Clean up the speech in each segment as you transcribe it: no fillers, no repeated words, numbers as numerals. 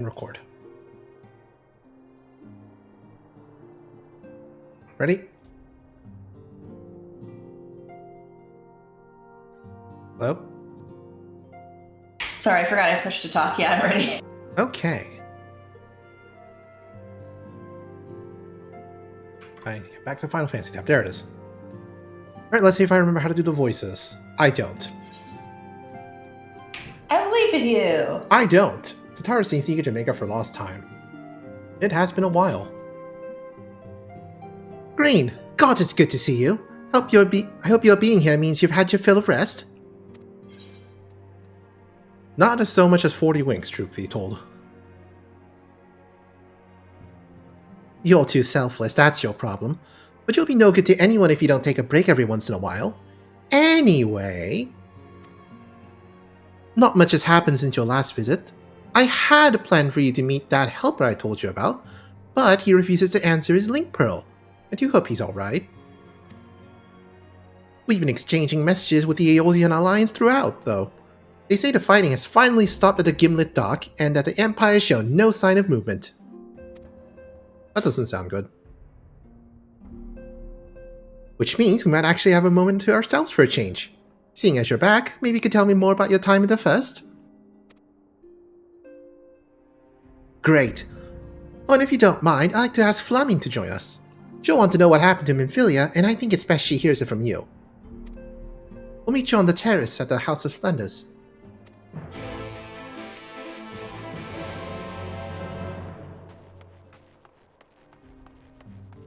And record. Ready? Hello? Sorry, I forgot I pushed to talk. Yeah, I'm ready. Okay. Alright, get back to Final Fantasy tab. There it is. Alright, let's see if I remember how to do the voices. I don't. I believe in you. I don't. Tatara seems eager to make up for lost time. It has been a while. Green, God, it's good to see you. I hope your being here means you've had your fill of rest. Not as so much as 40 winks, truth be told. You're too selfless, that's your problem. But you'll be no good to anyone if you don't take a break every once in a while. Anyway... Not much has happened since your last visit. I had planned for you to meet that helper I told you about, but he refuses to answer his link pearl. I do hope he's alright. We've been exchanging messages with the Aeolian Alliance throughout, though. They say the fighting has finally stopped at the Gimlet dock, and that the Empire has shown no sign of movement. That doesn't sound good. Which means we might actually have a moment to ourselves for a change. Seeing as you're back, maybe you could tell me more about your time in the First? Great. Oh, and if you don't mind, I'd like to ask Flaming to join us. She'll want to know what happened to Minfilia, and I think it's best she hears it from you. We'll meet you on the terrace at the House of Splendors.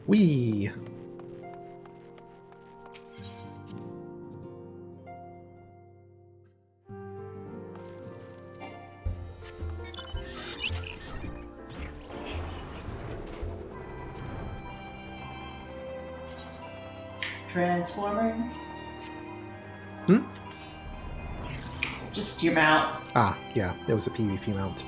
Whee! Transformers. Hmm? Just your mount. Ah, yeah, it was a PvP mount.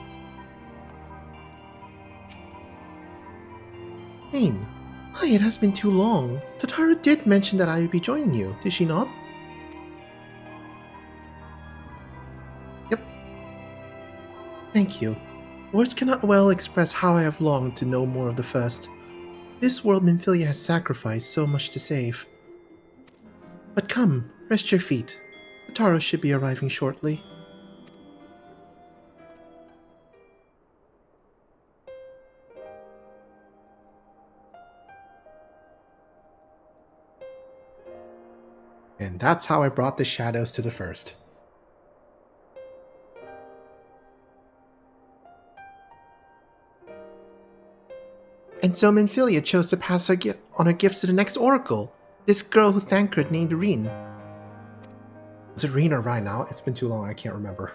Ain, hi, it has been too long. Tatara did mention that I would be joining you, did she not? Yep. Thank you. Words cannot well express how I have longed to know more of the First. This world Minfilia has sacrificed so much to save. But come, rest your feet. Tatara should be arriving shortly. And that's how I brought the shadows to the First. And so Minfilia chose to pass on her gifts to the next Oracle, this girl who thanked her named Reen. Was it Reen or Ryan now? It's been too long, I can't remember.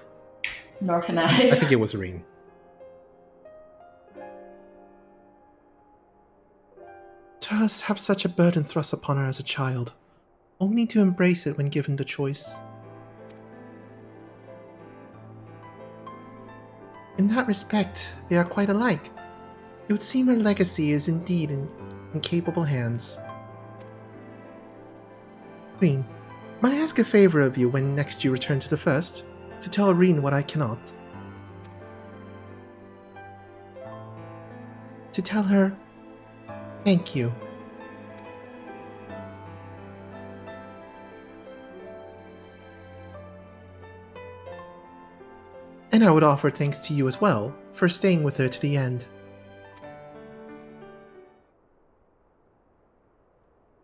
Nor can I. I think it was Reen. To us have such a burden thrust upon her as a child, only to embrace it when given the choice. In that respect, they are quite alike. It would seem her legacy is indeed in capable hands. Queen, might I ask a favor of you when next you return to the First? To tell Reen what I cannot. To tell her, thank you. And I would offer thanks to you as well, for staying with her to the end.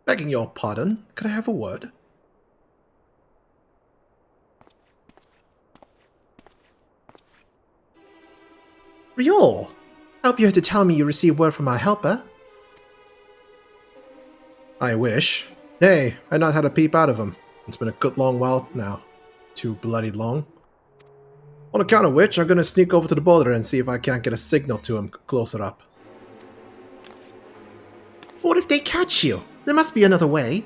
Begging your pardon, could I have a word? Riol! I hope you had to tell me you received word from our helper. I wish. Hey, I've not had a peep out of him. It's been a good long while now. Too bloody long. On account of which, I'm gonna sneak over to the border and see if I can't get a signal to him closer up. What if they catch you? There must be another way.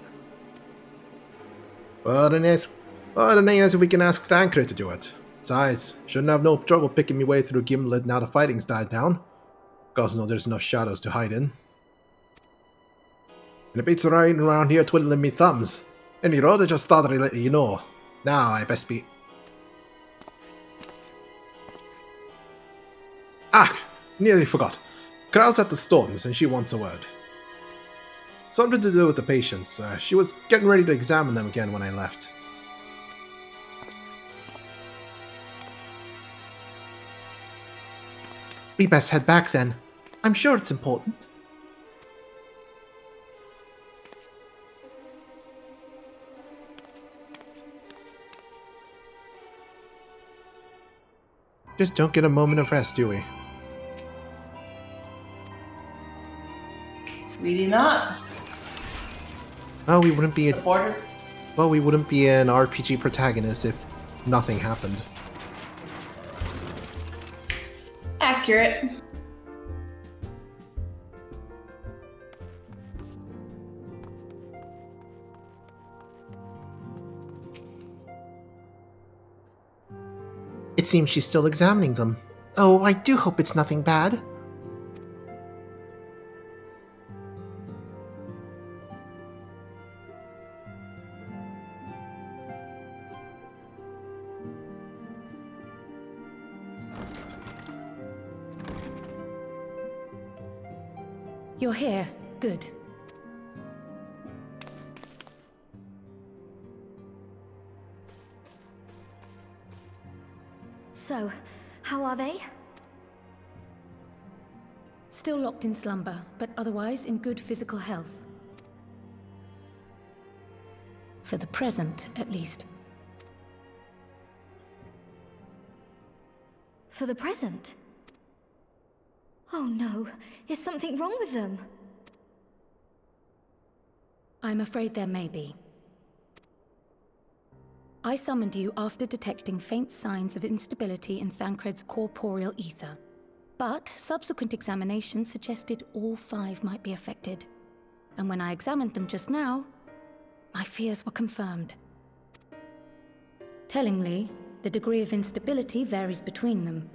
But it ain't as if we can ask Thancred to do it. Besides, shouldn't have no trouble picking me way through Gimlet now the fighting's died down. Cause no, there's enough shadows to hide in. And the beats riding around here twiddling me thumbs. And you know, I just thought I'd let you know. Now I best be... Ah, nearly forgot. Krau's at the Stones and she wants a word. Something to do with the patients. She was getting ready to examine them again when I left. We best head back then. I'm sure it's important. Just don't get a moment of rest, do we? Really not. Oh, we wouldn't be Supporter. well, we wouldn't be an RPG protagonist if nothing happened. Accurate. It seems she's still examining them. Oh, I do hope it's nothing bad. You're here. Good. So, how are they? Still locked in slumber, but otherwise in good physical health. For the present, at least. For the present? Oh no, is something wrong with them? I'm afraid there may be. I summoned you after detecting faint signs of instability in Thancred's corporeal ether. But subsequent examination suggested all 5 might be affected. And when I examined them just now, my fears were confirmed. Tellingly, the degree of instability varies between them.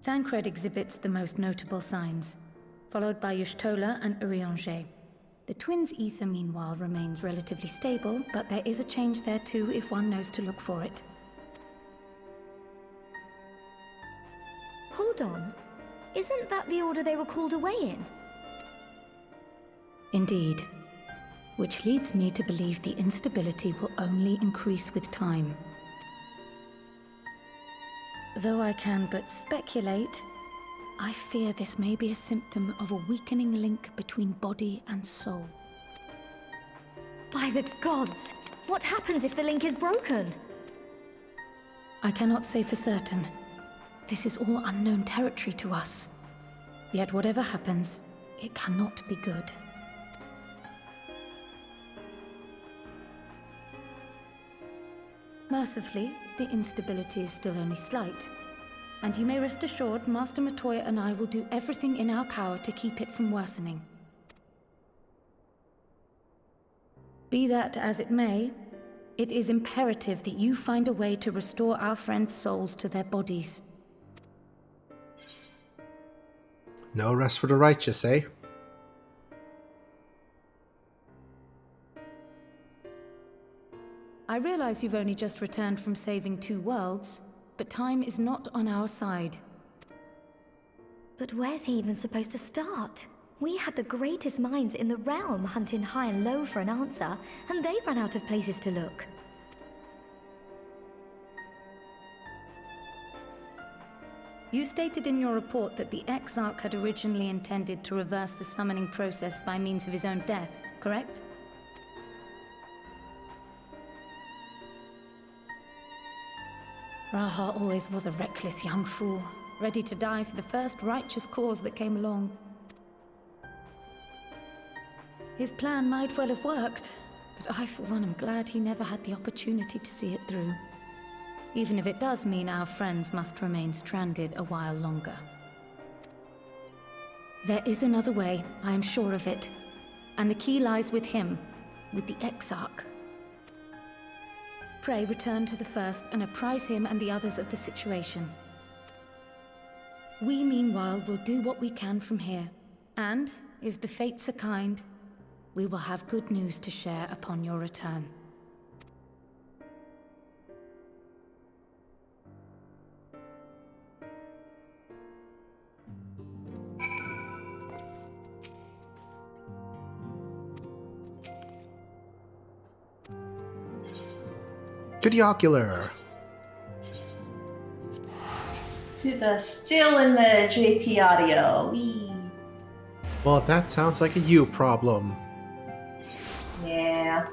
Thancred exhibits the most notable signs, followed by Y'shtola and Urianger. The twins' ether, meanwhile, remains relatively stable, but there is a change there too if one knows to look for it. Hold on. Isn't that the order they were called away in? Indeed. Which leads me to believe the instability will only increase with time. Though I can but speculate, I fear this may be a symptom of a weakening link between body and soul. By the gods! What happens if the link is broken? I cannot say for certain. This is all unknown territory to us. Yet whatever happens, it cannot be good. Mercifully, the instability is still only slight. And you may rest assured, Master Matoya and I will do everything in our power to keep it from worsening. Be that as it may, it is imperative that you find a way to restore our friends' souls to their bodies. No rest for the righteous, eh? I realize you've only just returned from saving 2 worlds, but time is not on our side. But where's he even supposed to start? We had the greatest minds in the realm hunting high and low for an answer, and they ran out of places to look. You stated in your report that the Exarch had originally intended to reverse the summoning process by means of his own death, correct? Raha always was a reckless young fool, ready to die for the first righteous cause that came along. His plan might well have worked, but I for one am glad he never had the opportunity to see it through. Even if it does mean our friends must remain stranded a while longer. There is another way, I am sure of it. And the key lies with him, with the Exarch. Pray return to the First and apprise him and the others of the situation. We, meanwhile, will do what we can from here. And, if the fates are kind, we will have good news to share upon your return. To the ocular. To the still in the JP audio. Wee. Well, that sounds like a you problem. Yeah.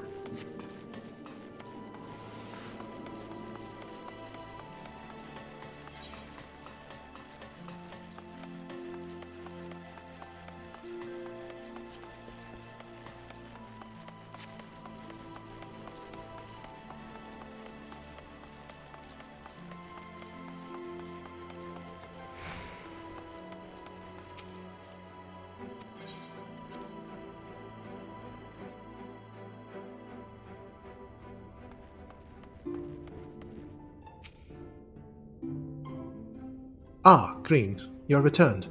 Ah, Green, you're returned.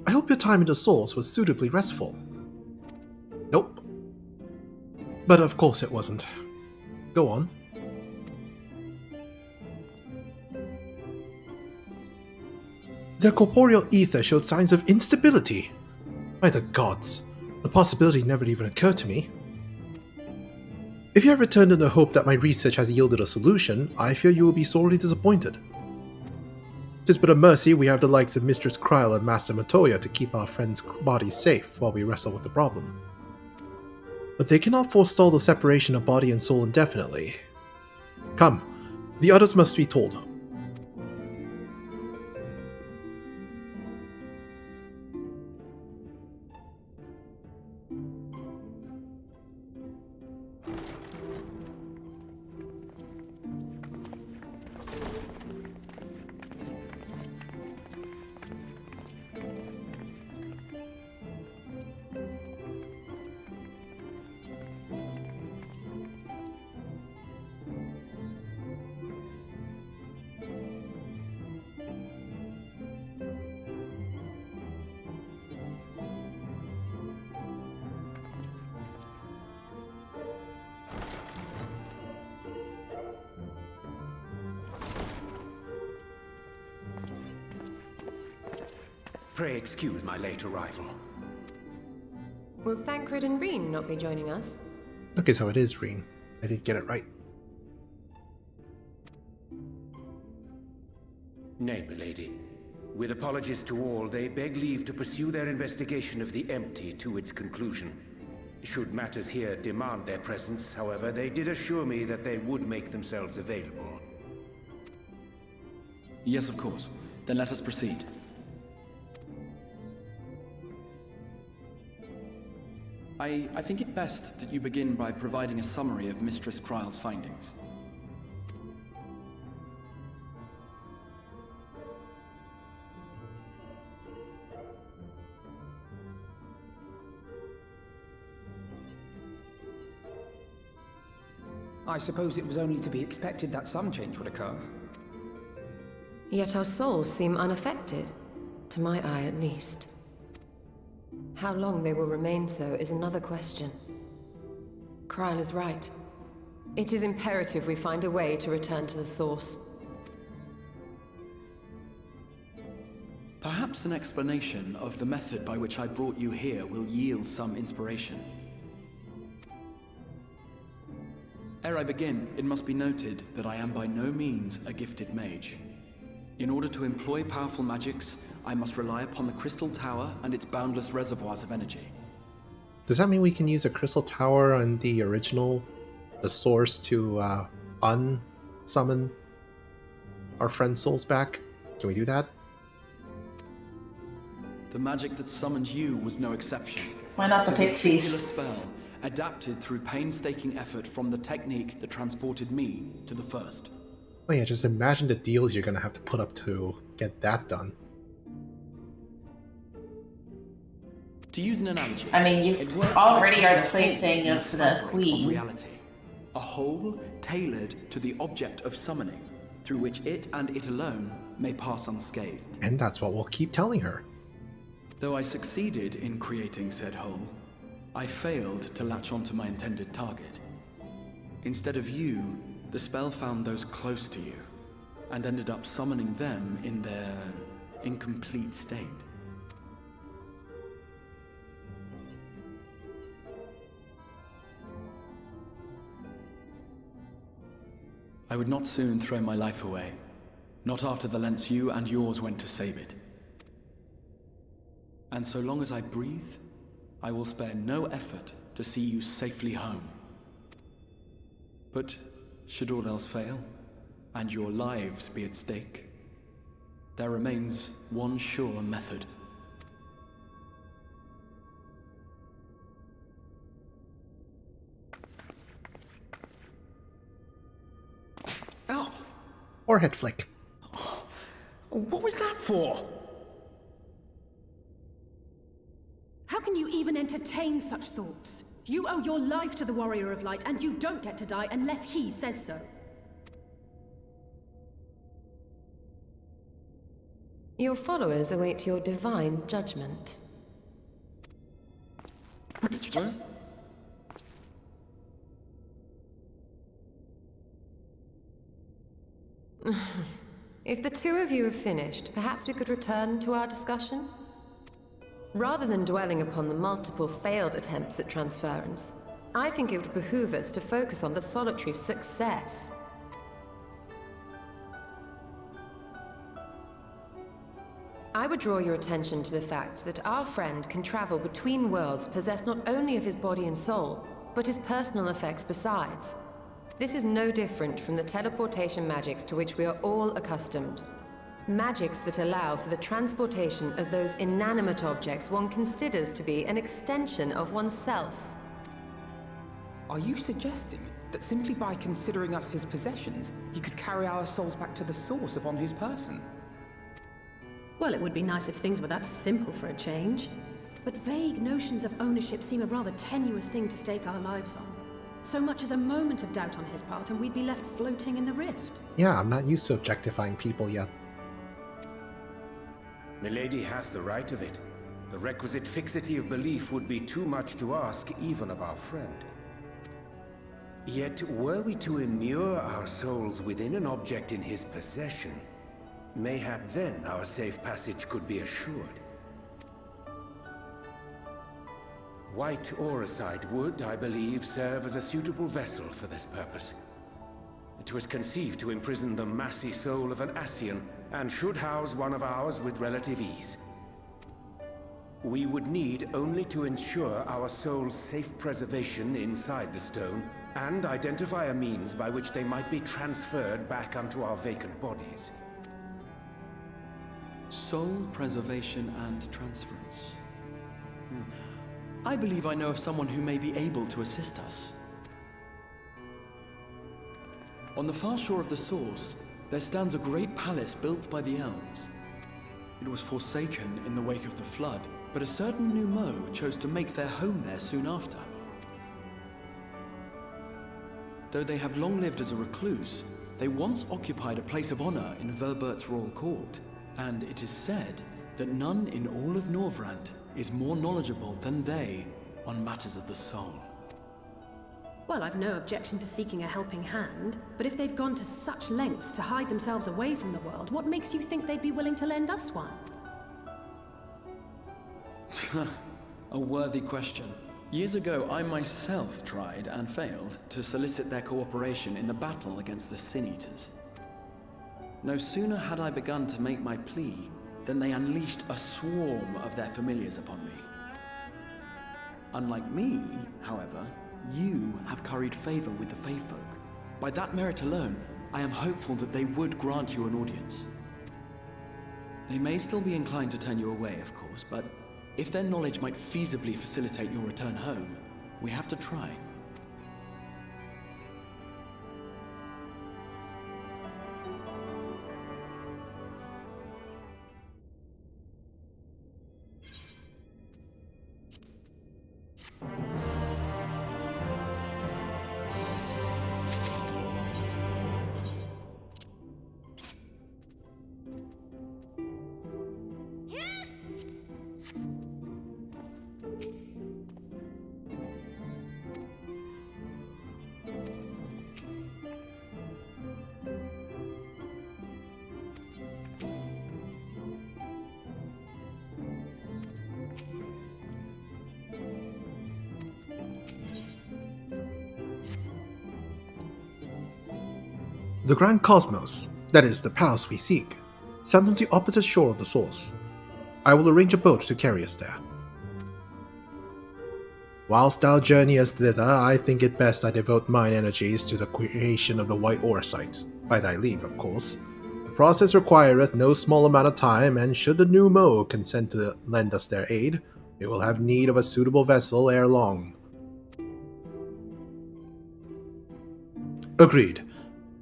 I hope your time in the Source was suitably restful. Nope. But of course it wasn't. Go on. Their corporeal ether showed signs of instability. By the gods, the possibility never even occurred to me. If you have returned in the hope that my research has yielded a solution, I fear you will be sorely disappointed. 'Tis but a mercy we have the likes of Mistress Kryl and Master Matoya to keep our friends' bodies safe while we wrestle with the problem. But they cannot forestall the separation of body and soul indefinitely. Come, the others must be told. Pray excuse my late arrival. Will Thancred and Reen not be joining us? Okay, so it is Reen. I did get it right. Nay, milady. With apologies to all, they beg leave to pursue their investigation of the empty to its conclusion. Should matters here demand their presence, however, they did assure me that they would make themselves available. Yes, of course. Then let us proceed. I think it best that you begin by providing a summary of Mistress Kryl's findings. I suppose it was only to be expected that some change would occur. Yet our souls seem unaffected, to my eye at least. How long they will remain so is another question. Kryl is right. It is imperative we find a way to return to the source. Perhaps an explanation of the method by which I brought you here will yield some inspiration. Ere I begin, it must be noted that I am by no means a gifted mage. In order to employ powerful magics, I must rely upon the Crystal Tower and its boundless reservoirs of energy. Does that mean we can use a crystal tower on the original, the source, to unsummon our friend's souls back? Can we do that? The magic that summoned you was no exception. Why not the It is a singular pixies? spell, adapted through painstaking effort from the technique that transported me to the first. Oh yeah, just imagine the deals you're gonna have to put up to get that done. To use an analogy, I mean, you it works already by are the cutting a hole plaything in of the fabric queen. reality. A hole tailored to the object of summoning, through which it and it alone may pass unscathed. And that's what we'll keep telling her. Though I succeeded in creating said hole, I failed to latch onto my intended target. Instead of you, the spell found those close to you, and ended up summoning them in their incomplete state. I I would not soon throw my life away. Not after the lengths you and yours went to save it. And so long as I breathe, I will spare no effort to see you safely home. But should all else fail, and your lives be at stake, there remains one sure method. Ow! Forehead flick. What was that for? How can you even entertain such thoughts? You owe your life to the Warrior of Light, and you don't get to die unless he says so. Your followers await your divine judgment. What did you just... If the two of you have finished, perhaps we could return to our discussion? Rather than dwelling upon the multiple failed attempts at transference, I think it would behoove us to focus on the solitary success. I would draw your attention to the fact that our friend can travel between worlds possessed not only of his body and soul, but his personal effects besides. This is no different from the teleportation magics to which we are all accustomed. Magics that allow for the transportation of those inanimate objects one considers to be an extension of oneself. Are you suggesting that simply by considering us his possessions, he could carry our souls back to the source upon his person? Well, it would be nice if things were that simple for a change. But vague notions of ownership seem a rather tenuous thing to stake our lives on. So much as a moment of doubt on his part and we'd be left floating in the rift. Yeah, I'm not used to objectifying people yet. Milady hath the right of it. The requisite fixity of belief would be too much to ask even of our friend. Yet, were we to immure our souls within an object in his possession, mayhap then our safe passage could be assured. White Auracite would, I believe, serve as a suitable vessel for this purpose. It was conceived to imprison the massy soul of an Ascian, and should house one of ours with relative ease. We would need only to ensure our soul's safe preservation inside the stone, and identify a means by which they might be transferred back unto our vacant bodies. Soul preservation and transference. I believe I know of someone who may be able to assist us. On the far shore of the source, there stands a great palace built by the elves. It was forsaken in the wake of the flood, but a certain Numo chose to make their home there soon after. Though they have long lived as a recluse, they once occupied a place of honor in Verbert's royal court, and it is said that none in all of Norvrant is more knowledgeable than they on matters of the soul. Well, I've no objection to seeking a helping hand, but if they've gone to such lengths to hide themselves away from the world, what makes you think they'd be willing to lend us one? A worthy question. Years ago, I myself tried and failed to solicit their cooperation in the battle against the Sin Eaters. No sooner had I begun to make my plea than they unleashed a swarm of their familiars upon me. Unlike me, however, you have curried favor with the Fae folk. By that merit alone, I am hopeful that they would grant you an audience. They may still be inclined to turn you away, of course, but if their knowledge might feasibly facilitate your return home, we have to try. The Grand Cosmos, that is, the palace we seek, stands on the opposite shore of the source. I will arrange a boat to carry us there. Whilst thou journeyest thither, I think it best I devote mine energies to the creation of the White Ore site. By thy leave, of course. The process requireth no small amount of time, and should the new Mo consent to lend us their aid, we will have need of a suitable vessel ere long. Agreed.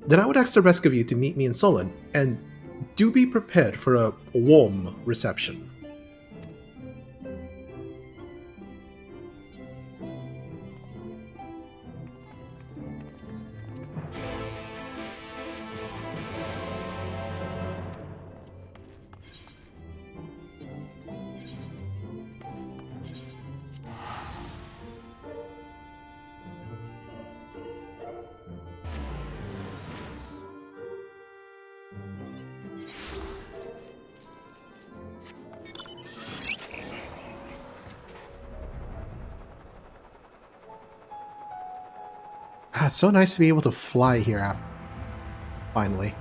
Then I would ask the rest of you to meet me in Solon, and do be prepared for a warm reception. It's so nice to be able to fly here finally.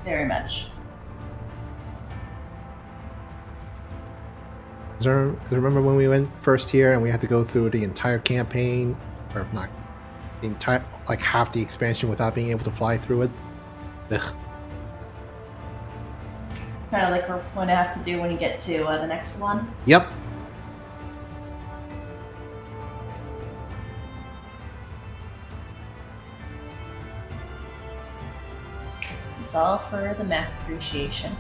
Very much. Because remember when we went first here and we had to go through the entire campaign, or not the entire, like half the expansion without being able to fly through it? Ugh. Kind of like we're going to have to do when you get to the next one. Yep. It's all for the map appreciation.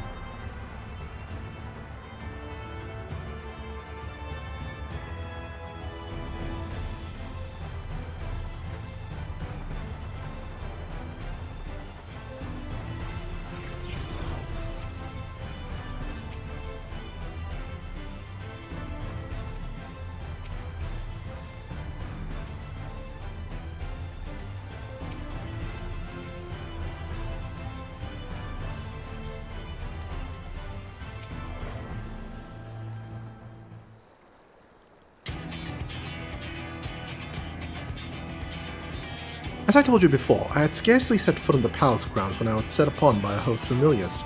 As I told you before, I had scarcely set foot on the palace grounds when I was set upon by a host familiars,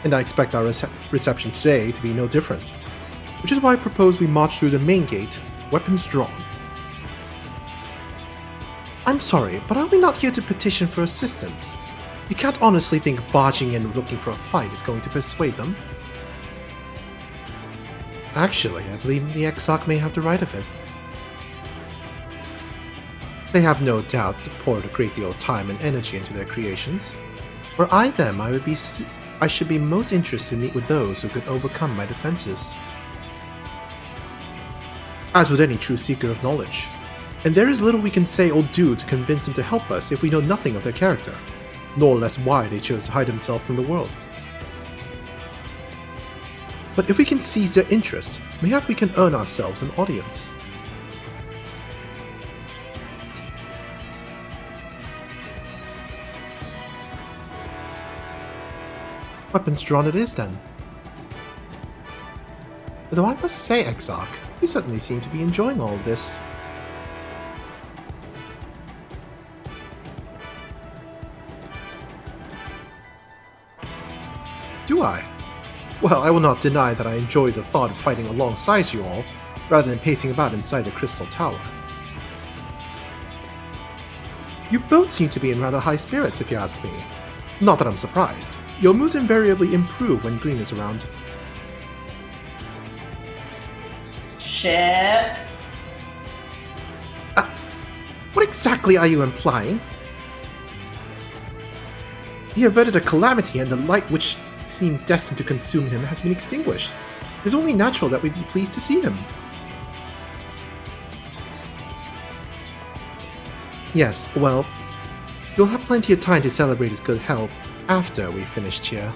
and I expect our reception today to be no different, which is why I propose we march through the main gate, weapons drawn. I'm sorry, but are we not here to petition for assistance? You can't honestly think barging in looking for a fight is going to persuade them. Actually, I believe the XIV may have the right of it. They have no doubt poured a great deal of time and energy into their creations. Were I them, I should be most interested to meet with those who could overcome my defenses. As with any true seeker of knowledge, and there is little we can say or do to convince them to help us if we know nothing of their character, nor less why they chose to hide themselves from the world. But if we can seize their interest, mayhap we can earn ourselves an audience. Weapons drawn it is, then. Though I must say, XIV, you certainly seem to be enjoying all of this. Do I? Well, I will not deny that I enjoy the thought of fighting alongside you all, rather than pacing about inside the Crystal Tower. You both seem to be in rather high spirits, if you ask me. Not that I'm surprised. Your moods invariably improve when Green is around. Ship. What exactly are you implying? He averted a calamity, and the light which seemed destined to consume him has been extinguished. It is only natural that we be pleased to see him. Yes, well, you'll have plenty of time to celebrate his good health after we finished here.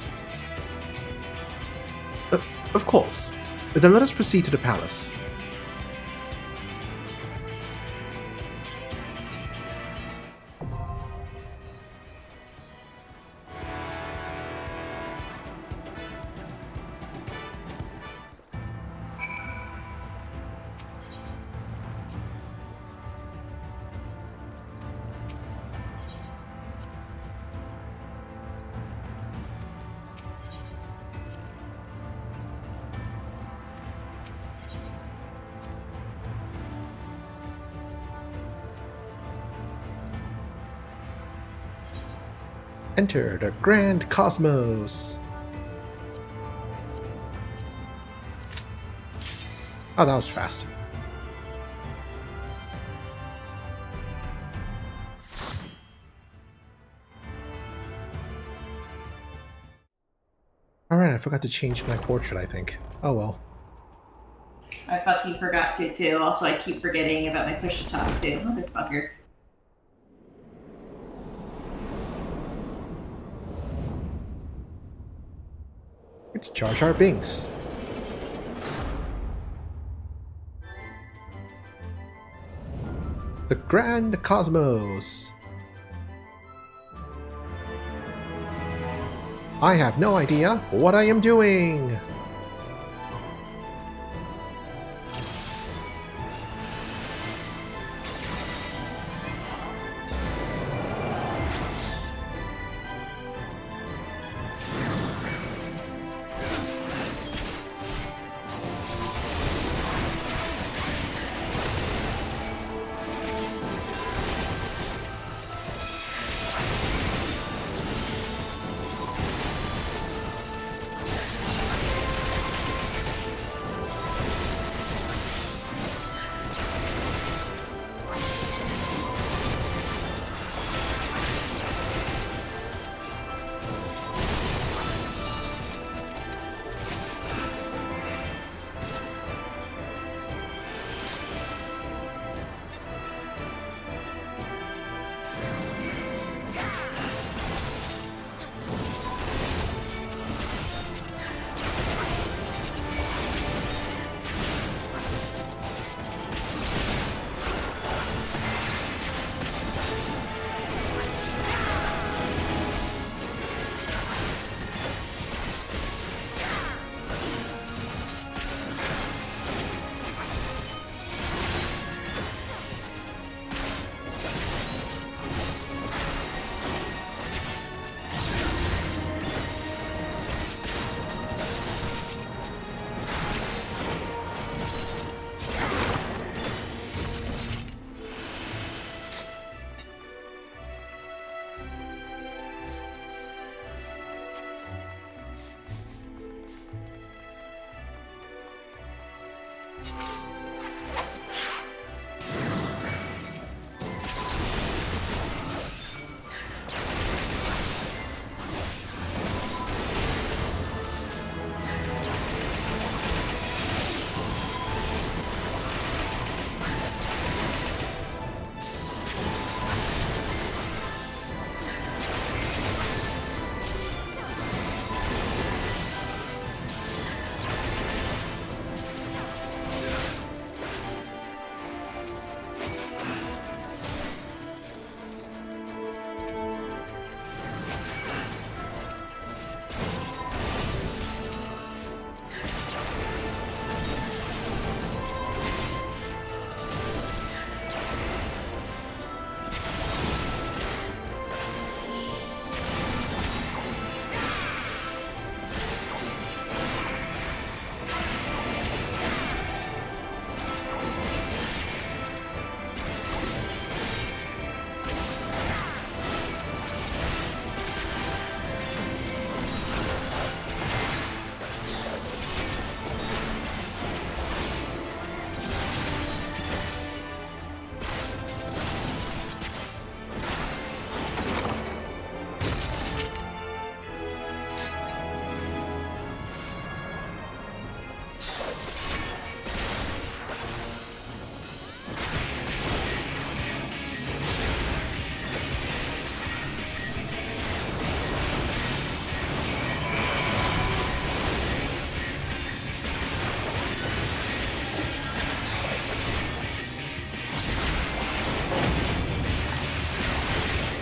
Of course. Then let us proceed to the palace. Enter the Grand Cosmos. Oh, that was fast. Alright, I forgot to change my portrait, I think. Oh well. I fucking forgot to, too. Also, I keep forgetting about my push to talk, too. Motherfucker. It's Jar Jar Binks. The Grand Cosmos. I have no idea what I am doing.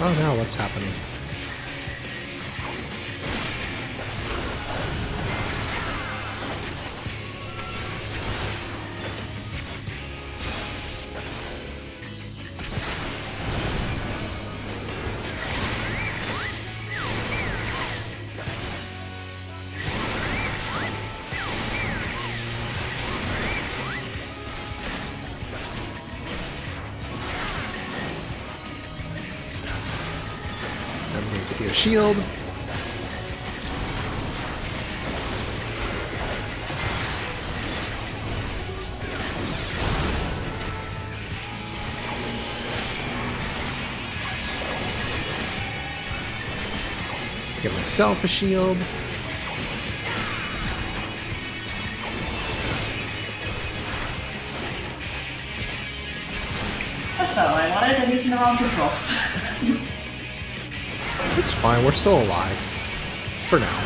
Oh, now what's happening? your shield. Get myself a shield. That's not what I wanted. I'm using the wrong controls. Oops. It's fine, we're still alive. For now.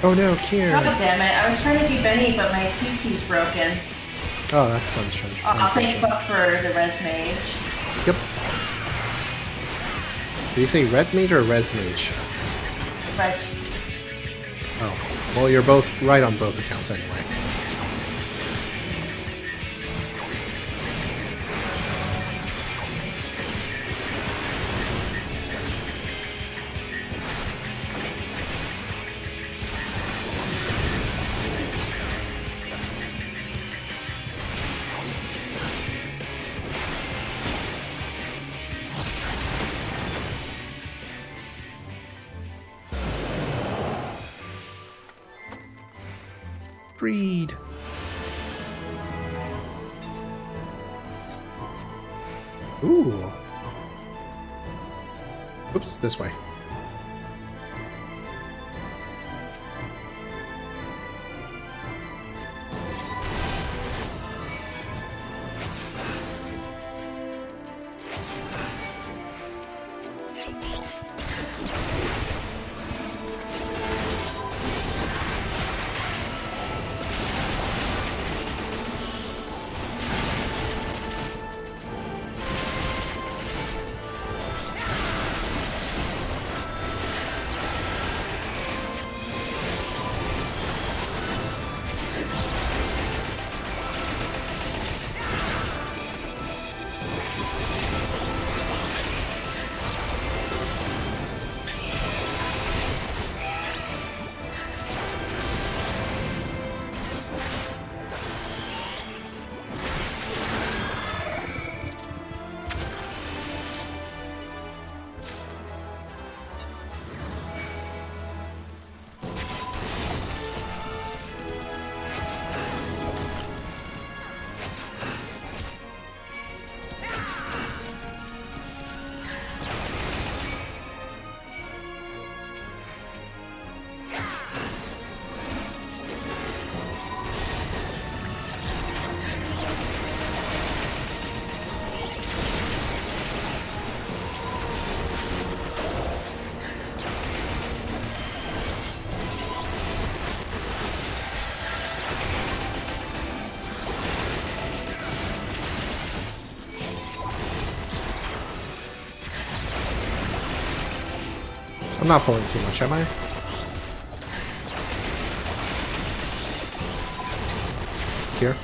Oh no, Kier. God damn it. I was trying to do Benny, but my 2 key's broken. Oh, that's sunshine. Oh, thank fuck for the res mage. Yep. Did you say red mage or res mage? Res. Oh, well, you're both right on both accounts anyway. Greed. Ooh. Oops, this way. I'm not pulling too much, am I? Here.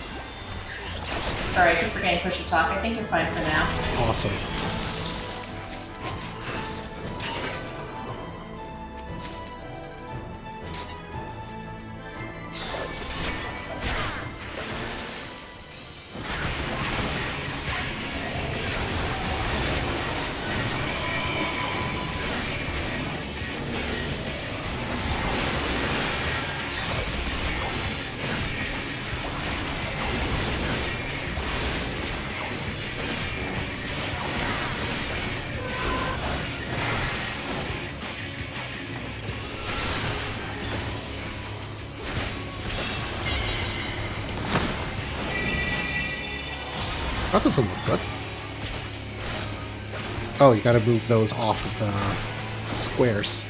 Sorry, I keep forgetting push to talk. I think you're fine for now. Awesome. That doesn't look good. Oh, you gotta move those off of the squares.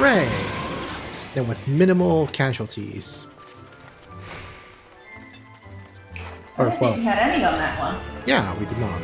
Hooray! And with minimal casualties. I don't think we had any on that one. Yeah, we did not.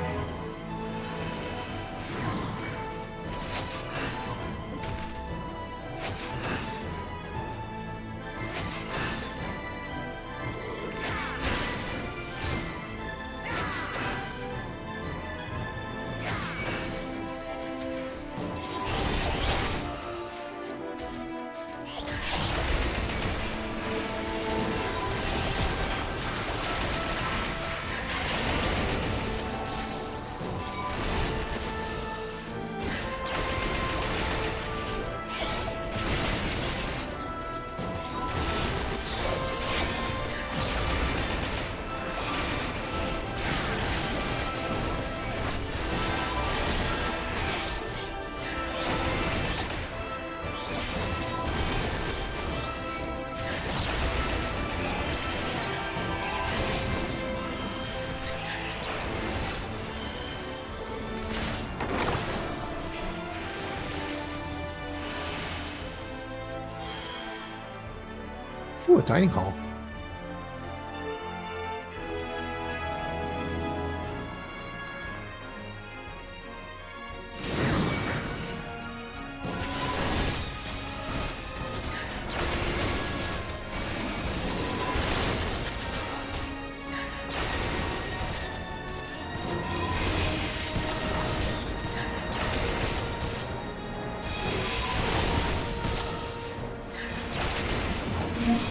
Ooh, a dining hall.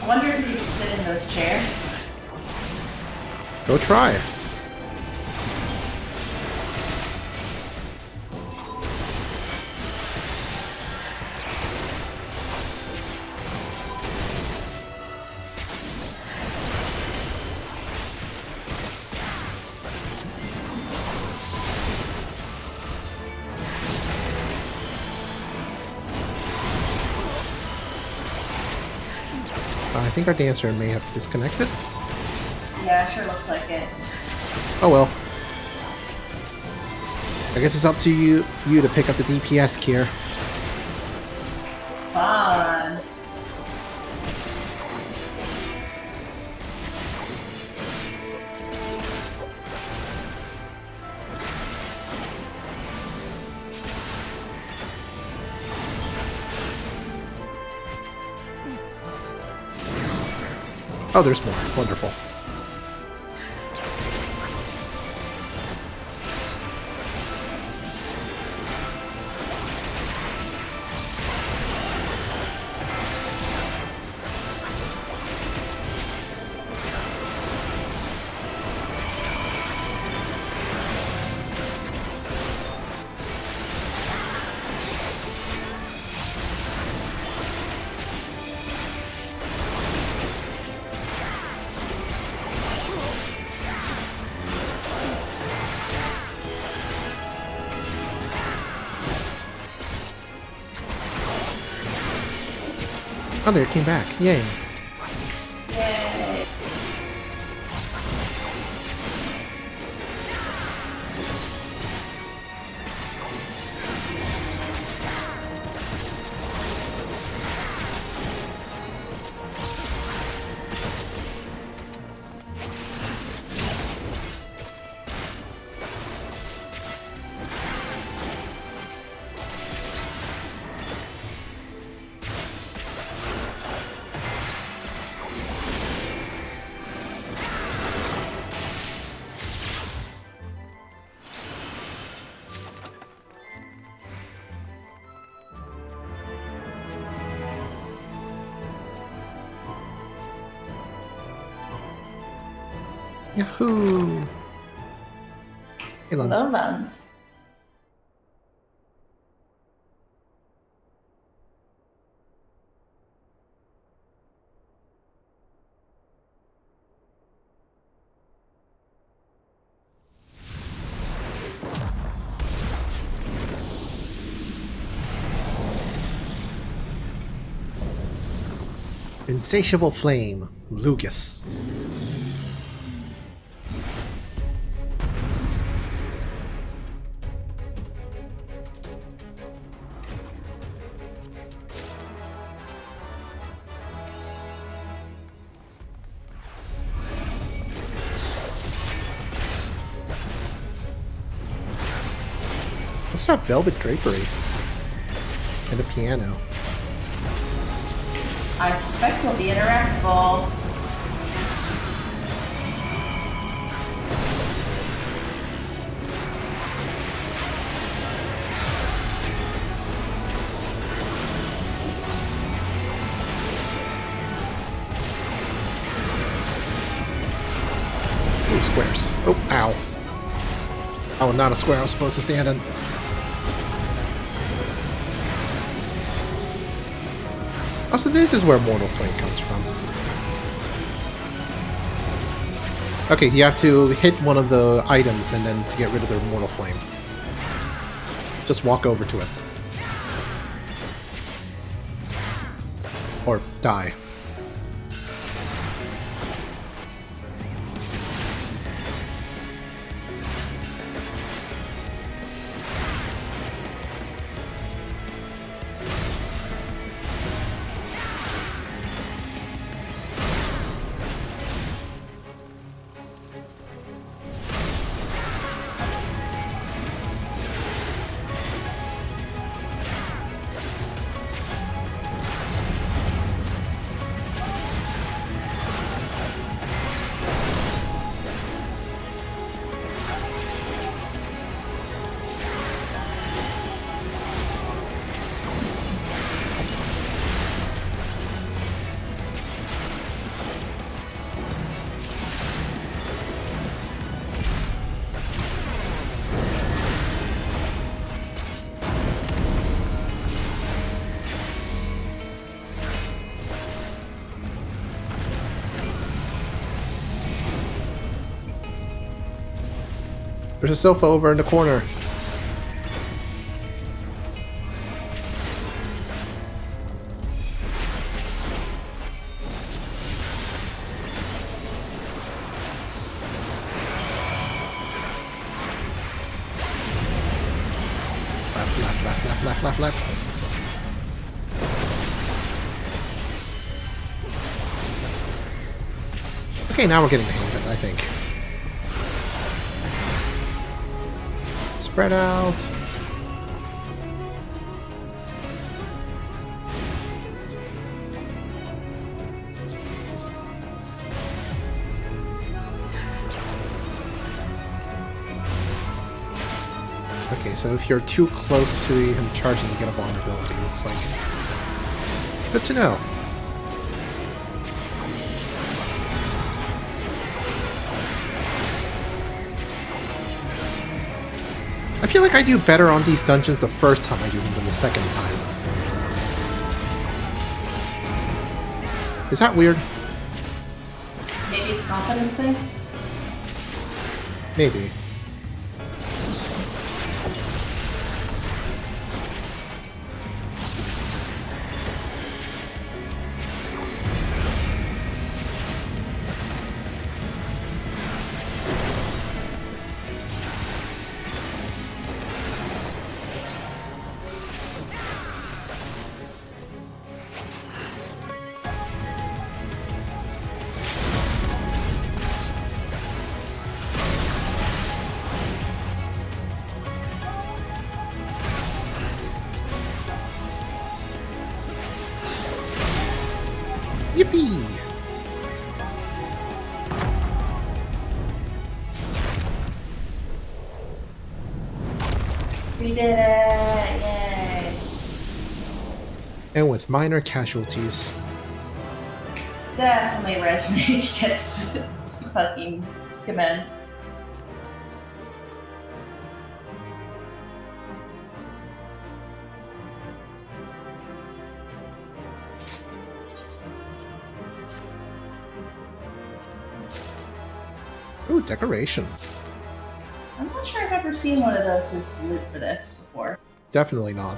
I wonder if you just sit in those chairs. Go try. I think our dancer may have disconnected. Yeah, sure looks like it. Oh well. I guess it's up to you to pick up the DPS, Kier. Fun. Oh, there's more. Wonderful. Oh, there it came back. Yay. Yay. Yahoo! Hey, Lance. Hello, Lance. Insatiable Flame, Lucas. also have velvet drapery. And a piano. I suspect we'll be interactable. Ooh, squares. Oh, ow. Oh, not a square I was supposed to stand in. Oh, so this is where Mortal Flame comes from. Okay, you have to hit one of the items and then to get rid of their Mortal Flame. Just walk over to it. Or die. There's a sofa over in the corner. Left. Okay, now we're getting the hang of it, I think. Spread out. Okay, so if you're too close to him charging, you get a vulnerability. It's like... good to know. I feel like I do better on these dungeons the first time I do them than the second time. Is that weird? Maybe it's a confidence thing? Maybe. Yippee! We did it! Yay! And with minor casualties. Definitely Resmage gets fucking commend. Ooh, decoration. I'm not sure I've ever seen one of those as loot for this before. Definitely not.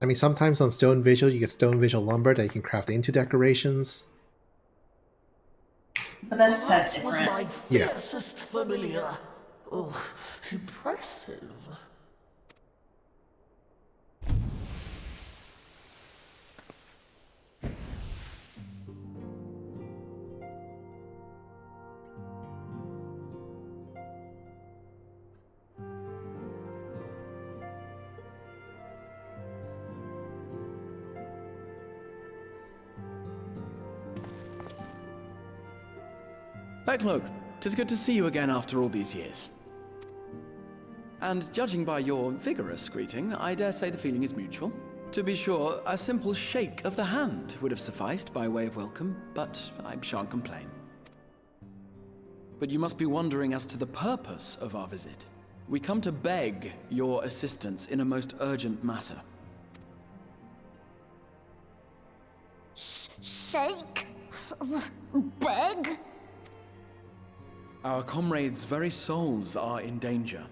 I mean, sometimes on Stone Vigil, you get Stone Vigil lumber that you can craft into decorations. But that's kind of That was different. my Yeah. fiercest familiar. Oh, impressive. Backlook, 'tis good to see you again after all these years. And judging by your vigorous greeting, I dare say the feeling is mutual. To be sure, a simple shake of the hand would have sufficed by way of welcome, but I shan't complain. But you must be wondering as to the purpose of our visit. We come to beg your assistance in a most urgent matter. Shake? Beg? Our comrades' very souls are in danger.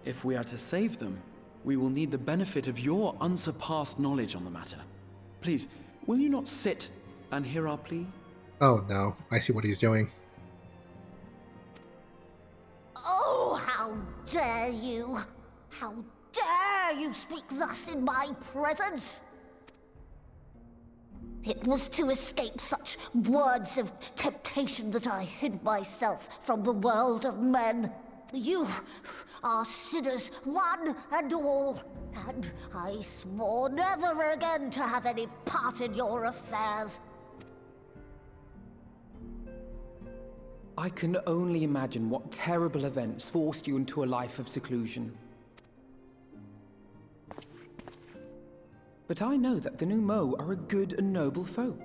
If we are to save them, we will need the benefit of your unsurpassed knowledge on the matter. Please, will you not sit and hear our plea? Oh no, I see what he's doing. Oh, how dare you! How dare you speak thus in my presence! It was to escape such words of temptation that I hid myself from the world of men. You are sinners, one and all, and I swore never again to have any part in your affairs. I can only imagine what terrible events forced you into a life of seclusion. But I know that the Numo are a good and noble folk.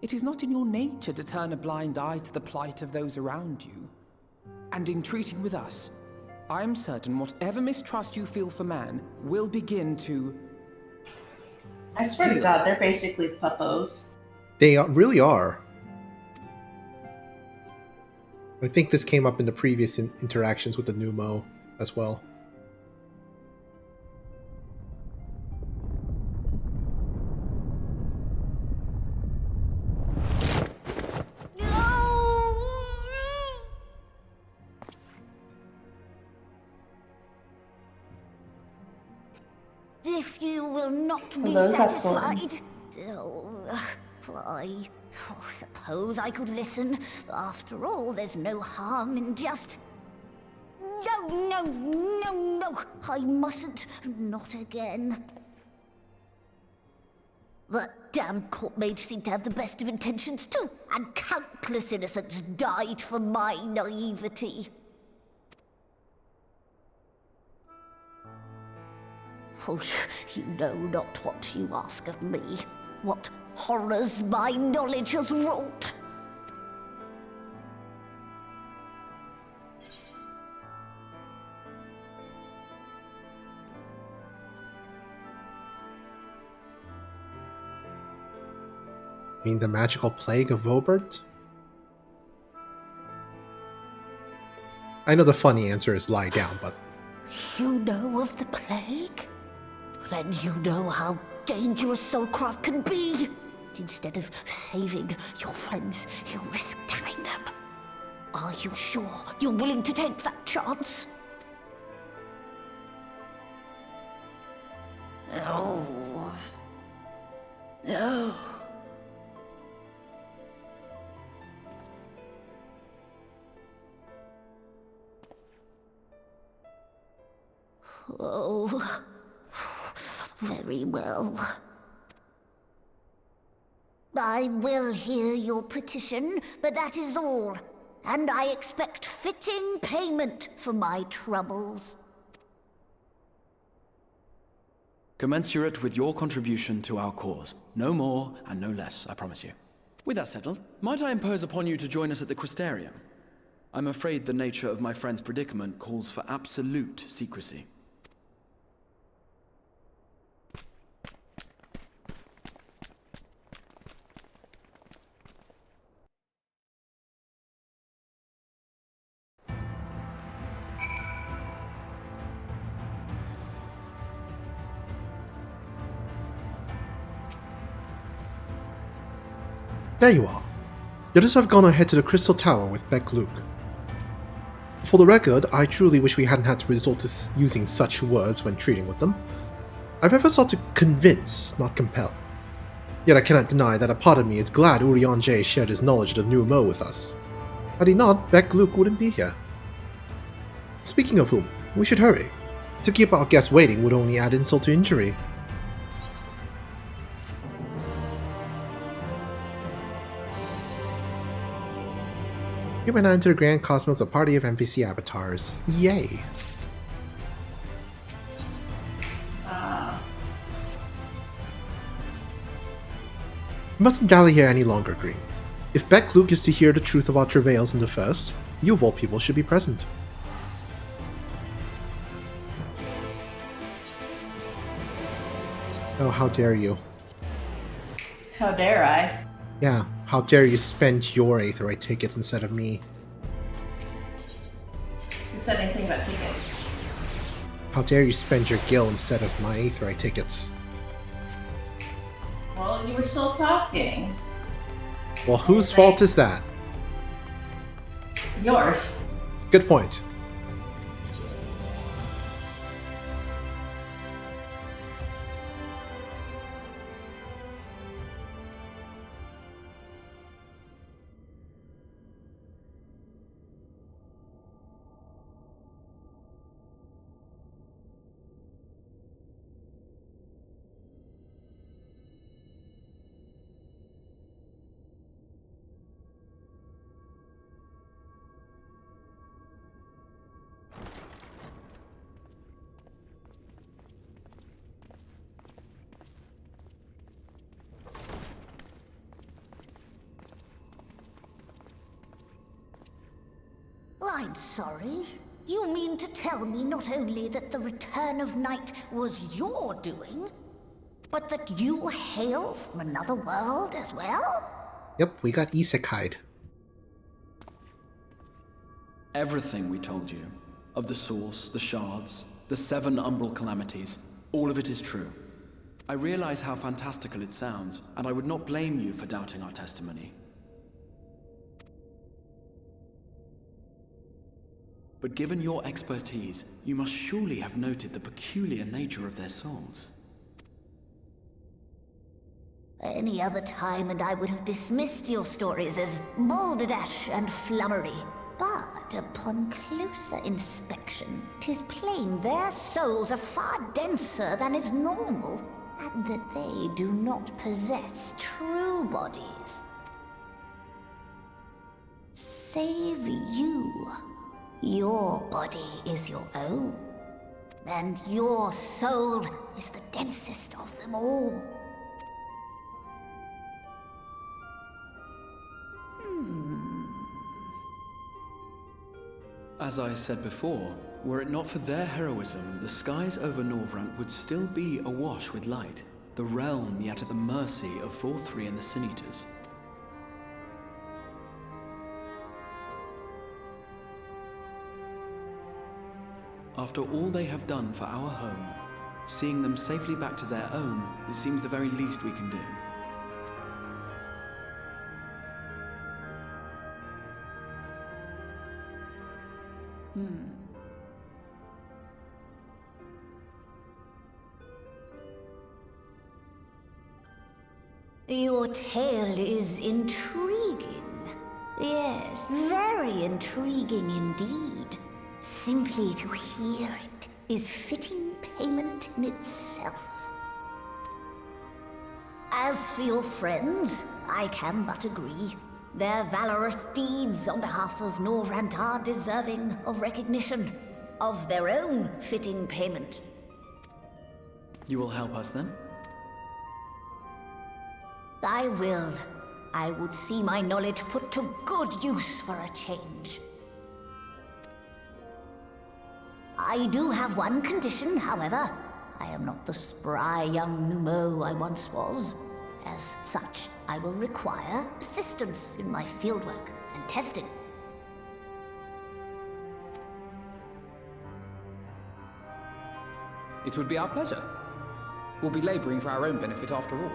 It is not in your nature to turn a blind eye to the plight of those around you. And in treating with us, I am certain whatever mistrust you feel for man will begin to... I swear to God, they're basically puppos. They really are. I think this came up in the previous interactions with the Numo as well. If you will not be those satisfied, I suppose I could listen. After all, there's no harm in just... No, I mustn't. Not again. That damn court mage seemed to have the best of intentions too, and countless innocents died for my naivety. Oh, you know not what you ask of me. What horrors my knowledge has wrought. Mean the magical plague of Vobert? I know the funny answer is lie down, but... You know of the plague? Then you know how dangerous soulcraft can be. Instead of saving your friends, you risk damning them. Are you sure you're willing to take that chance? No. No. Oh, very well. I will hear your petition, but that is all. And I expect fitting payment for my troubles. Commensurate with your contribution to our cause. No more and no less, I promise you. With that settled, might I impose upon you to join us at the Crystarium? I'm afraid the nature of my friend's predicament calls for absolute secrecy. There you are. Let us have gone ahead to the Crystal Tower with Beck Luke. For the record, I truly wish we hadn't had to resort to using such words when treating with them. I've ever sought to convince, not compel. Yet I cannot deny that a part of me is glad Urian J shared his knowledge of the new Mo with us. Had he not, Beck Luke wouldn't be here. Speaking of whom, we should hurry. To keep our guests waiting would only add insult to injury. You may now enter the Grand Cosmos, a party of NPC avatars. Yay! You mustn't dally here any longer, Green. If Beck Luke is to hear the truth of our travails in the first, you of all people should be present. Oh, how dare you. How dare I? Yeah, how dare you spend your Aetheryte tickets instead of me. Who said anything about tickets? How dare you spend your gil instead of my Aetheryte tickets. Well, you were still talking. Well, whose fault is that? Yours. Good point. I'm sorry. You mean to tell me not only that the return of night was your doing, but that you hail from another world as well? Yep, we got isekai'd. Everything we told you, of the source, the shards, the 7 umbral calamities, all of it is true. I realize how fantastical it sounds, and I would not blame you for doubting our testimony. But given your expertise, you must surely have noted the peculiar nature of their souls. Any other time and I would have dismissed your stories as balderdash and flummery. But upon closer inspection, 'tis plain their souls are far denser than is normal, and that they do not possess true bodies. Save you. Your body is your own, and your soul is the densest of them all. As I said before, were it not for their heroism, the skies over Norvrant would still be awash with light, the realm yet at the mercy of Vorthri and the Sin Eaters. After all they have done for our home, seeing them safely back to their own, it seems the very least we can do. Your tale is intriguing. Yes, very intriguing indeed. Simply to hear it is fitting payment in itself. As for your friends, I can but agree. Their valorous deeds on behalf of Norvrant are deserving of recognition, of their own fitting payment. You will help us then? I will. I would see my knowledge put to good use for a change. I do have one condition, however. I am not the spry young Numo I once was. As such, I will require assistance in my fieldwork and testing. It would be our pleasure. We'll be laboring for our own benefit after all.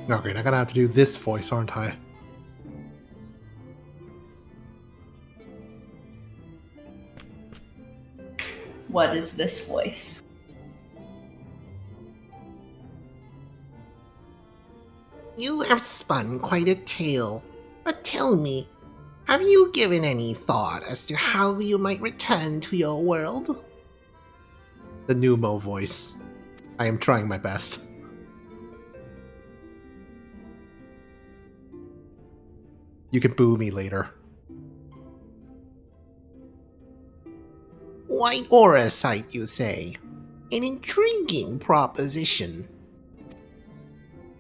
Okay, I'm gonna have to do this voice, aren't I? What is this voice? You have spun quite a tale, but tell me, have you given any thought as to how you might return to your world? The Numo voice. I am trying my best. You can boo me later. White aura sight, you say? An intriguing proposition,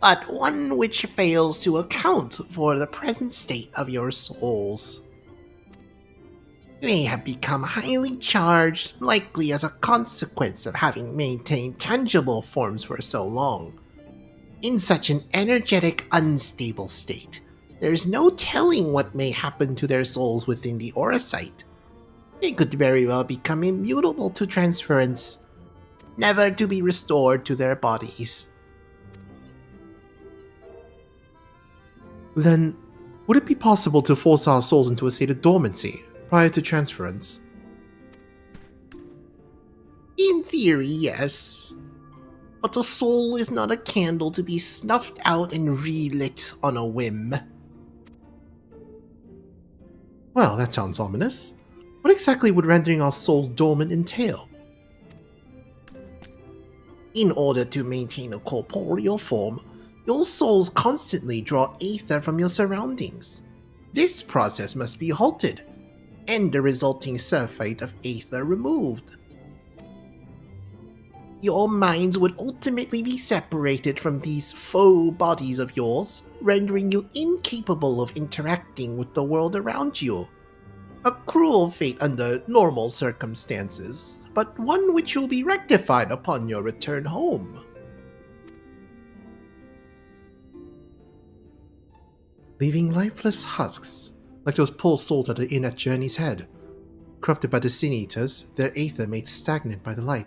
but one which fails to account for the present state of your souls. They have become highly charged, likely as a consequence of having maintained tangible forms for so long. In such an energetic, unstable state, there is no telling what may happen to their souls within the aura sight. They could very well become immutable to transference, never to be restored to their bodies. Then, would it be possible to force our souls into a state of dormancy prior to transference? In theory, yes. But a soul is not a candle to be snuffed out and relit on a whim. Well, that sounds ominous. What exactly would rendering our souls dormant entail? In order to maintain a corporeal form, your souls constantly draw aether from your surroundings. This process must be halted, and the resulting sulfate of aether removed. Your minds would ultimately be separated from these faux bodies of yours, rendering you incapable of interacting with the world around you. A cruel fate under normal circumstances, but one which will be rectified upon your return home. Leaving lifeless husks, like those poor souls at the inn at Journey's Head. Corrupted by the Sin Eaters, their aether made stagnant by the light.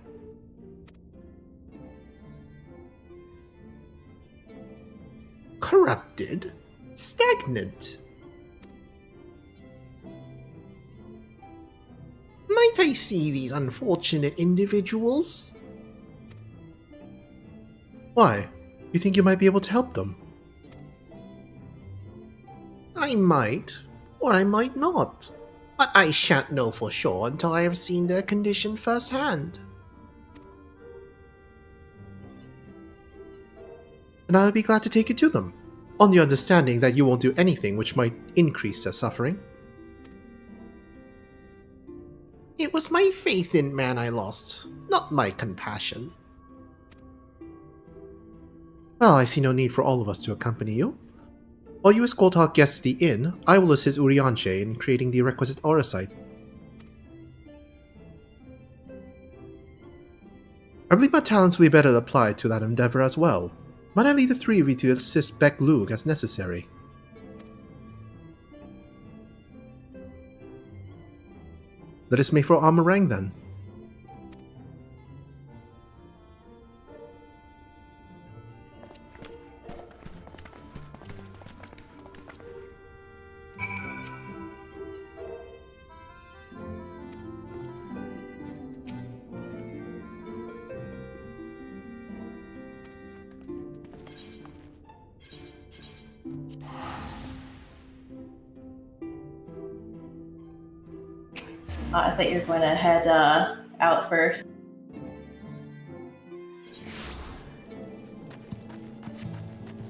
Corrupted? Stagnant? Might I see these unfortunate individuals? Why? You think you might be able to help them? I might, or I might not. But I shan't know for sure until I have seen their condition firsthand. And I would be glad to take you to them, on the understanding that you won't do anything which might increase their suffering. It was my faith in man I lost, not my compassion. Well, I see no need for all of us to accompany you. While you escort our guests to the inn, I will assist Urianche in creating the requisite aura site. I believe my talents will be better applied to that endeavor as well. Might I leave the three of you to assist Beck Lug as necessary? Let us make for Amarang then. I thought you were going to head out first.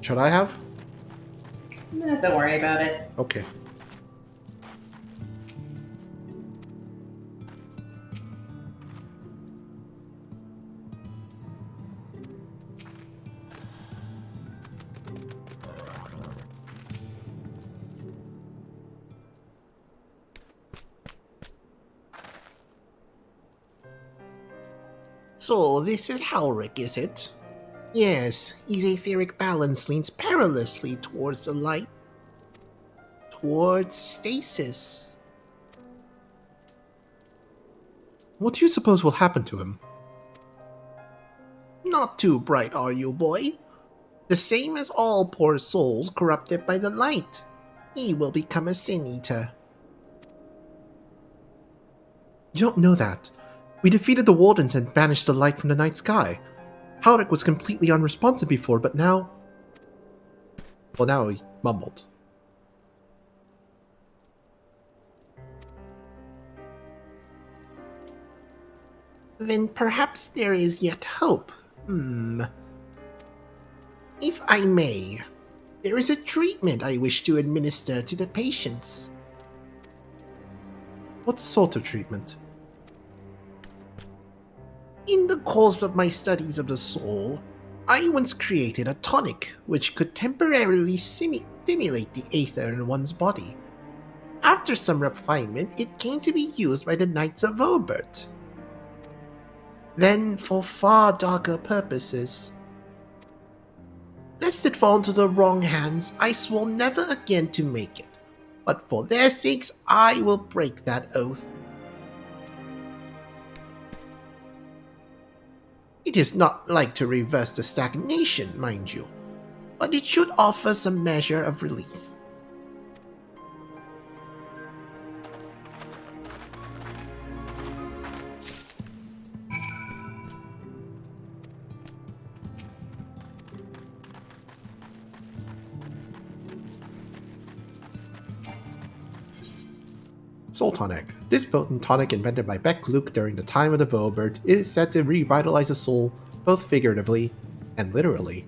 Should I have? Nah, don't worry about it. Okay. So this is Halric, is it? Yes, his etheric balance leans perilously towards the light. Towards stasis. What do you suppose will happen to him? Not too bright, are you, boy? The same as all poor souls corrupted by the light. He will become a sin eater. You don't know that. We defeated the Wardens and banished the light from the night sky. Halric was completely unresponsive before, but now... Well, now he mumbled. Then perhaps there is yet hope. If I may, there is a treatment I wish to administer to the patients. What sort of treatment? In the course of my studies of the soul, I once created a tonic which could temporarily stimulate the aether in one's body. After some refinement, it came to be used by the Knights of Obert. Then, for far darker purposes. Lest it fall into the wrong hands, I swore never again to make it. But for their sakes, I will break that oath. It is not like to reverse the stagnation, mind you, but it should offer some measure of relief. Soul Tonic. This potent tonic invented by Beck Luke during the time of the Vobert is said to revitalize the soul, both figuratively and literally.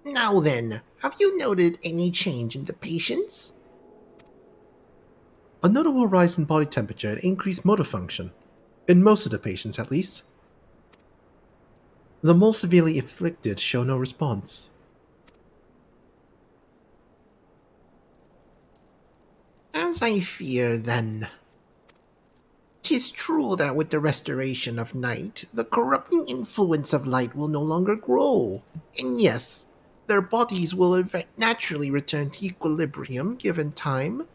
Now then, have you noted any change in the patients? A notable rise in body temperature and increased motor function. In most of the patients, at least. The more severely afflicted show no response. As I fear, then. 'Tis true that with the restoration of night, the corrupting influence of light will no longer grow. And yes, their bodies will naturally return to equilibrium given time.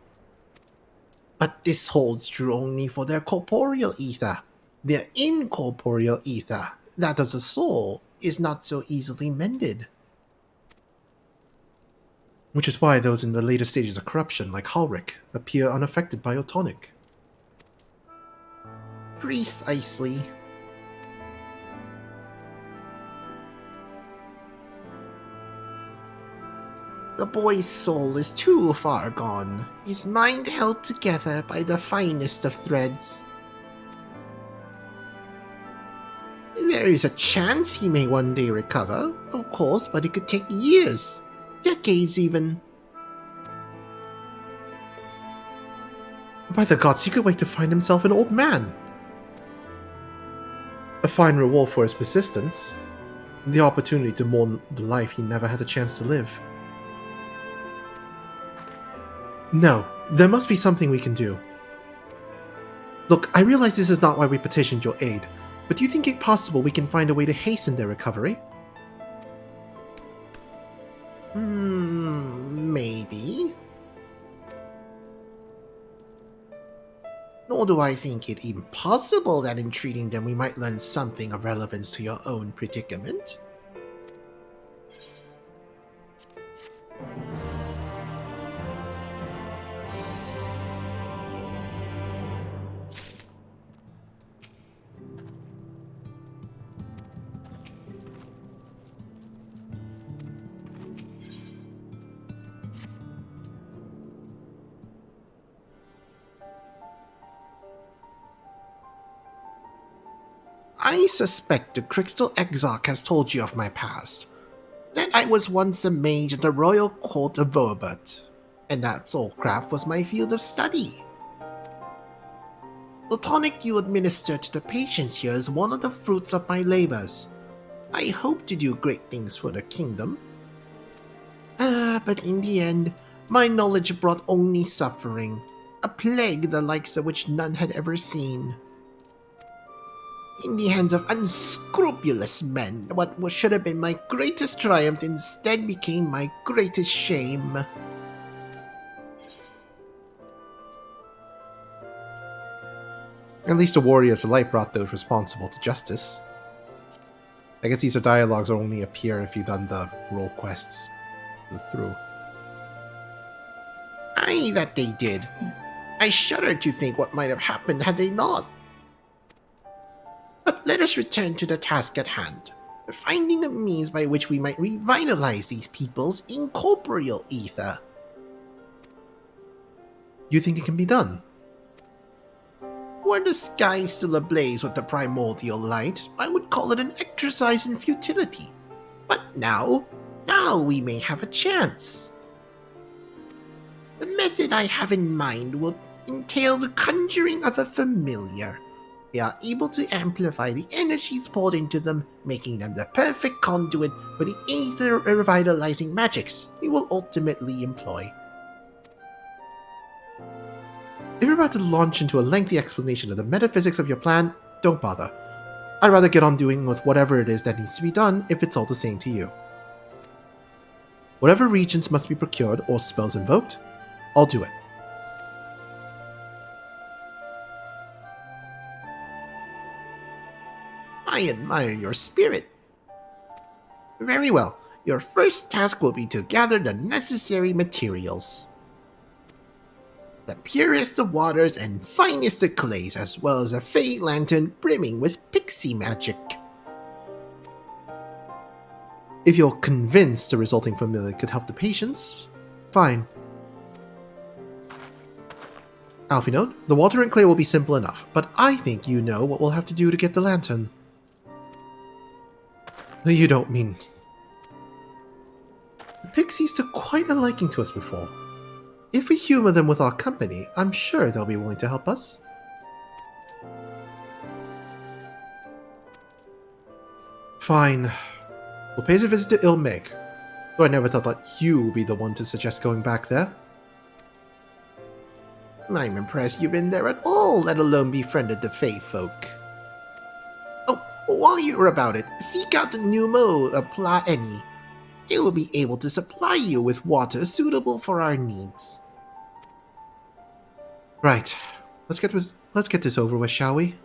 But this holds true only for their corporeal ether. Their incorporeal ether, that of the soul, is not so easily mended. Which is why those in the later stages of corruption, like Halric, appear unaffected by Otonic. Precisely. The boy's soul is too far gone, his mind held together by the finest of threads. There is a chance he may one day recover, of course, but it could take years, decades even. By the gods, he could wait to find himself an old man. A fine reward for his persistence. The opportunity to mourn the life he never had a chance to live. No, there must be something we can do. Look, I realize this is not why we petitioned your aid, but do you think it possible we can find a way to hasten their recovery? Maybe. Nor do I think it impossible that in treating them we might learn something of relevance to your own predicament. I suspect the Crystal Exarch has told you of my past. That I was once a mage at the royal court of Vorbut, and that soulcraft was my field of study. The tonic you administer to the patients here is one of the fruits of my labors. I hope to do great things for the kingdom. But in the end, my knowledge brought only suffering, a plague the likes of which none had ever seen. In the hands of unscrupulous men, what should have been my greatest triumph instead became my greatest shame. At least the Warriors of Light brought those responsible to justice. I guess these are dialogues that only appear if you've done the role quests through. Aye, that they did. I shudder to think what might have happened had they not. But let us return to the task at hand. Finding a means by which we might revitalize these people's incorporeal ether. You think it can be done? Were the sky still ablaze with the primordial light, I would call it an exercise in futility. But now we may have a chance. The method I have in mind will entail the conjuring of a familiar. They are able to amplify the energies poured into them, making them the perfect conduit for the ether revitalizing magics we will ultimately employ. If you're about to launch into a lengthy explanation of the metaphysics of your plan, don't bother. I'd rather get on doing with whatever it is that needs to be done if it's all the same to you. Whatever regents must be procured or spells invoked, I'll do it. I admire your spirit. Very well. Your first task will be to gather the necessary materials. The purest of waters and finest of clays, as well as a fey lantern brimming with pixie magic. If you're convinced the resulting familiar could help the patients, fine. Alfie note, the water and clay will be simple enough, but I think you know what we'll have to do to get the lantern. You don't mean... The pixies took quite a liking to us before. If we humor them with our company, I'm sure they'll be willing to help us. Fine. We'll pay us a visit to Ilmig. Though I never thought that you would be the one to suggest going back there. I'm impressed you've been there at all, let alone befriended the Fey folk. Oh, while you're about it, seek out the Numo of Plaeni. It will be able to supply you with water suitable for our needs. Right. Let's get this over with, shall we?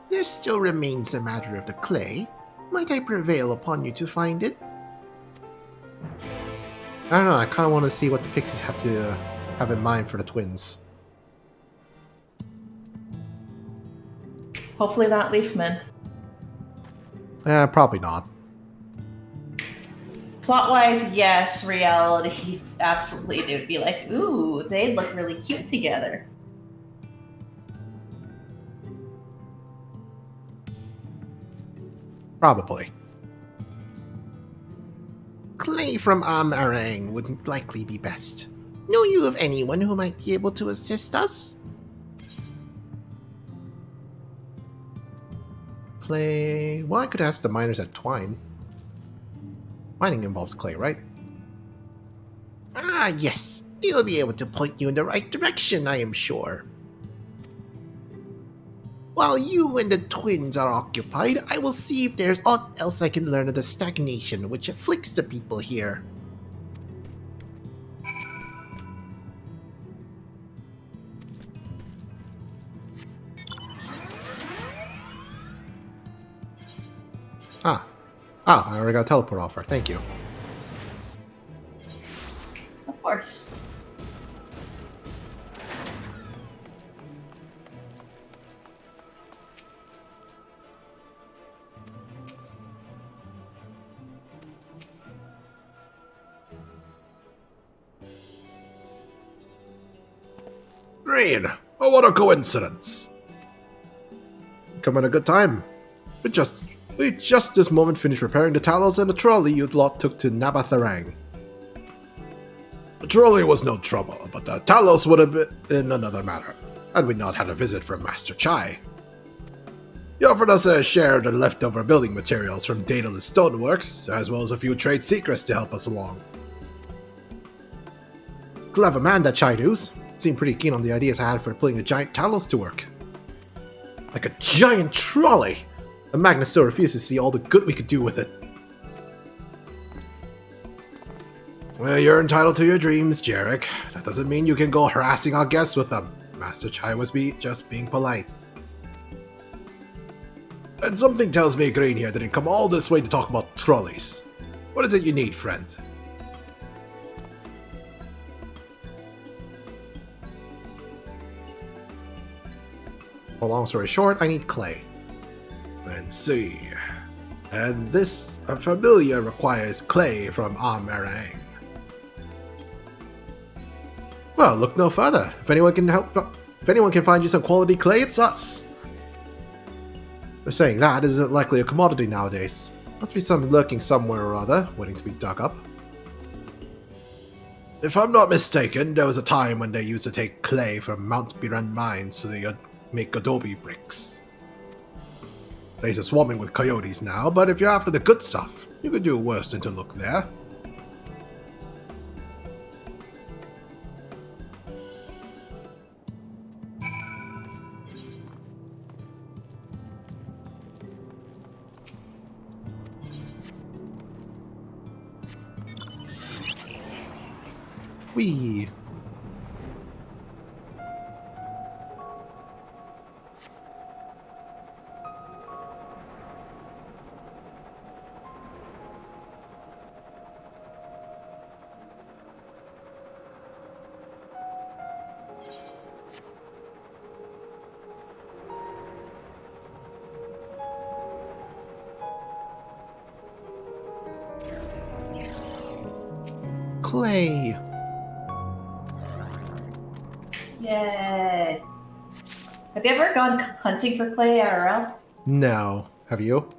There still remains the matter of the clay. Might I prevail upon you to find it? I don't know, I kind of want to see what the pixies have to have in mind for the twins. Hopefully not Leafman. Probably not. Plot-wise, yes. Reality, absolutely. They would be like, ooh, they look really cute together. Probably. Clay from Arang would likely be best. Know you of anyone who might be able to assist us? Clay... Well, I could ask the miners at Twine. Mining involves clay, right? Ah, yes. He'll be able to point you in the right direction, I am sure. While you and the twins are occupied, I will see if there's aught else I can learn of the stagnation which afflicts the people here. I already got a teleport offer, thank you. Of course. Green, oh, what a coincidence. Come at a good time. We just this moment finished repairing the Talos and the trolley you lot took to Nabatharang. The trolley was no trouble, but the Talos would have been another matter, had we not had a visit from Master Chai. He offered us a share of the leftover building materials from Daedalus Stoneworks, as well as a few trade secrets to help us along. Clever man, that Chai-Doos. Seemed pretty keen on the ideas I had for putting the giant Talos to work. Like a giant trolley! And Magnus still refused to see all the good we could do with it. Well, you're entitled to your dreams, Jarek. That doesn't mean you can go harassing our guests with them. Master Chai was just being polite. And something tells me Green here didn't come all this way to talk about trolleys. What is it you need, friend? Well, long story short, I need clay. Let's see. And this familiar requires clay from Amarang. Well, look no further. If anyone can find you some quality clay, it's us. But saying that isn't likely a commodity nowadays. Must be some lurking somewhere or other, waiting to be dug up. If I'm not mistaken, there was a time when they used to take clay from Mount Biran mines so they could make adobe bricks. Place is swarming with coyotes now, but if you're after the good stuff, you could do worse than to look there. Whee! Clay! Yay! Have you ever gone hunting for clay IRL? No. Have you?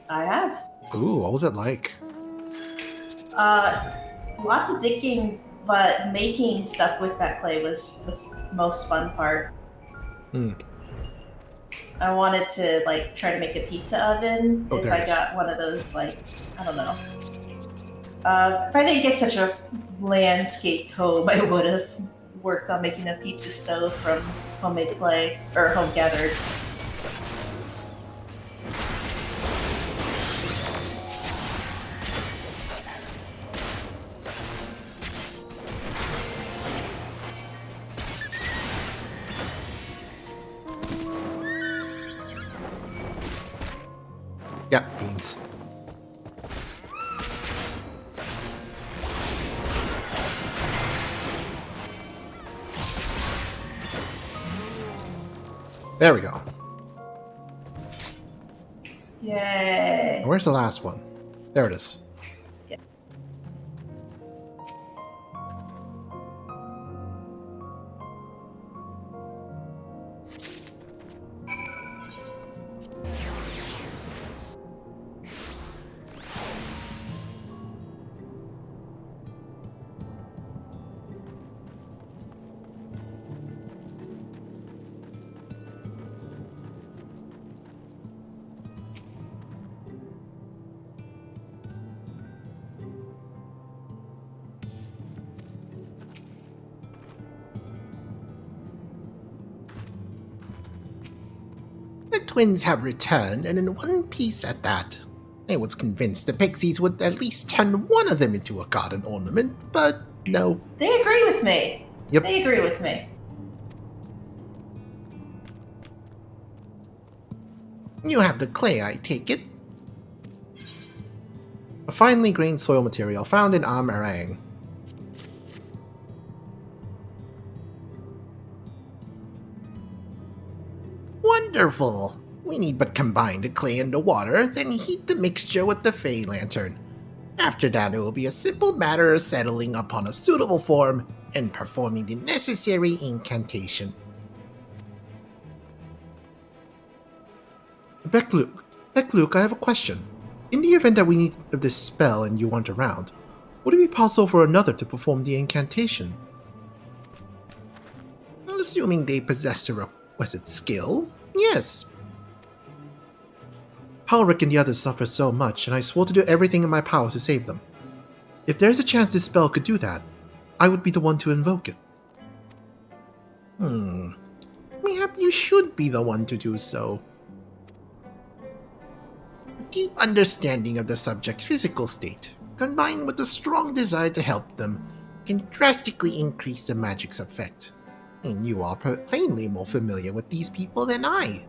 I have. Ooh, what was it like? Lots of digging, but making stuff with that clay was the most fun part. I wanted to try to make a pizza oven if I got one of those I don't know. If I didn't get such a landscaped home, I would have worked on making a pizza stove from homemade clay or home gathered. Yeah, beans. There we go. Yay! Where's the last one? There it is. Yeah. The twins have returned, and in one piece at that. I was convinced the pixies would at least turn one of them into a garden ornament, but no. They agree with me. Yep. They agree with me. You have the clay, I take it. A finely grained soil material found in Amarang. Wonderful! We need but combine the clay and the water, then heat the mixture with the Fey Lantern. After that, it will be a simple matter of settling upon a suitable form and performing the necessary incantation. Beckluke, I have a question. In the event that we need this spell and you aren't around, would it be possible for another to perform the incantation? Assuming they possess the requisite skill, yes. Halric and the others suffer so much, and I swore to do everything in my power to save them. If there's a chance this spell could do that, I would be the one to invoke it. Mayhap you should be the one to do so. A deep understanding of the subject's physical state, combined with a strong desire to help them, can drastically increase the magic's effect. And you are plainly more familiar with these people than I.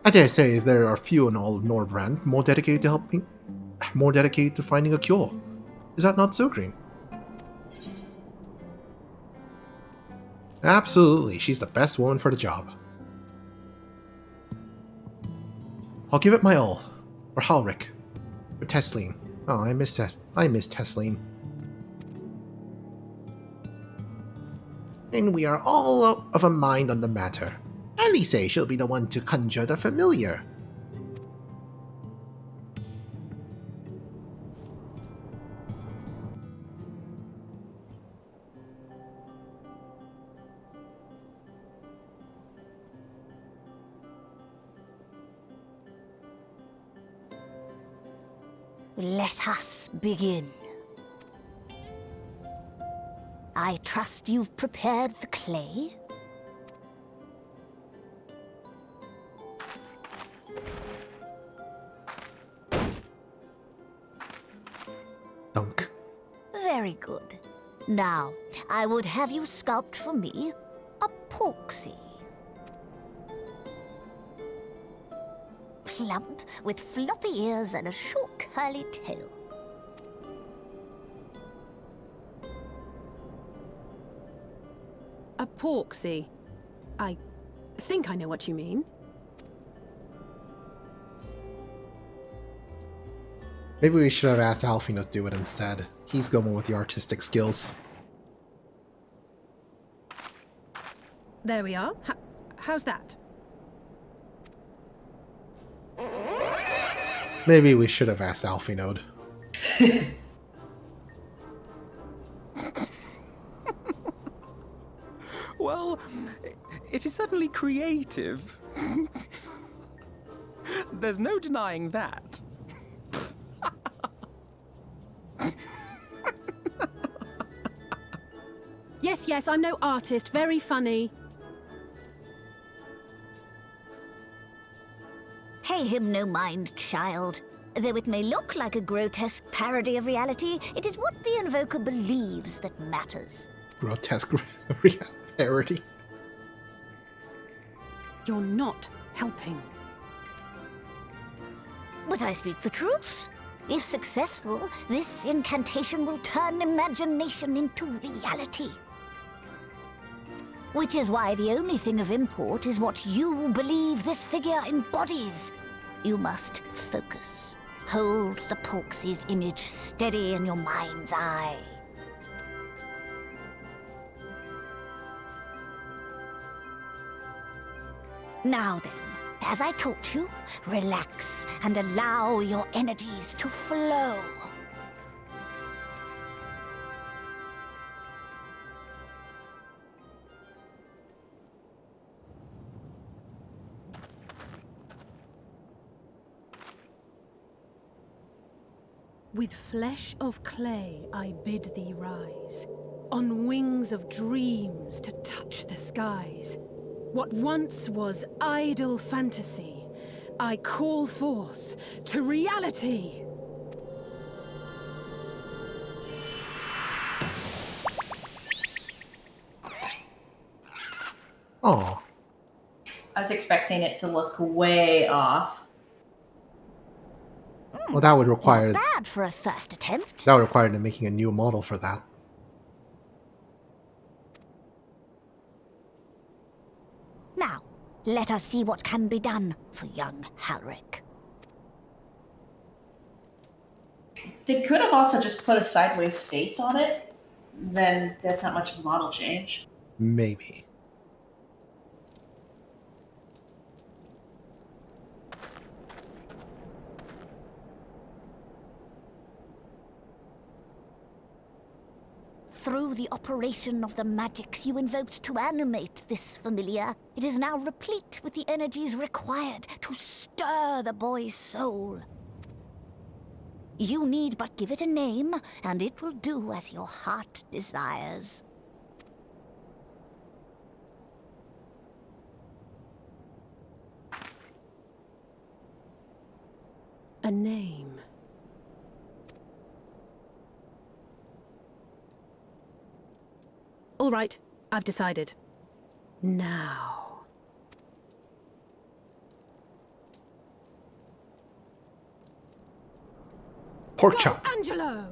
I dare say there are few in all of Nordrand more dedicated to finding a cure. Is that not so, Green? Absolutely, she's the best woman for the job. I'll give it my all. For Halric. For Tesleen. Oh, I miss Tesleen. And we are all of a mind on the matter. Alice she'll be the one to conjure the familiar. Let us begin. I trust you've prepared the clay? Dunk. Very good. Now, I would have you sculpt for me a porksy. Plump, with floppy ears and a short curly tail. A porksy. I think I know what you mean. Maybe we should have asked Alfino to do it instead. He's the one with the artistic skills. There we are. How's that? Maybe we should have asked Alfinode. Well, it is certainly creative. There's no denying that. Yes, I'm no artist. Very funny. Pay him no mind, child. Though it may look like a grotesque parody of reality, it is what the invoker believes that matters. Grotesque parody. You're not helping. But I speak the truth. If successful, this incantation will turn imagination into reality. Which is why the only thing of import is what you believe this figure embodies. You must focus. Hold the Porksy's image steady in your mind's eye. Now then, as I taught you, relax and allow your energies to flow. With flesh of clay I bid thee rise, on wings of dreams to touch the skies. What once was idle fantasy, I call forth to reality. Aw. I was expecting it to look way off. Well, that would require... Not bad for a first attempt. That would require them making a new model for that. Now, let us see what can be done for young Halric. They could have also just put a sideways face on it. Then that's not much of a model change. Maybe. Through the operation of the magics you invoked to animate this familiar, it is now replete with the energies required to stir the boy's soul. You need but give it a name, and it will do as your heart desires. A name. All right, I've decided. Now. Pork chop. Angelo!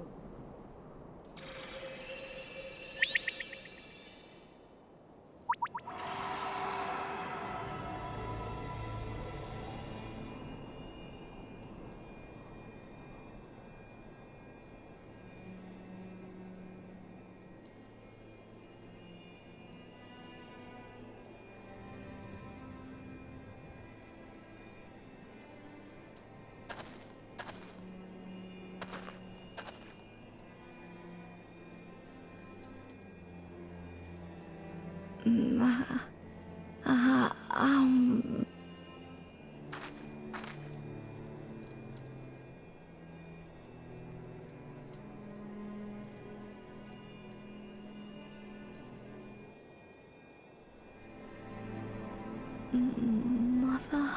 Mother,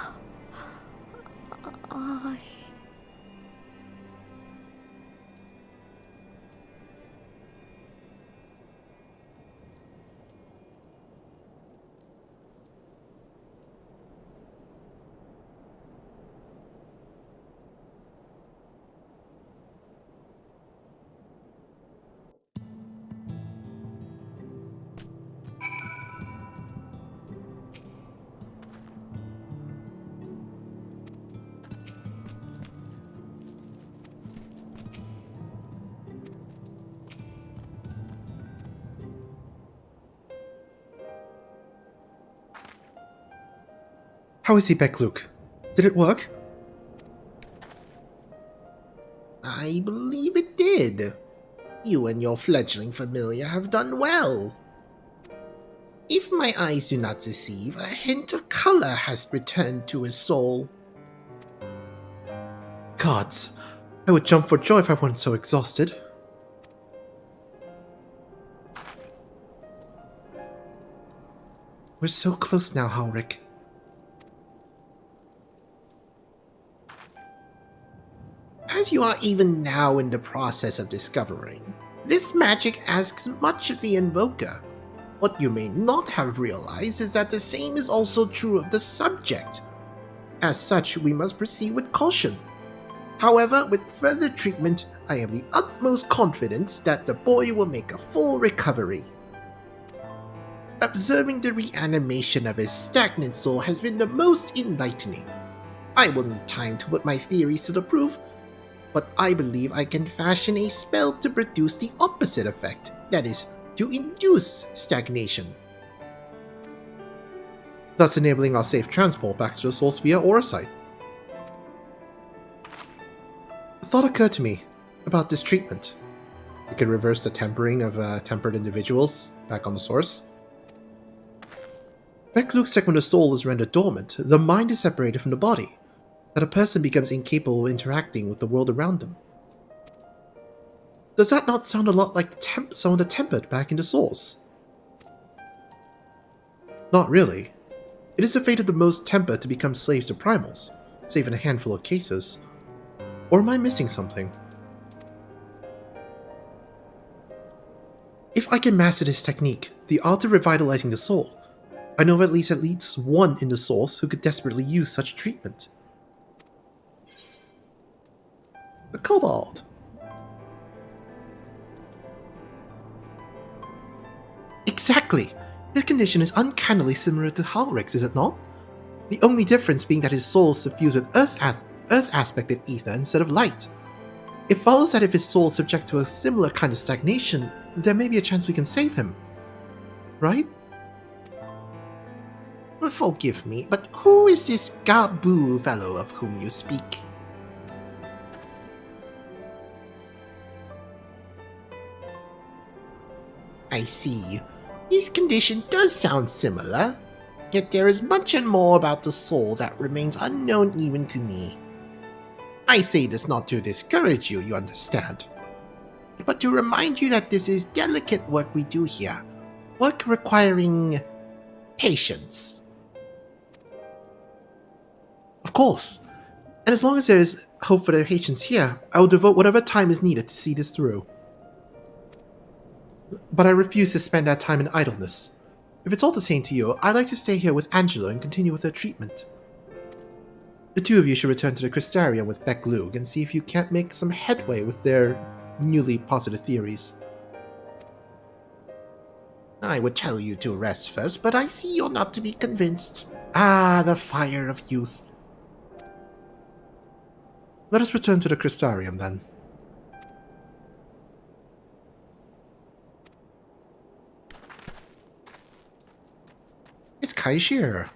I... How is he back, Luke? Did it work? I believe it did. You and your fledgling familiar have done well. If my eyes do not deceive, a hint of color has returned to his soul. Gods, I would jump for joy if I weren't so exhausted. We're so close now, Halric. As you are even now in the process of discovering, this magic asks much of the invoker. What you may not have realized is that the same is also true of the subject. As such, we must proceed with caution. However, with further treatment, I have the utmost confidence that the boy will make a full recovery. Observing the reanimation of his stagnant soul has been the most enlightening. I will need time to put my theories to the proof, but I believe I can fashion a spell to produce the opposite effect, that is, to induce stagnation. Thus enabling our safe transport back to the source via Aurasite. A thought occurred to me about this treatment. It could reverse the tempering of tempered individuals back on the source. Beck Luke said when the soul is rendered dormant, the mind is separated from the body, that a person becomes incapable of interacting with the world around them. Does that not sound a lot like some of the tempered back in the source? Not really. It is the fate of the most tempered to become slaves to primals, save in a handful of cases. Or am I missing something? If I can master this technique, the art of revitalizing the soul, I know of at least one in the source who could desperately use such treatment. The Kobold. Exactly! His condition is uncannily similar to Halric's, is it not? The only difference being that his soul is suffused with earth aspected ether instead of light. It follows that if his soul is subject to a similar kind of stagnation, there may be a chance we can save him. Right? Forgive me, but who is this Gabu fellow of whom you speak? I see. His condition does sound similar, yet there is much and more about the soul that remains unknown even to me. I say this not to discourage you, you understand, but to remind you that this is delicate work we do here, work requiring patience. Of course. And as long as there is hope for their patients here, I will devote whatever time is needed to see this through. But I refuse to spend that time in idleness. If it's all the same to you, I'd like to stay here with Angela and continue with her treatment. The two of you should return to the Crystarium with Beck Lug and see if you can't make some headway with their newly posited theories. I would tell you to rest first, but I see you're not to be convinced. Ah, the fire of youth. Let us return to the Crystarium, then. It's Kaishir.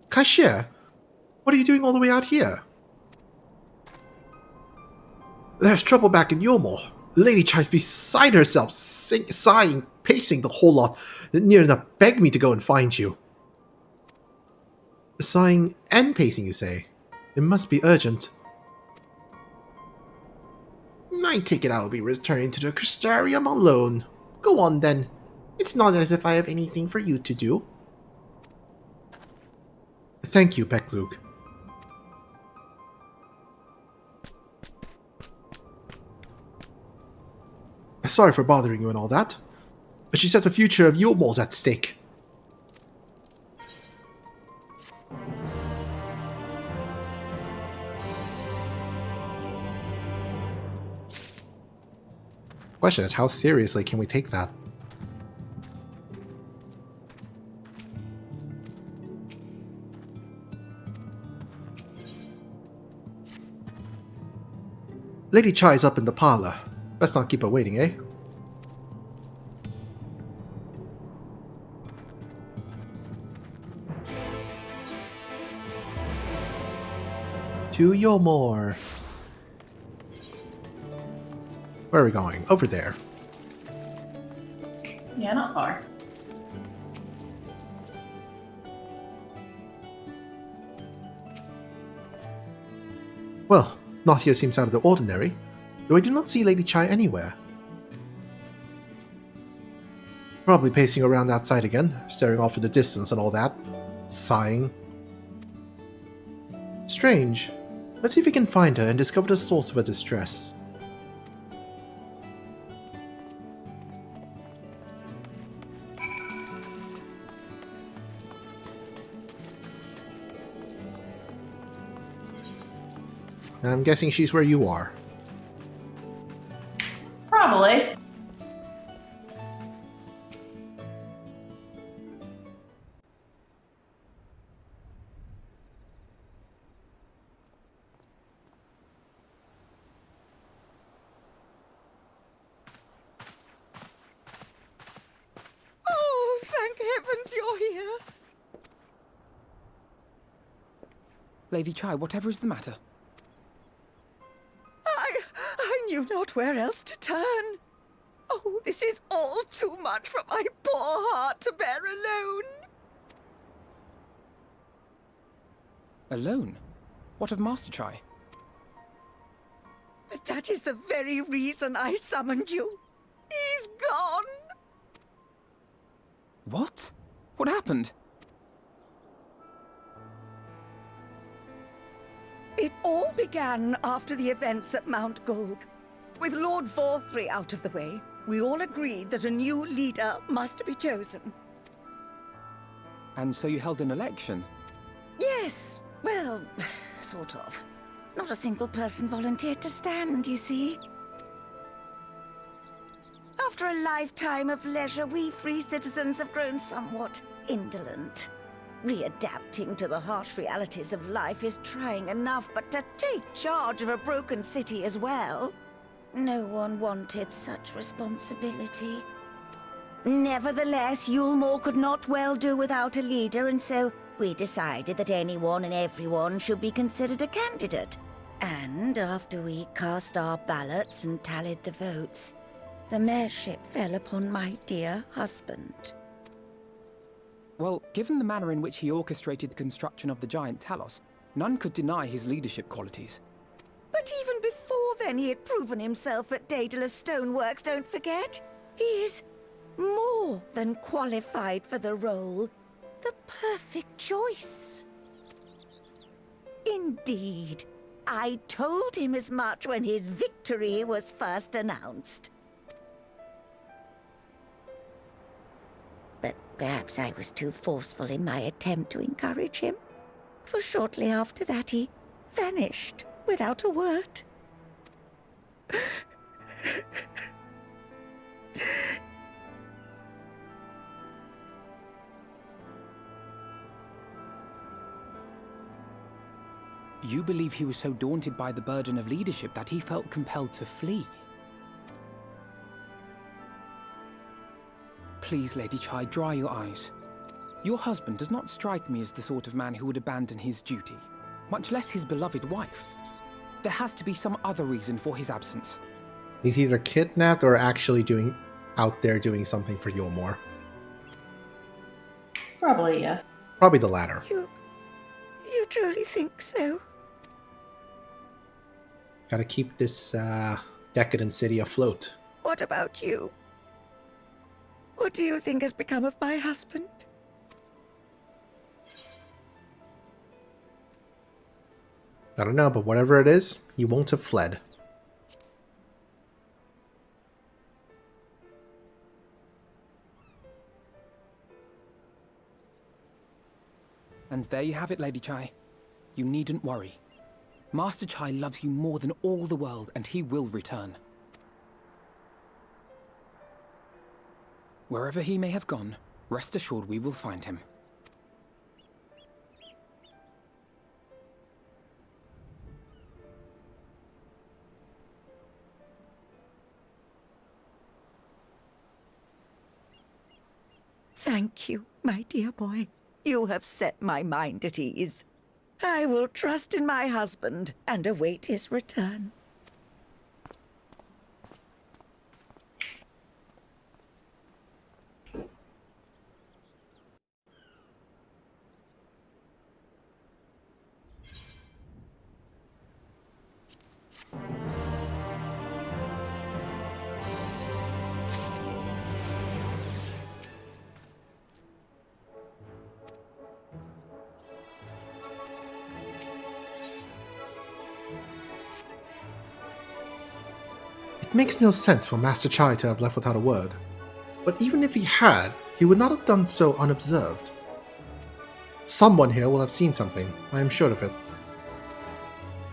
Kaishir? What are you doing all the way out here? There's trouble back in Yomor. Lady Chai's beside herself, sighing, pacing the whole lot, near enough begged me to go and find you. Sighing and pacing, you say? It must be urgent. I take it I'll be returning to the Crystarium alone. Go on then. It's not as if I have anything for you to do. Thank you, Beck Lug. Sorry for bothering you and all that, but she says the future of Yomor's at stake. Question is, how seriously can we take that? Lady Chai's up in the parlor. Best not keep her waiting, eh? To Yomor. Where are we going? Over there. Yeah, not far. Well, not here seems out of the ordinary, though I do not see Lady Chai anywhere. Probably pacing around outside again, staring off in the distance and all that, sighing. Strange. Let's see if we can find her and discover the source of her distress. I'm guessing she's where you are. Probably. Oh, thank heavens you're here. Lady Chai, whatever is the matter? I knew not where else to turn. Oh, this is all too much for my poor heart to bear alone. Alone? What of Master Chai? That is the very reason I summoned you. He's gone. What? What happened? It all began after the events at Mount Gulg. With Lord Vorthri out of the way, we all agreed that a new leader must be chosen. And so you held an election? Yes, well, sort of. Not a single person volunteered to stand, you see. After a lifetime of leisure, we free citizens have grown somewhat indolent. Readapting to the harsh realities of life is trying enough, but to take charge of a broken city as well? No one wanted such responsibility. Nevertheless, Yulmore could not well do without a leader, and so we decided that anyone and everyone should be considered a candidate. And after we cast our ballots and tallied the votes, the mayorship fell upon my dear husband. Well, given the manner in which he orchestrated the construction of the giant Talos, none could deny his leadership qualities. But even before then, he had proven himself at Daedalus Stoneworks, don't forget. He is more than qualified for the role. The perfect choice. Indeed. I told him as much when his victory was first announced. But perhaps I was too forceful in my attempt to encourage him. For shortly after that, he vanished without a word. You believe he was so daunted by the burden of leadership that he felt compelled to flee? Please, Lady Chai, dry your eyes. Your husband does not strike me as the sort of man who would abandon his duty, much less his beloved wife. There has to be some other reason for his absence. He's either kidnapped or actually out there doing something for Yulmore. Probably, yes. Probably the latter. You truly think so? Gotta keep this decadent city afloat. What about you? What do you think has become of my husband? I don't know, but whatever it is, he won't have fled. And there you have it, Lady Chai. You needn't worry. Master Chai loves you more than all the world, and he will return. Wherever he may have gone, rest assured we will find him. Thank you, my dear boy. You have set my mind at ease. I will trust in my husband and await his return. It makes no sense for Master Chai to have left without a word. But even if he had, he would not have done so unobserved. Someone here will have seen something, I am sure of it.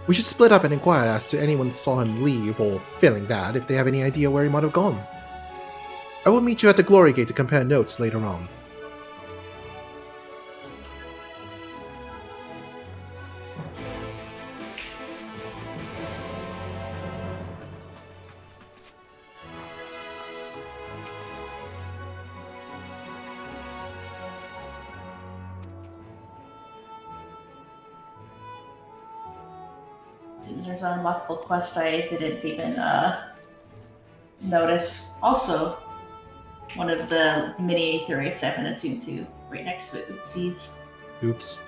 We should split up and inquire as to anyone saw him leave, or, failing that, if they have any idea where he might have gone. I will meet you at the Glory Gate to compare notes later on. There's an unlockable quest I didn't even notice. Also, one of the mini aetherites I've been attuned to right next to it. Oopsies. Oops.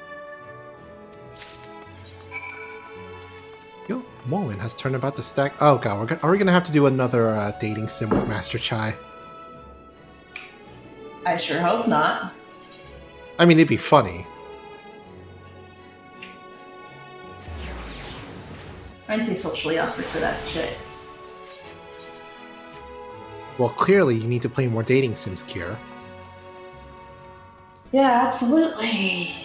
Yo, Morwen has turned about the stack. Oh god, are we gonna have to do another dating sim with Master Chai? I sure hope not. I mean, it'd be funny. I'm too socially awkward for that shit. Well, clearly you need to play more dating sims, Kira. Yeah, absolutely.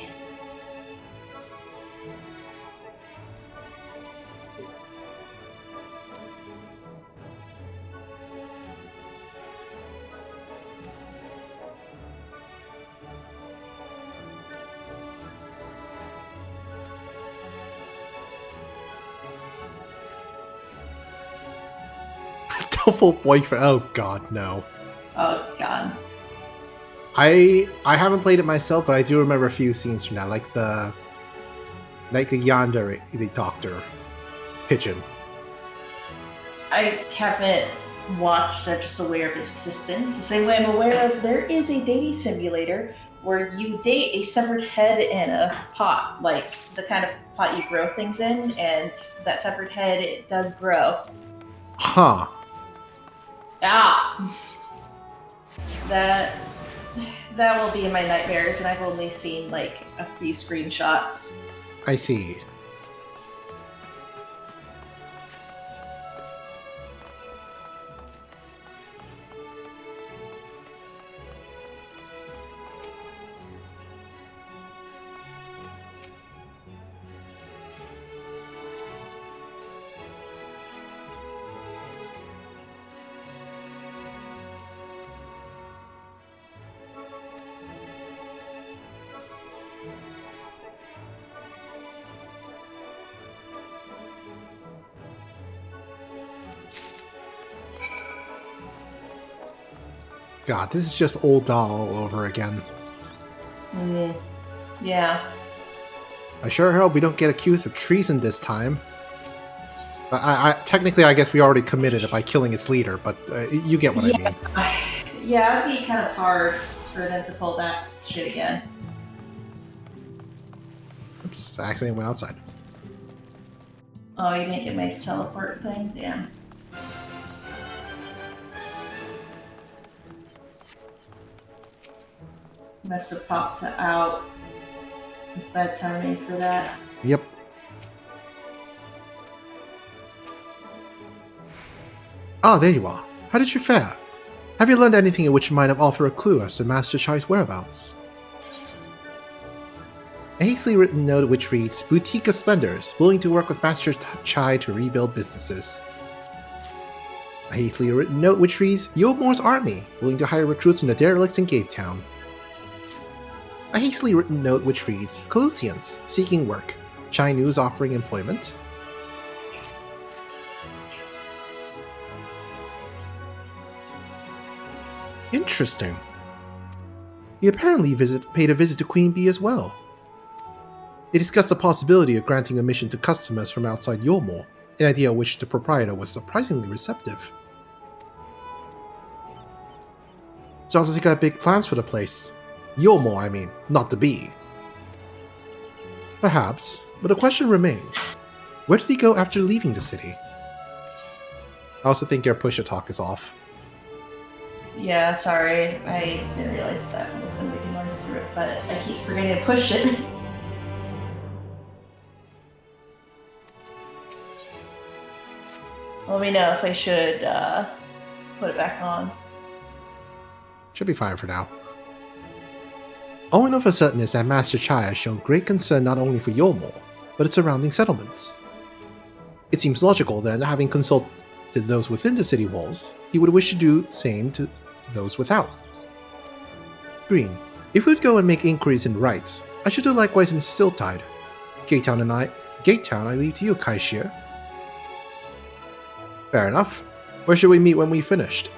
Helpful boyfriend. Oh god, no. Oh god. I haven't played it myself, but I do remember a few scenes from that, like the yonder the doctor pigeon. I haven't watched. I'm just aware of its existence. The same way I'm aware of there is a dating simulator where you date a severed head in a pot, like the kind of pot you grow things in, and that severed head, it does grow. Huh. Ah! That will be in my nightmares, and I've only seen like a few screenshots. I see. God, this is just old doll all over again. Yeah. I sure hope we don't get accused of treason this time. I technically, I guess we already committed it by killing its leader, but you get what I mean. Yeah, it'd be kind of hard for them to pull that shit again. Oops, I accidentally went outside. Oh, you didn't get my teleport thing? Damn. Must have popped out if I had timing for that. Yep. Ah, there you are. How did you fare? Have you learned anything which might have offered a clue as to Master Chai's whereabouts? A hastily written note which reads, Boutique of Splendors, willing to work with Master Chai to rebuild businesses. A hastily written note which reads, Yulmore's army, willing to hire recruits from the derelicts in Gatetown. A hastily written note which reads, Colusians, seeking work. Chai News offering employment. Interesting. He apparently paid a visit to Queen Bee as well. They discussed the possibility of granting admission to customers from outside Yulmore, an idea of which the proprietor was surprisingly receptive. Sounds like he got big plans for the place. Yulmore, I mean, not the bee. Perhaps, but the question remains, where did he go after leaving the city? I also think their pusher talk is off. Yeah, sorry. I didn't realize that I was going to make a noise through it, but I keep forgetting to push it. Let me know if I should put it back on. Should be fine for now. All we know for certain is that Master Chai has shown great concern not only for Yulmore, but its surrounding settlements. It seems logical then, having consulted those within the city walls, he would wish to do the same to those without. Green, if we would go and make inquiries in rights, I should do likewise in Stilltide. Gatetown I leave to you, Kaishir. Fair enough. Where should we meet when we finished?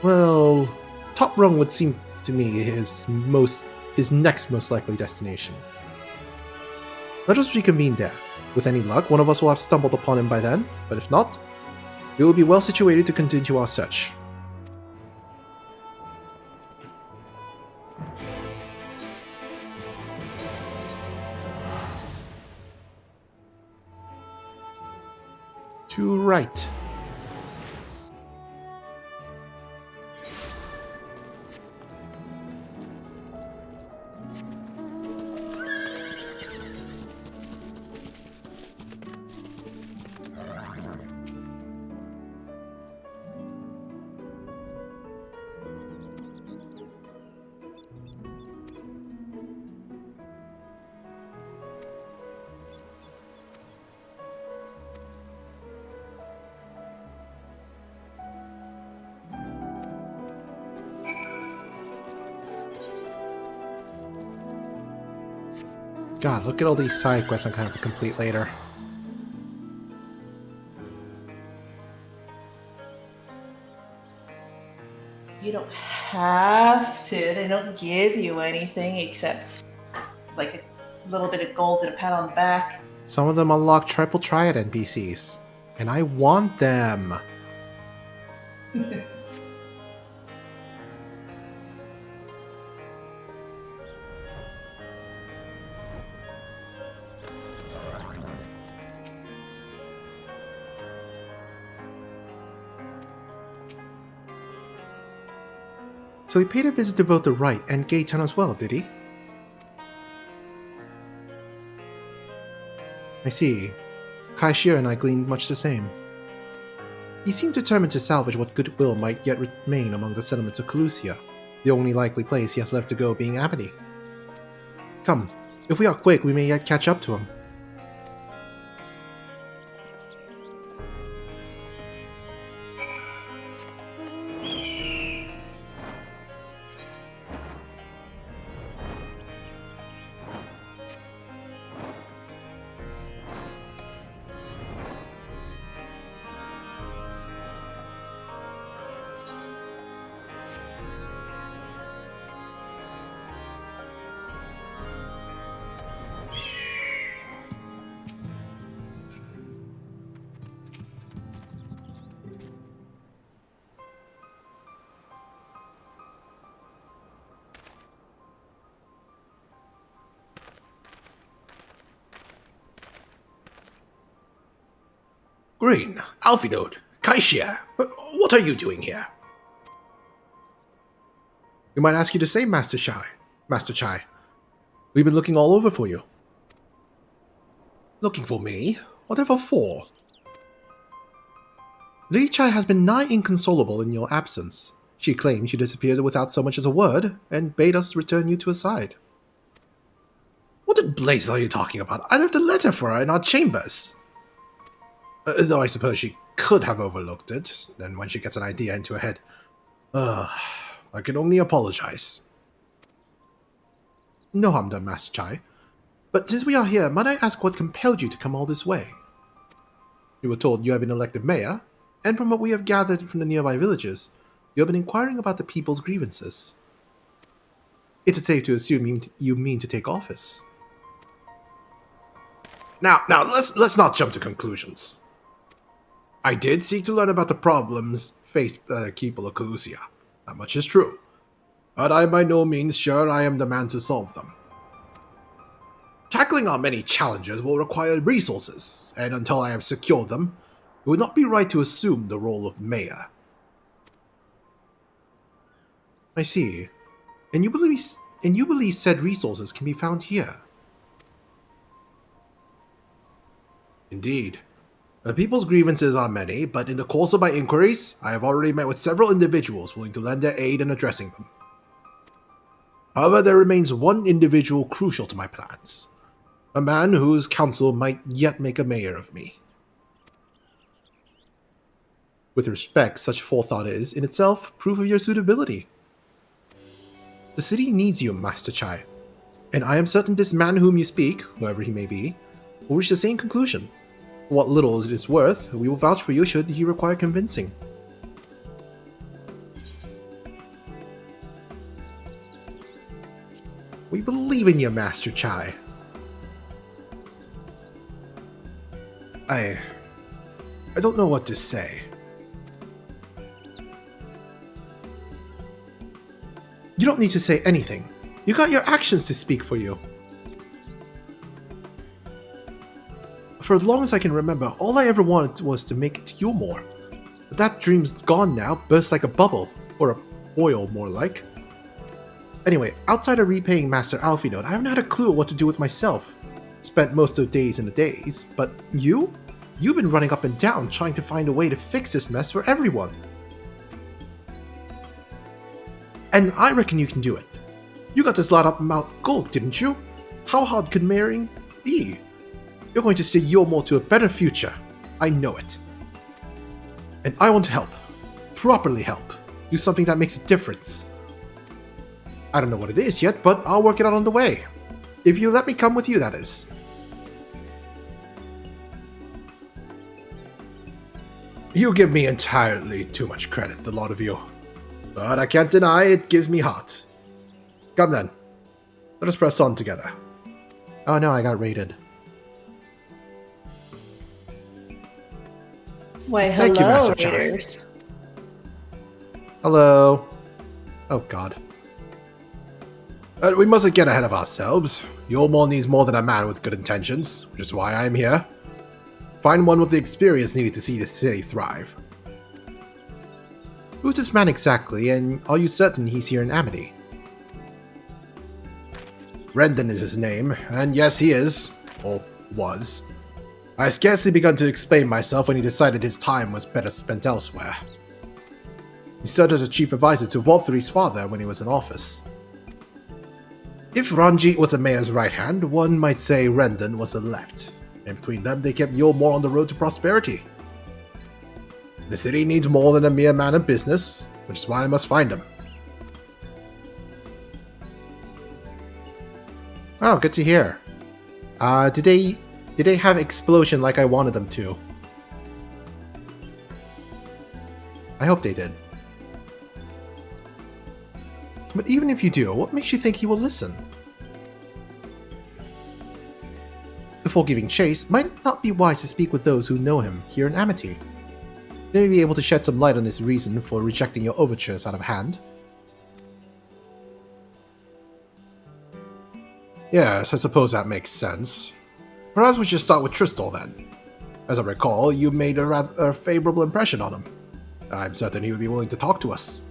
Well, Top Rung would seem to me his next most likely destination. Let us reconvene there. With any luck, one of us will have stumbled upon him by then, but if not, we will be well situated to continue our search. To right. God, look at all these side quests I'm gonna have to complete later. You don't have to. They don't give you anything except like a little bit of gold and a pat on the back. Some of them unlock triple triad NPCs, and I want them. So he paid a visit to both the Right and Gay Town as well, did he? I see. Kaishir and I gleaned much the same. He seemed determined to salvage what goodwill might yet remain among the settlements of Calusia, the only likely place he has left to go being Amity. Come, if we are quick, we may yet catch up to him. Green, Alphinode, Kaishia, what are you doing here? We might ask you the same, Master Chai. We've been looking all over for you. Looking for me? Whatever for? Lady Chai has been nigh inconsolable in your absence. She claims you disappeared without so much as a word, and bade us return you to her side. What in blazes are you talking about? I left a letter for her in our chambers. Though I suppose she could have overlooked it, then when she gets an idea into her head. I can only apologize. No harm done, Master Chai. But since we are here, might I ask what compelled you to come all this way? You were told you have been elected mayor, and from what we have gathered from the nearby villages, you have been inquiring about the people's grievances. It's safe to assume you mean to take office. Now, let's not jump to conclusions. I did seek to learn about the problems faced by the people of Calusia. That much is true. But I am by no means sure I am the man to solve them. Tackling our many challenges will require resources, and until I have secured them, it would not be right to assume the role of mayor. I see. And you believe said resources can be found here? Indeed. The people's grievances are many, but in the course of my inquiries, I have already met with several individuals willing to lend their aid in addressing them. However, there remains one individual crucial to my plans. A man whose counsel might yet make a mayor of me. With respect, such forethought is, in itself, proof of your suitability. The city needs you, Master Chai, and I am certain this man whom you speak, whoever he may be, will reach the same conclusion. For what little it is worth, we will vouch for you should he require convincing. We believe in you, Master Chai. I don't know what to say. You don't need to say anything. You got your actions to speak for you. For as long as I can remember, all I ever wanted was to make it to you more. But that dream's gone now, burst like a bubble. Or a boil, more like. Anyway, outside of repaying Master Alphinode, I haven't had a clue what to do with myself. Spent most of the days in the daze, but you? You've been running up and down trying to find a way to fix this mess for everyone. And I reckon you can do it. You got this lot up Mount Gold, didn't you? How hard could marrying be? You're going to see Yomo to a better future. I know it. And I want to help. Properly help. Do something that makes a difference. I don't know what it is yet, but I'll work it out on the way. If you let me come with you, that is. You give me entirely too much credit, the lot of you. but I can't deny it gives me heart. Come then. Let us press on together. Oh no, I got raided. Why, Thank you, hello, Master Chai. raiders. Hello. Oh god. We mustn't get ahead of ourselves. Yulmore needs more than a man with good intentions, which is why I am here. Find one with the experience needed to see the city thrive. Who's this man exactly, and are you certain he's here in Amity? Rendon is his name, and yes, he is. Or was. I had scarcely begun to explain myself when he decided his time was better spent elsewhere. He served as a chief advisor to Valthyri's father when he was in office. If Ranjit was the mayor's right hand, one might say Rendon was the left, and between them they kept Yulmore on the road to prosperity. The city needs more than a mere man of business, which is why I must find him. Oh, good to hear. Did they have explosion like I wanted them to? I hope they did. But even if you do, what makes you think he will listen? Before giving chase, might it not be wise to speak with those who know him here in Amity? They may be able to shed some light on his reason for rejecting your overtures out of hand. Yes, I suppose that makes sense. Perhaps we should start with Tristal then. As I recall, you made a rather favorable impression on him. I'm certain he would be willing to talk to us.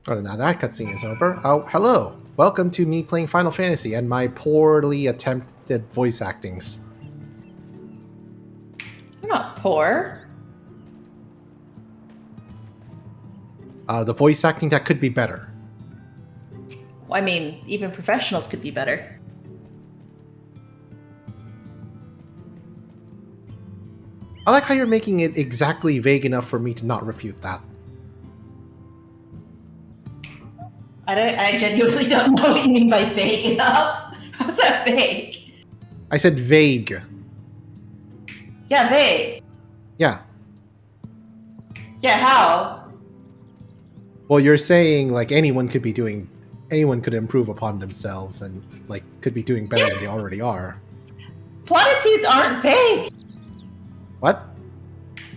Oh, now that cutscene is over. Oh, hello! Welcome to me playing Final Fantasy and my poorly attempted voice actings. You're not poor. The voice acting that could be better. Well, I mean, even professionals could be better. I like how you're making it exactly vague enough for me to not refute that. I genuinely don't know what you mean by vague enough. How's that vague? I said vague. Yeah, vague. Yeah. Yeah, how? Well, you're saying like anyone could improve upon themselves and like could be doing better than they already are. Platitudes aren't vague. What?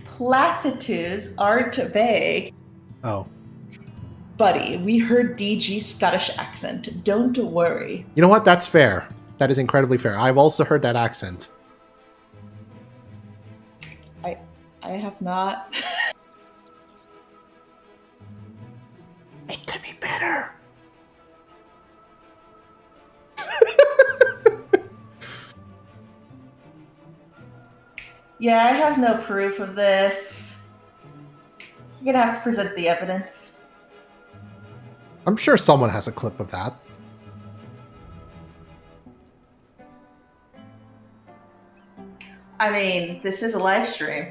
Platitudes aren't vague. Oh. Buddy, we heard DG's Scottish accent. Don't worry. You know what? That's fair. That is incredibly fair. I've also heard that accent. I have not. It could be better. Yeah, I have no proof of this. You're gonna have to present the evidence. I'm sure someone has a clip of that. I mean, this is a live stream.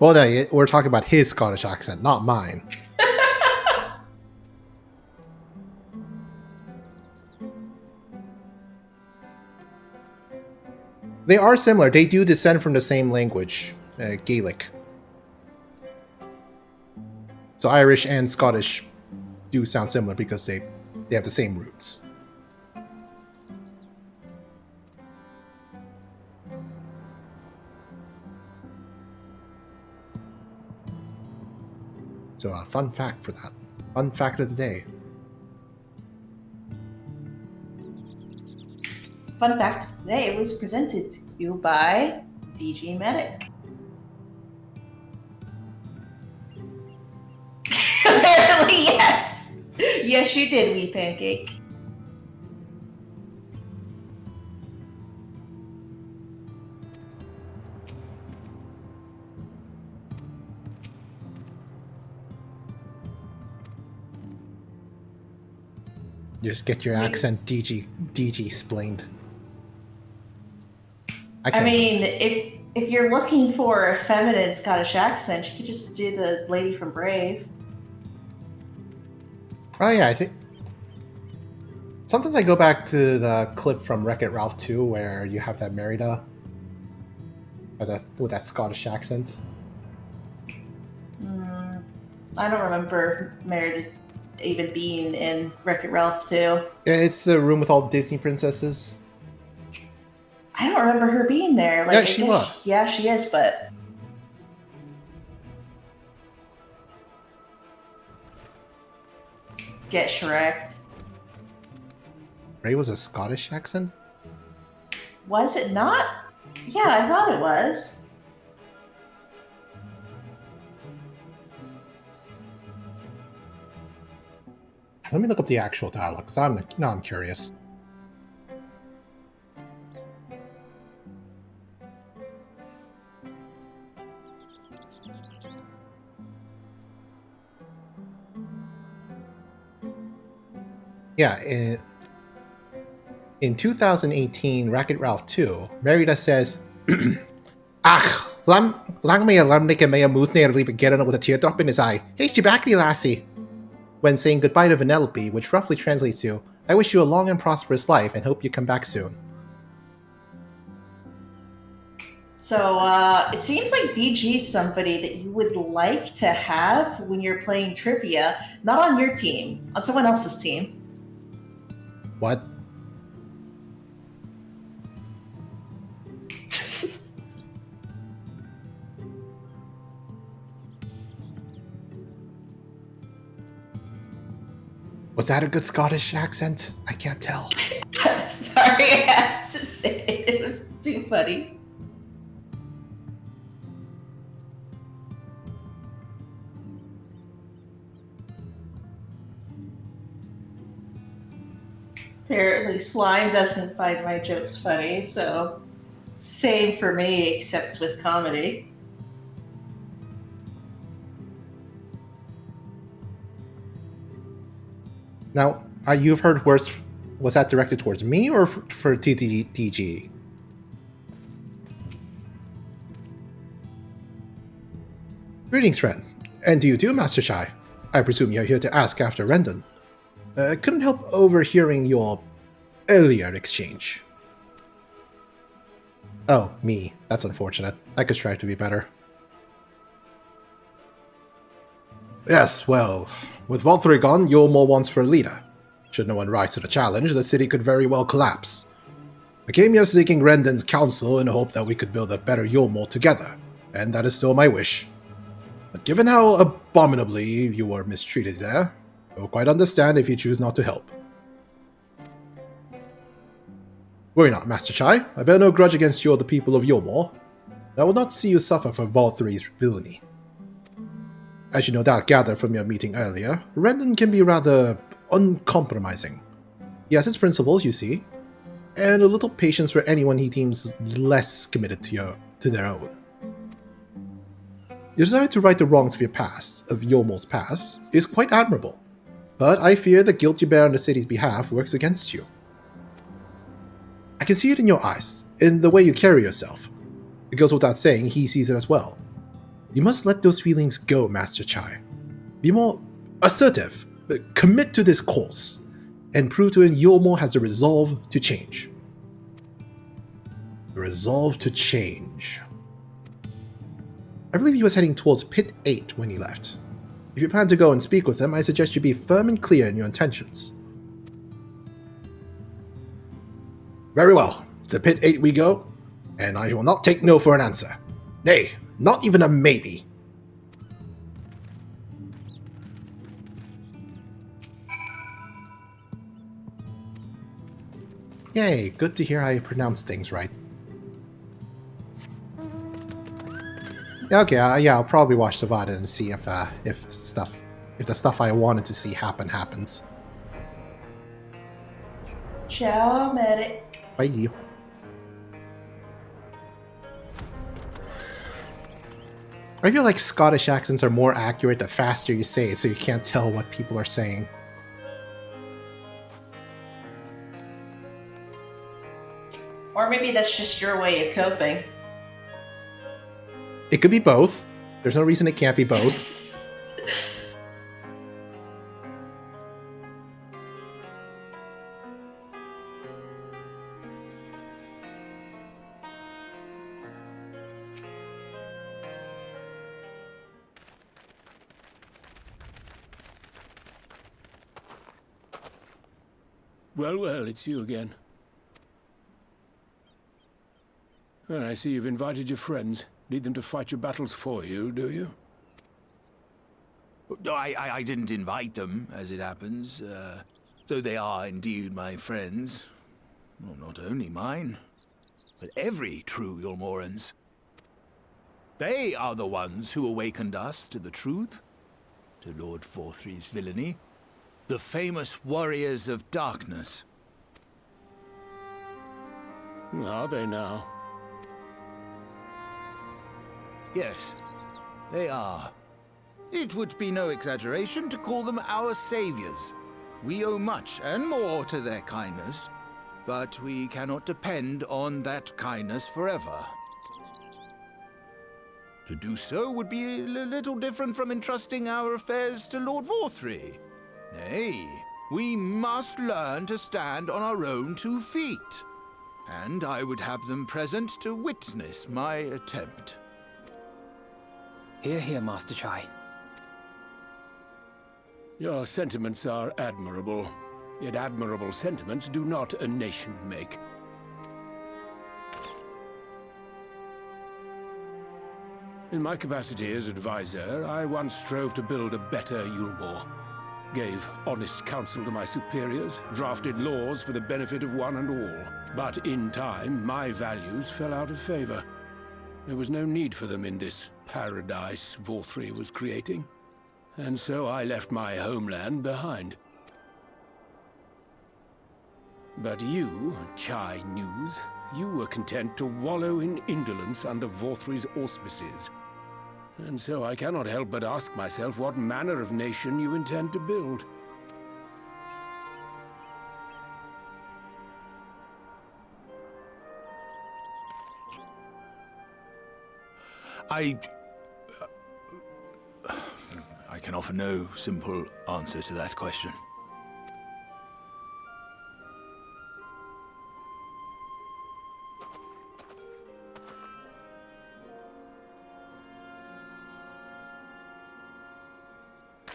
Well, no, we're talking about his Scottish accent, not mine. They are similar. They do descend from the same language, Gaelic. So Irish and Scottish do sound similar because they have the same roots. So a fun fact for that. Fun fact of the day. Fun fact of today was presented to you by DG Medic. Apparently, yes. Yes, you did, wee pancake. You just get your accent DG splained. I mean, if you're looking for a feminine Scottish accent, you could just do the lady from Brave. Oh yeah, I think sometimes I go back to the clip from Wreck-It Ralph 2 where you have that Merida. With that Scottish accent. I don't remember Meredith even being in Wreck-It Ralph 2. It's a room with all Disney princesses. I don't remember her being there. Like, Yeah, she was. Yeah, she is, but... Get Shrek. Ray was a Scottish accent? Was it not? Yeah, I thought it was. Let me look up the actual dialogue, because I'm curious. Yeah, in 2018, Wreck-It Ralph 2, Merida says, Ach, lang may alarm like a maya moose near leaving getting with a teardrop in his eye. Hey, you back, lassie. When saying goodbye to Vanellope, which roughly translates to, I wish you a long and prosperous life and hope you come back soon. So, it seems like DG's somebody that you would like to have when you're playing trivia, not on your team, on someone else's team. What? Was that a good Scottish accent? I can't tell. Sorry, I had to say it. It was too funny. Apparently, Slime doesn't find my jokes funny, so same for me, except with comedy. Now, you've heard worse. Was that directed towards me or for DG? Greetings, friend. And to you too, Master Chai. I presume you're here to ask after Rendon. Couldn't help overhearing your earlier exchange. Oh, me. That's unfortunate. I could strive to be better. Yes, well, with Valtteri gone, Yulmore wants for a leader. Should no one rise to the challenge, the city could very well collapse. I came here seeking Rendon's counsel in the hope that we could build a better Yulmore together, and that is still my wish. But given how abominably you were mistreated there, I will quite understand if you choose not to help. Worry not, Master Chai. I bear no grudge against you or the people of Yulmore. I will not see you suffer for Valtteri's villainy. As you no doubt gathered from your meeting earlier, Rendon can be rather uncompromising. He has his principles, you see, and a little patience for anyone he deems less committed to their own. Your desire to right the wrongs of your past, of Yulmore's past, is quite admirable, but I fear the guilt you bear on the city's behalf works against you. I can see it in your eyes, in the way you carry yourself. It goes without saying he sees it as well. You must let those feelings go, Master Chai. Be more assertive, commit to this course, and prove to him Yulmore has the resolve to change. The resolve to change. I believe he was heading towards Pit 8 when he left. If you plan to go and speak with him, I suggest you be firm and clear in your intentions. Very well, to Pit 8 we go, and I will not take no for an answer. Nay, not even a maybe. Yay, good to hear I pronounce things right. Okay, yeah, I'll probably watch the VOD and see if the stuff I wanted to see happens. Ciao, medic. Bye. I feel like Scottish accents are more accurate the faster you say it, so you can't tell what people are saying. Or maybe that's just your way of coping. It could be both. There's no reason it can't be both. Well, well, it's you again. Well, I see you've invited your friends. Need them to fight your battles for you, do you? I didn't invite them, as it happens, though they are indeed my friends. Well, not only mine, but every true Yulmoran's. They are the ones who awakened us to the truth, to Lord Vorthry's villainy, the famous warriors of darkness. Are they now? Yes, they are. It would be no exaggeration to call them our saviors. We owe much and more to their kindness, but we cannot depend on that kindness forever. To do so would be a little different from entrusting our affairs to Lord Vorthry. Nay, we must learn to stand on our own 2 feet. And I would have them present to witness my attempt. Hear, hear, Master Chai. Your sentiments are admirable. Yet admirable sentiments do not a nation make. In my capacity as advisor, I once strove to build a better Yulmore. Gave honest counsel to my superiors, drafted laws for the benefit of one and all. But in time, my values fell out of favor. There was no need for them in this paradise Vorthry was creating. And so I left my homeland behind. But you, Chai News, you were content to wallow in indolence under Vorthry's auspices. And so I cannot help but ask myself what manner of nation you intend to build. I can offer no simple answer to that question.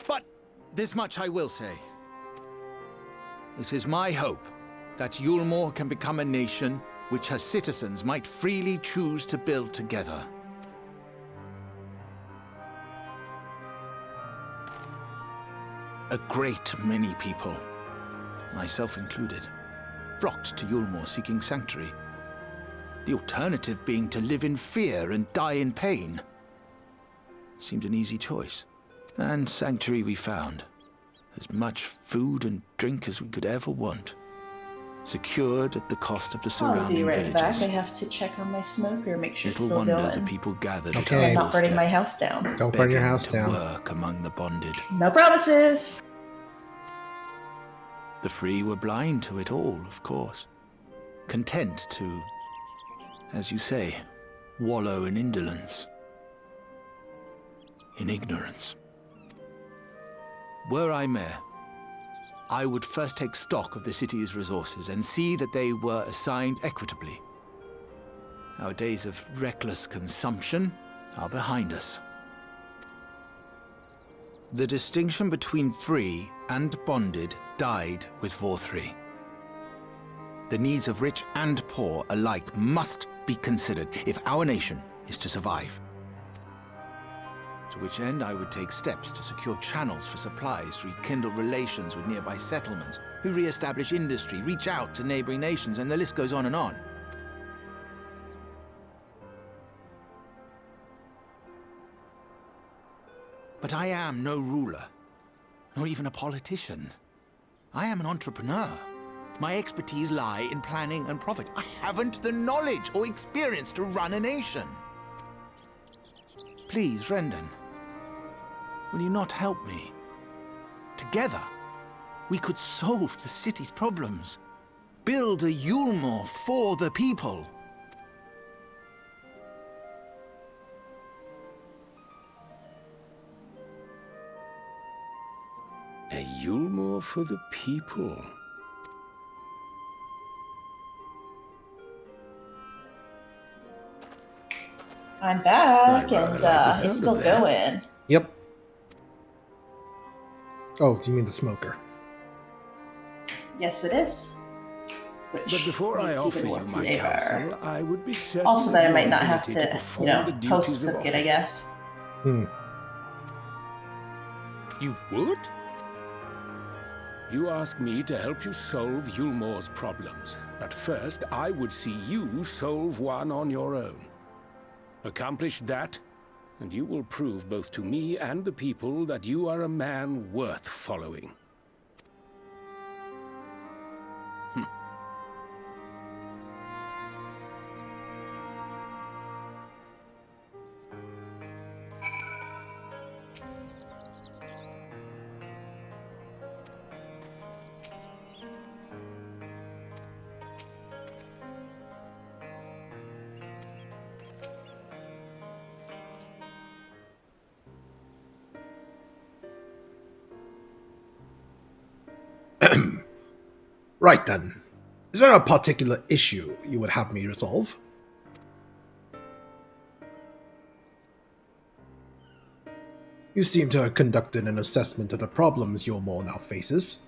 But this much I will say. It is my hope that Yulmore can become a nation which her citizens might freely choose to build together. A great many people, myself included, flocked to Yulmore seeking sanctuary. The alternative being to live in fear and die in pain. It seemed an easy choice. And sanctuary we found. As much food and drink as we could ever want. Secured at the cost of the surrounding I'll be right villages. back. I have to check on my smoker, make sure it's Little still wonder going. the people gathered Okay. I'm at our not burning doorstep, my house down. Don't burn your begging house to down. work among the bonded. No promises! The free were blind to it all, of course. Content to, as you say, wallow in indolence. In ignorance. Were I mayor, I would first take stock of the city's resources and see that they were assigned equitably. Our days of reckless consumption are behind us. The distinction between free and bonded died with Vorthry. The needs of rich and poor alike must be considered if our nation is to survive. To which end I would take steps to secure channels for supplies, rekindle relations with nearby settlements, who re-establish industry, reach out to neighboring nations, and the list goes on and on. But I am no ruler, nor even a politician. I am an entrepreneur. My expertise lie in planning and profit. I haven't the knowledge or experience to run a nation. Please, Rendon, will you not help me? Together, we could solve the city's problems. Build a Yulmore for the people. A Yulmore for the people. I'm back, I and like the sound it's still of that. going. Yep. Oh, do you mean the smoker? Yes, it is. But before I offer you my counsel, I would be certain also that I might not your have ability to, perform the duties post of cook it, I office. guess. You would? You ask me to help you solve Yulmore's problems, but first I would see you solve one on your own. Accomplish that, and you will prove both to me and the people that you are a man worth following. Right then. Is there a particular issue you would have me resolve? You seem to have conducted an assessment of the problems Yulmore now faces.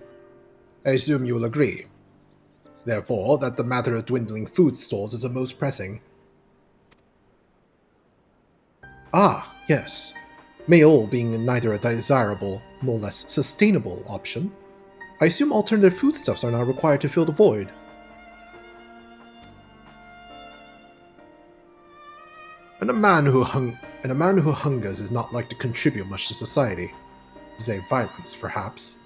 I assume you will agree, therefore, that the matter of dwindling food stores is the most pressing. Ah, yes. Mayol being neither a desirable nor less sustainable option, I assume alternative foodstuffs are now required to fill the void. And a man who hungers is not like to contribute much to society. Say violence, perhaps.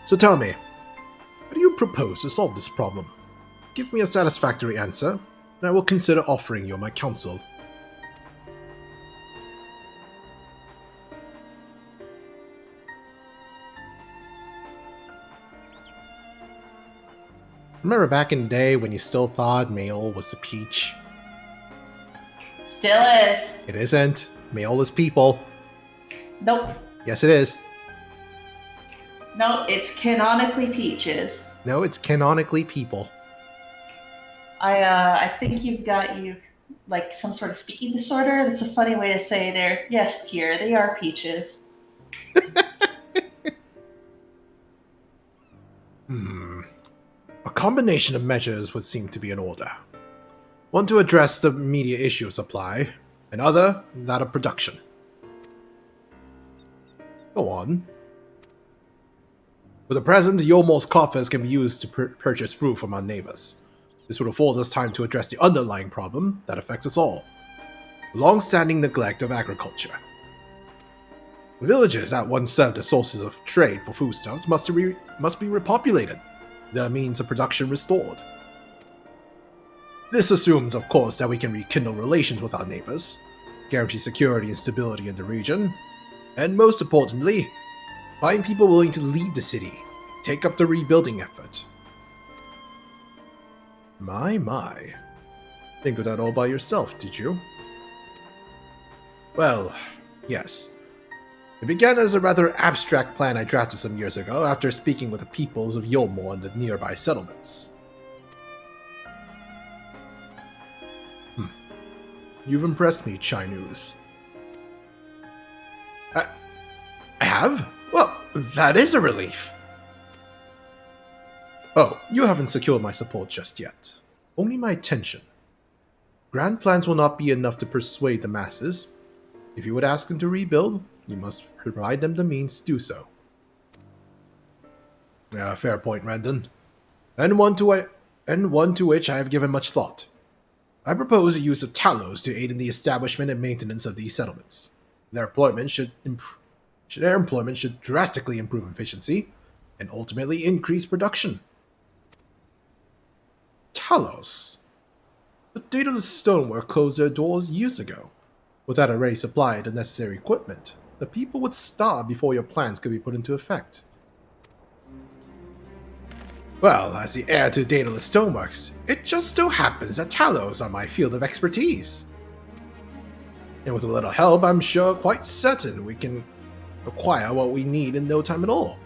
So tell me, how do you propose to solve this problem? Give me a satisfactory answer, and I will consider offering you my counsel. Remember back in the day when you still thought Mayol was the peach? Still is. It isn't. Mayol is people. Nope. Yes, it is. No, it's canonically peaches. No, it's canonically people. I think you've got like some sort of speaking disorder. That's a funny way to say there. Yes, Kira, they are peaches. A combination of measures would seem to be in order. One to address the immediate issue of supply, another that of production. Go on. For the present, Yulmore's coffers can be used to purchase fruit from our neighbors. This would afford us time to address the underlying problem that affects us all: the long-standing neglect of agriculture. The villages that once served as sources of trade for foodstuffs must be repopulated, their means of production restored. This assumes, of course, that we can rekindle relations with our neighbors, guarantee security and stability in the region, and most importantly, find people willing to leave the city, take up the rebuilding effort. My. Think of that all by yourself, did you? Well, yes. It began as a rather abstract plan I drafted some years ago after speaking with the peoples of Yulmore and the nearby settlements. You've impressed me, Chinese. I have? Well, that is a relief. Oh, you haven't secured my support just yet. Only my attention. Grand plans will not be enough to persuade the masses. If you would ask them to rebuild, you must provide them the means to do so. Fair point, Randon. And one to which I have given much thought. I propose the use of Talos to aid in the establishment and maintenance of these settlements. Their employment should drastically improve efficiency and ultimately increase production. Talos? The dataless stonework closed their doors years ago. Without already supplied the necessary equipment, the people would starve before your plans could be put into effect. Well, as the heir to dataless stoneworks, it just so happens that Talos are my field of expertise. And with a little help, I'm quite certain we can acquire what we need in no time at all.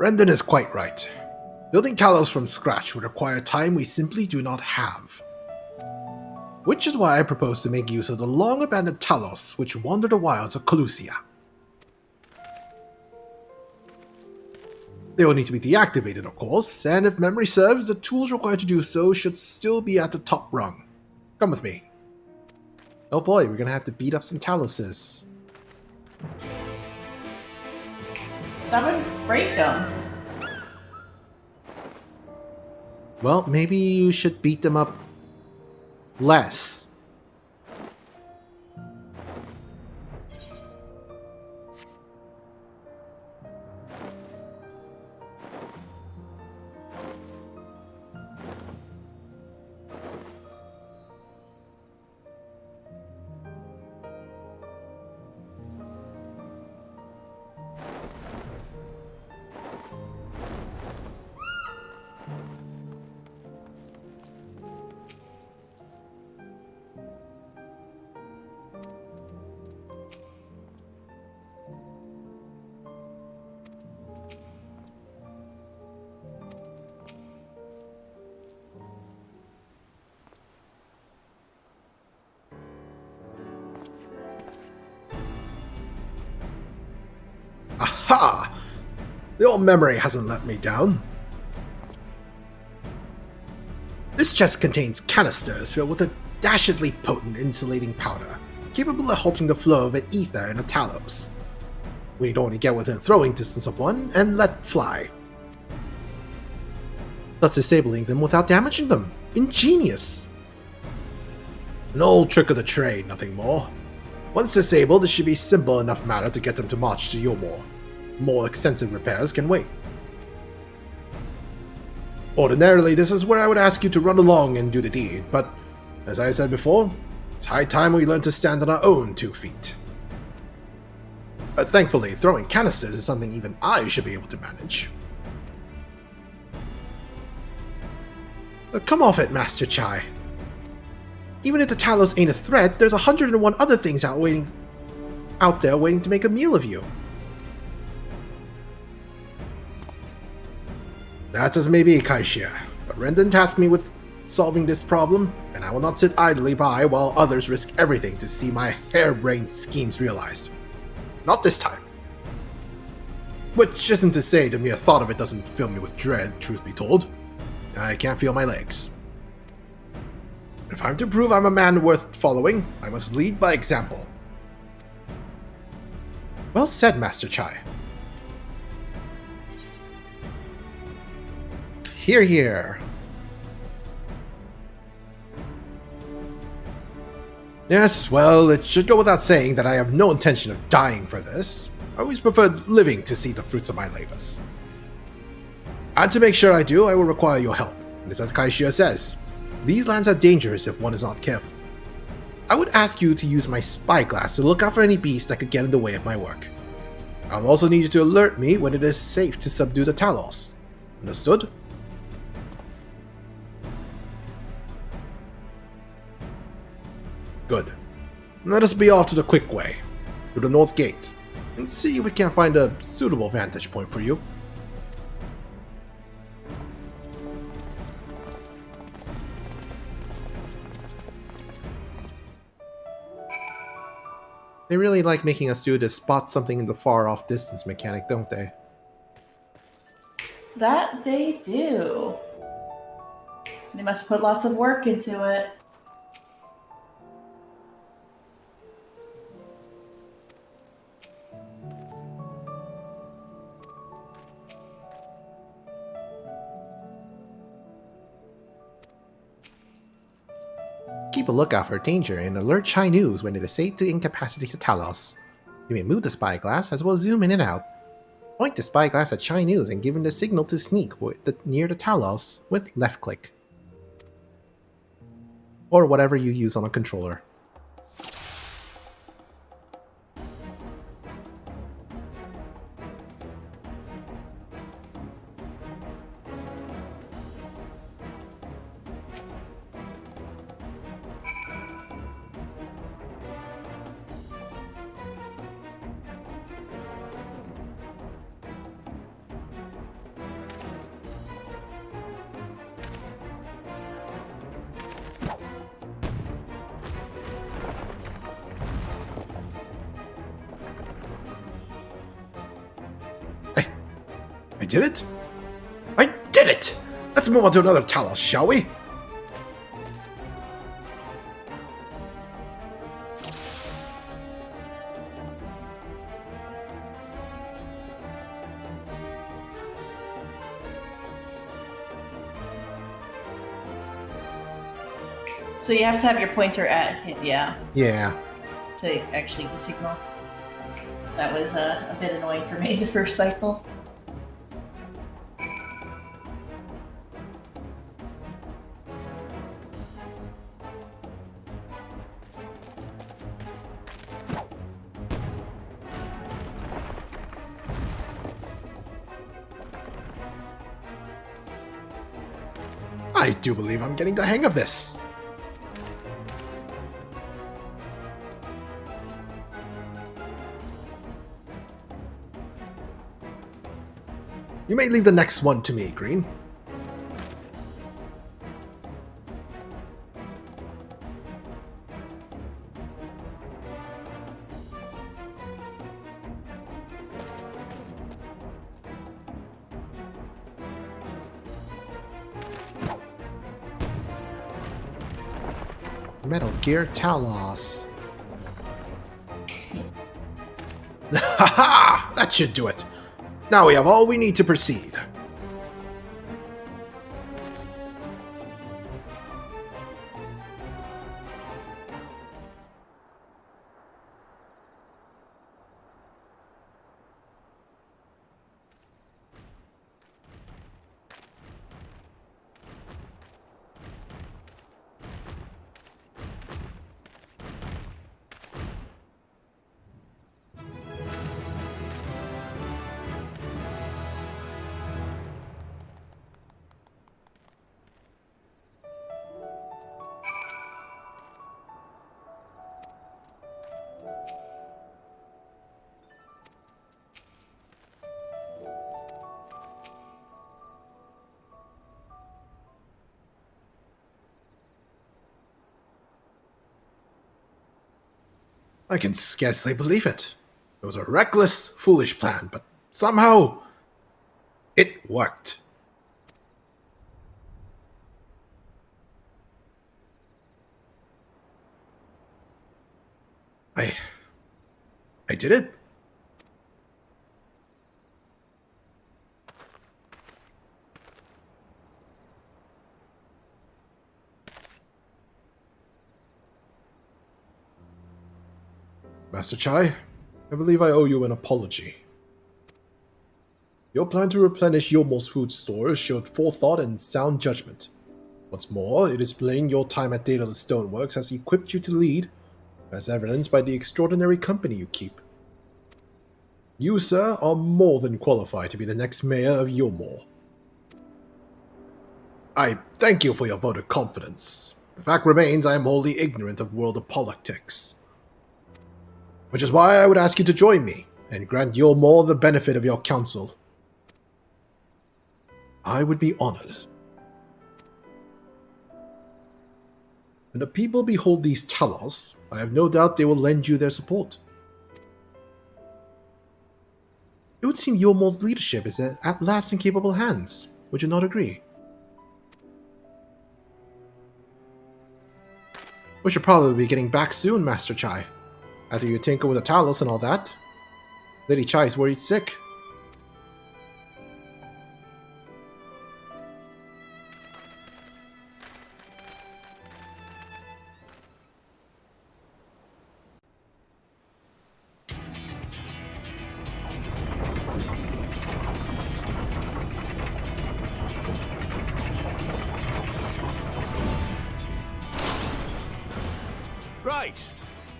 Rendon is quite right. Building Talos from scratch would require time we simply do not have. Which is why I propose to make use of the long-abandoned Talos which wander the wilds of Colusia. They will need to be deactivated, of course, and if memory serves, the tools required to do so should still be at the top rung. Come with me. Oh boy, we're gonna have to beat up some Taloses. That would break them. Well, maybe you should beat them up less. Aha! The old memory hasn't let me down. This chest contains canisters filled with a dashedly potent insulating powder, capable of halting the flow of an ether in a Talos. We need only get within throwing distance of one and let fly, thus disabling them without damaging them. Ingenious! An old trick of the trade, nothing more. Once disabled, it should be simple enough matter to get them to march to Yomor. More extensive repairs can wait. Ordinarily, this is where I would ask you to run along and do the deed, but as I said before, it's high time we learn to stand on our own 2 feet. Thankfully, throwing canisters is something even I should be able to manage. Come off it, Master Chai. Even if the Talos ain't a threat, there's 101 other things out there waiting to make a meal of you. That's as may be, Kaishia, but Rendon tasked me with solving this problem, and I will not sit idly by while others risk everything to see my harebrained schemes realized. Not this time. Which isn't to say the mere thought of it doesn't fill me with dread, truth be told. I can't feel my legs. If I'm to prove I'm a man worth following, I must lead by example. Well said, Master Chai. Hear, hear. Yes, well, it should go without saying that I have no intention of dying for this. I always preferred living to see the fruits of my labors. And to make sure I do, I will require your help. And as Kaishia says, these lands are dangerous if one is not careful. I would ask you to use my spyglass to look out for any beasts that could get in the way of my work. I'll also need you to alert me when it is safe to subdue the Talos. Understood? Good. Let us be off to the quick way, through the north gate, and see if we can't find a suitable vantage point for you. They really like making us do this spot something in the far off distance mechanic, don't they? That they do. They must put lots of work into it. Keep a lookout for danger and alert Chai News when it is safe to incapacitate the Talos. You may move the spyglass as well as zoom in and out. Point the spyglass at Chai News and give him the signal to sneak near the Talos with left click. Or whatever you use on a controller. I did it? I did it! Let's move on to another Talos, shall we? So you have to have your pointer at him, yeah. Yeah. To actually the signal. That was a bit annoying for me the first cycle. I do believe I'm getting the hang of this. You may leave the next one to me, Green. Metal Gear Talos. Haha! That should do it. Now we have all we need to proceed. I can scarcely believe it. It was a reckless, foolish plan, but somehow it worked. I did it? Master Chai, I believe I owe you an apology. Your plan to replenish Yomo's food stores showed forethought and sound judgment. What's more, it is plain your time at Daedalus Stoneworks has equipped you to lead, as evidenced by the extraordinary company you keep. You, sir, are more than qualified to be the next mayor of Yomo. I thank you for your vote of confidence. The fact remains I am wholly ignorant of world of politics. Which is why I would ask you to join me, and grant Yomo the benefit of your counsel. I would be honored. When the people behold these Talos, I have no doubt they will lend you their support. It would seem Yomo's leadership is at last in capable hands. Would you not agree? We should probably be getting back soon, Master Chai. After you tinker with the Talos and all that. Lady Chai is worried sick.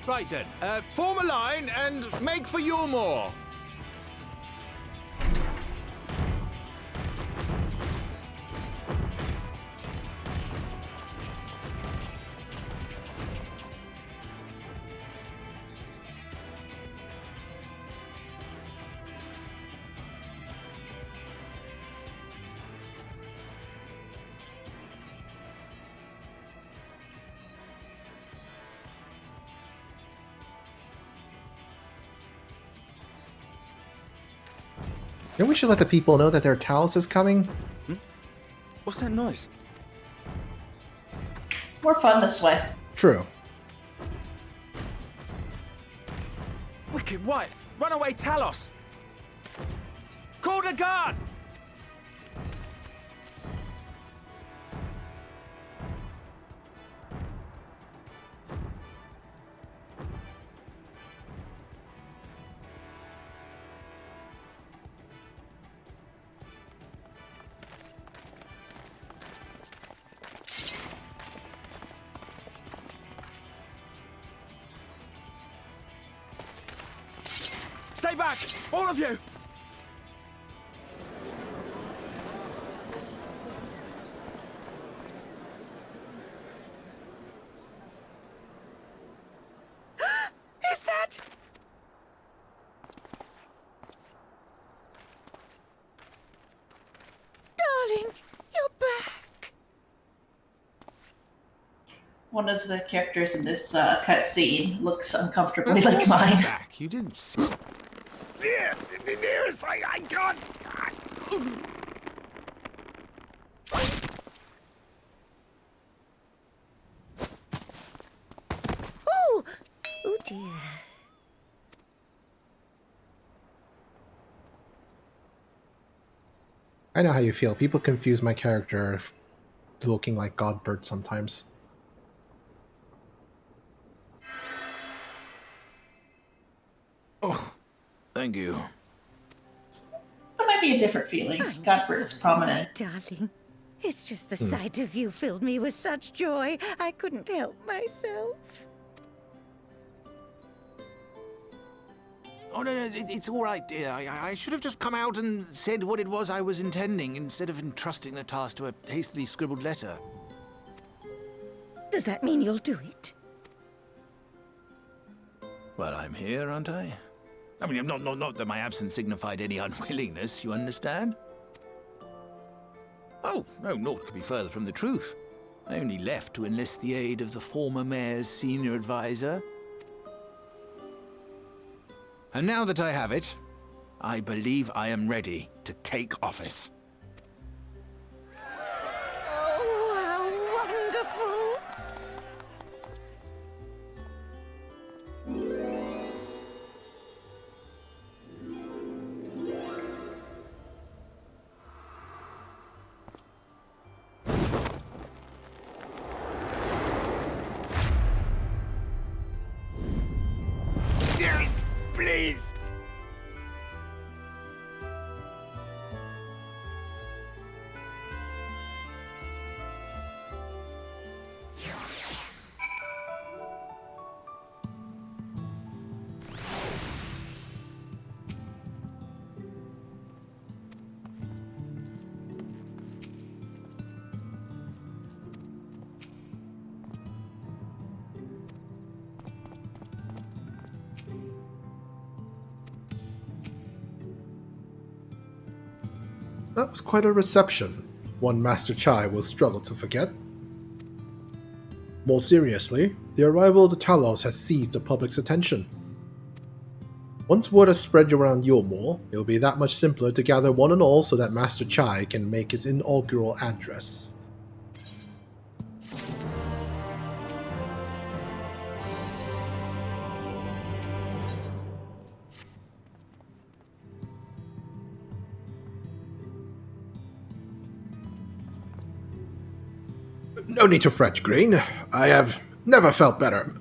Right then, form a line and make for Yomo. Then we should let the people know that their Talos is coming. What's that noise? More fun this way. True. Wicked White! Runaway Talos! Call the guard! Stay back! All of you! Is that... Darling, you're back. One of the characters in this cutscene looks uncomfortably like mine. Back. You didn't see. Dearest, I can't... Oh! Oh dear. I know how you feel. People confuse my character looking like Godbird sometimes. Oh, thank you. There might be a different feeling. Godbird's prominent. Darling, it's just the sight of you filled me with such joy, I couldn't help myself. Oh, no, it's all right, dear. I should have just come out and said what it was I was intending, instead of entrusting the task to a hastily scribbled letter. Does that mean you'll do it? Well, I'm here, aren't I? I mean, not that my absence signified any unwillingness, you understand? Oh, no, naught could be further from the truth. I only left to enlist the aid of the former mayor's senior advisor. And now that I have it, I believe I am ready to take office. Oh, how wonderful! Please! That was quite a reception, one Master Chai will struggle to forget. More seriously, the arrival of the Talos has seized the public's attention. Once word has spread around Yulmore, it will be that much simpler to gather one and all so that Master Chai can make his inaugural address. No need to fret, Green. I have never felt better.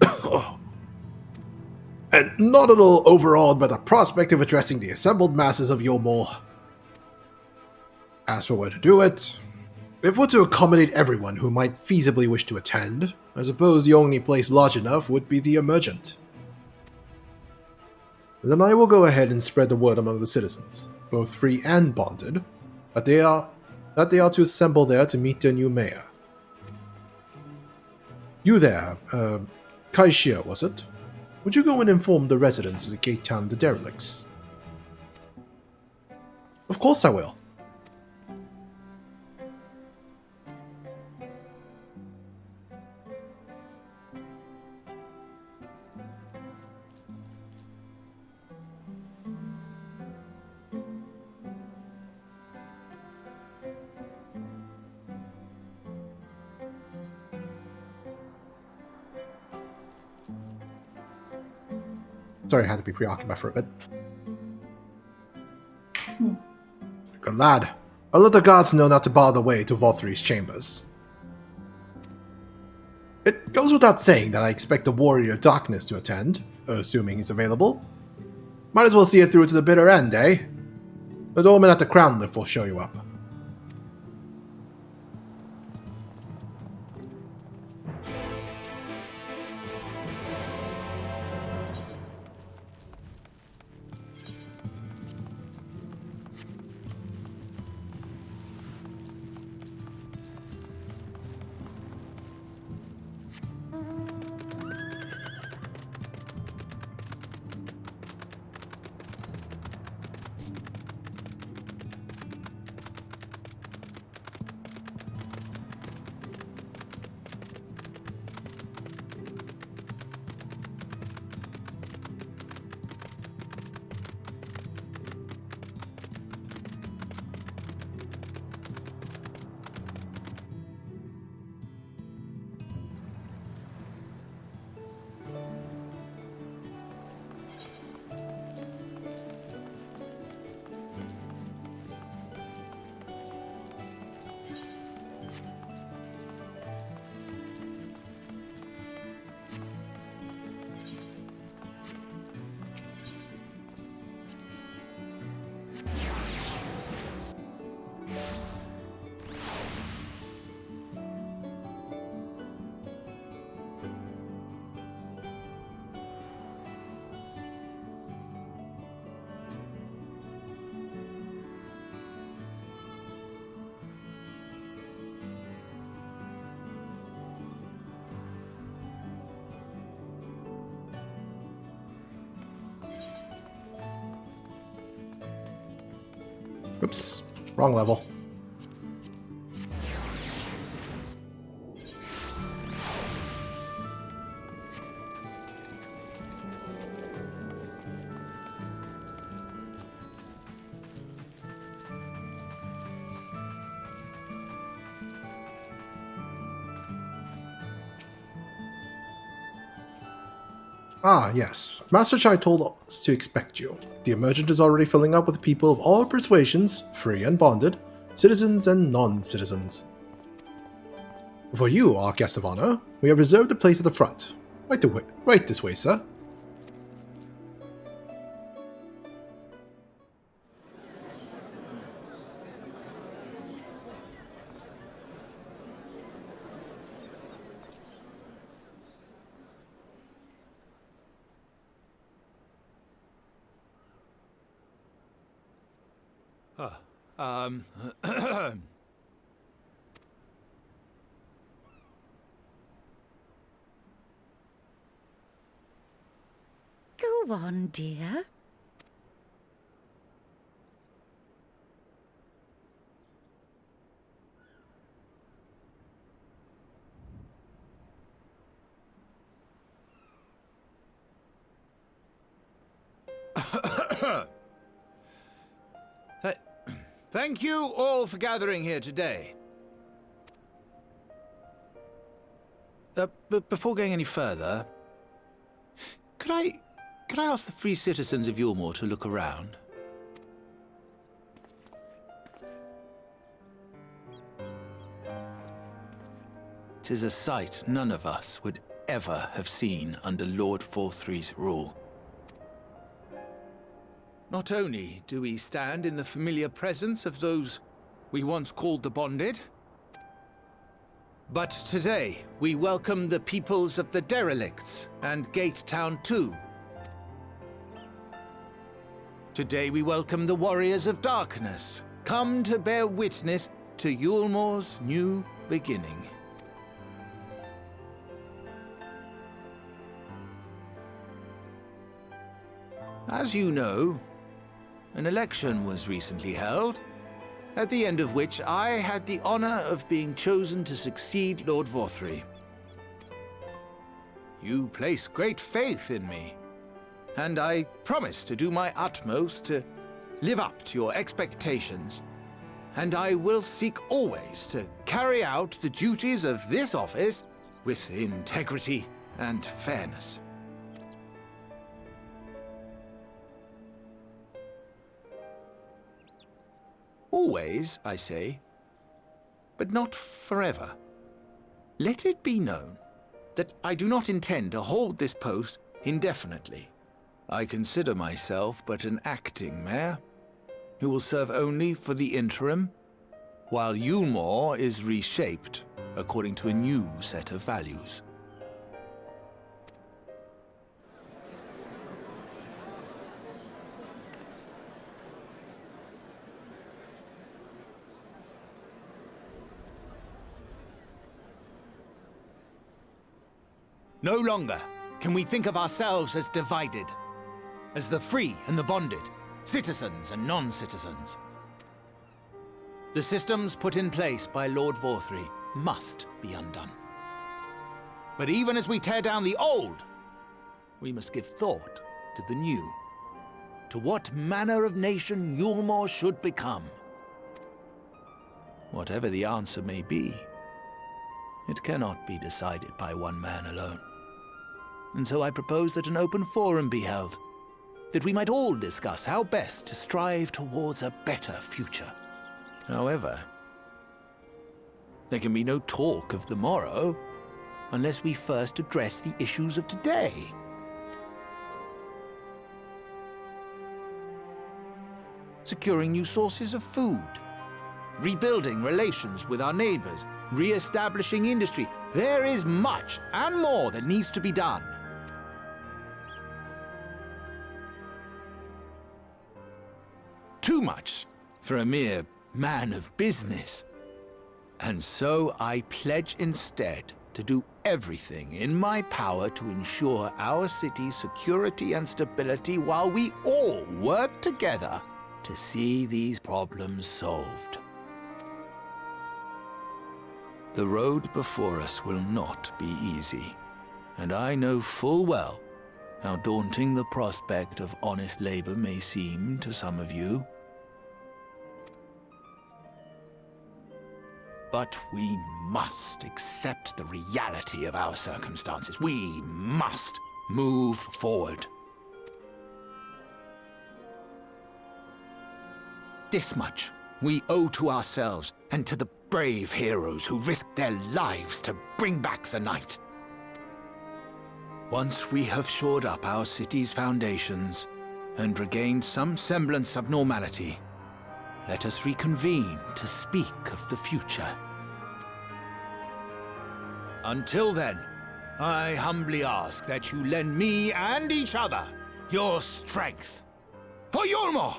And not at all overawed by the prospect of addressing the assembled masses of Yulmore. As for where to do it, if we're to accommodate everyone who might feasibly wish to attend, I suppose the only place large enough would be the Emergent. Then I will go ahead and spread the word among the citizens, both free and bonded, that they are to assemble there to meet their new mayor. You there, Kaishia, was it? Would you go and inform the residents of the Gate Town the derelicts? Of course I will. Sorry, I had to be preoccupied for a bit. Good lad. I'll let the gods know not to bar the way to Volthry's chambers. It goes without saying that I expect the Warrior of Darkness to attend, assuming he's available. Might as well see it through to the bitter end, eh? The doorman at the Crown Lift will show you up. Oops, wrong level. Ah, yes. Master Chai told us to expect you. The emergent is already filling up with people of all persuasions, free and bonded, citizens and non-citizens. For you, our guest of honor, we have reserved a place at the front. Right this way, sir. Go on, dear. Thank you all for gathering here today. But before going any further, could I ask the free citizens of Yulmore to look around? Tis a sight none of us would ever have seen under Lord Volthry's rule. Not only do we stand in the familiar presence of those we once called the Bonded, but today we welcome the peoples of the Derelicts and Gate Town too. Today we welcome the Warriors of Darkness, come to bear witness to Yulmore's new beginning. As you know, an election was recently held, at the end of which I had the honor of being chosen to succeed Lord Volthry. You place great faith in me, and I promise to do my utmost to live up to your expectations, and I will seek always to carry out the duties of this office with integrity and fairness. Always, I say, but not forever. Let it be known that I do not intend to hold this post indefinitely. I consider myself but an acting mayor, who will serve only for the interim, while Yulmore is reshaped according to a new set of values. No longer can we think of ourselves as divided, as the free and the bonded, citizens and non-citizens. The systems put in place by Lord Vorthry must be undone. But even as we tear down the old, we must give thought to the new, to what manner of nation Yulmore should become. Whatever the answer may be, it cannot be decided by one man alone. And so I propose that an open forum be held, that we might all discuss how best to strive towards a better future. However, there can be no talk of the morrow unless we first address the issues of today. Securing new sources of food, rebuilding relations with our neighbors, re-establishing industry. There is much and more that needs to be done. Too much for a mere man of business. And so I pledge instead to do everything in my power to ensure our city's security and stability while we all work together to see these problems solved. The road before us will not be easy, and I know full well how daunting the prospect of honest labor may seem to some of you. But we must accept the reality of our circumstances. We must move forward. This much we owe to ourselves and to the brave heroes who risked their lives to bring back the night. Once we have shored up our city's foundations and regained some semblance of normality, let us reconvene to speak of the future. Until then, I humbly ask that you lend me and each other your strength. For Yulmore!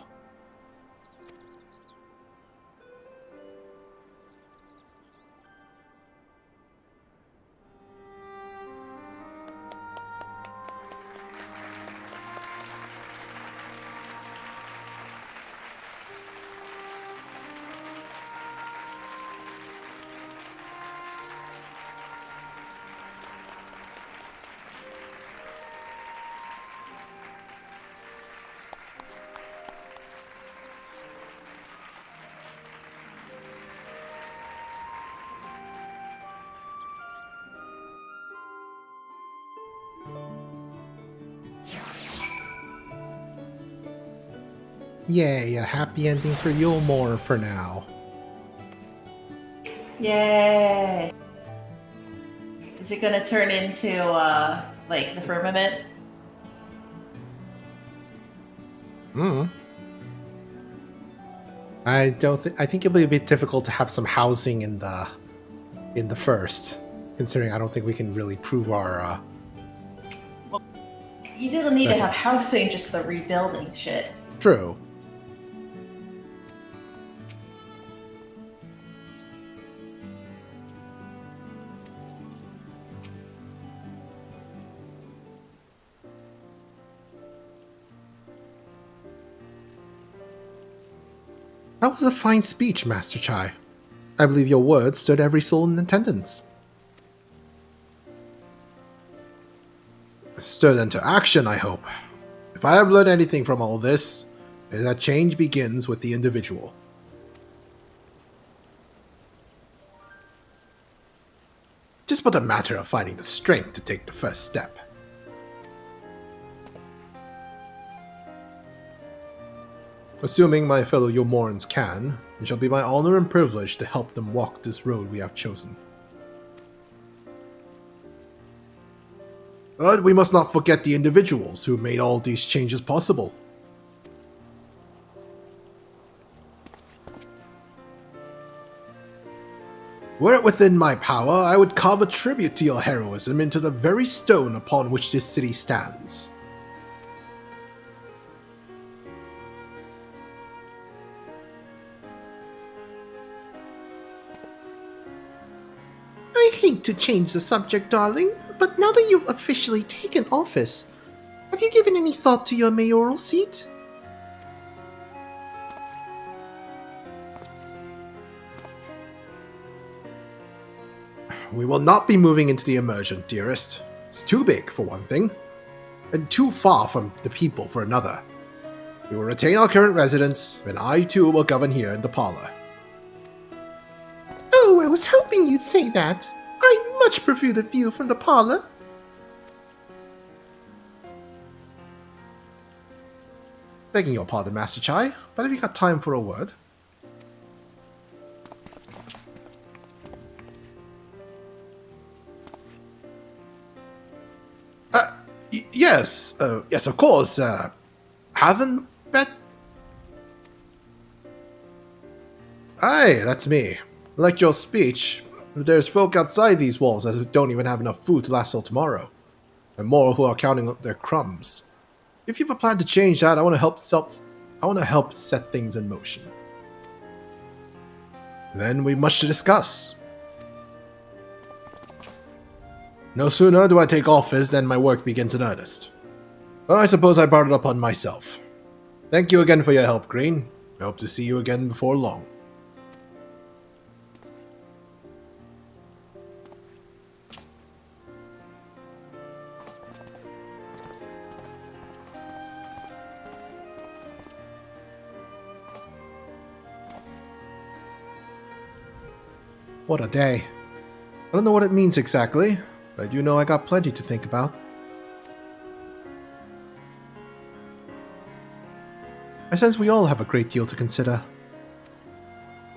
Yay, a happy ending for Yulmore for now. Yay! Is it gonna turn into, like, the firmament? I think it'll be a bit difficult to have some housing in the first, considering I don't think we can really prove our, Well, you didn't need to have residents. housing, just the rebuilding shit. True. That was a fine speech, Master Chai. I believe your words stood every soul in attendance. Stirred into action, I hope. If I have learned anything from all this, it is that change begins with the individual. Just but a matter of finding the strength to take the first step. Assuming my fellow Yulmorans can, It shall be my honor and privilege to help them walk this road we have chosen. But we must not forget the individuals who made all these changes possible. Were it within my power, I would carve a tribute to your heroism into the very stone upon which this city stands. I hate to change the subject, darling, but now that you've officially taken office, have you given any thought to your mayoral seat? We will not be moving into the immersion, dearest. It's too big, for one thing, and too far from the people for another. We will retain our current residence, and I too will govern here in the parlor. Oh, I was hoping you'd say that. I much prefer the view from the parlor. Begging your pardon, Master Chai, but have you got time for a word? Yes, yes, of course. Haven't bet? Aye, that's me. Like your speech, there's folk outside these walls that don't even have enough food to last till tomorrow, and more who are counting up their crumbs. If you have a plan to change that, I want to help set things in motion. Then we've much to discuss. No sooner do I take office than my work begins in earnest. Well, I suppose I brought it upon myself. Thank you again for your help, Green. I hope to see you again before long. What a day. I don't know what it means exactly, but I do know I got plenty to think about. I sense we all have a great deal to consider.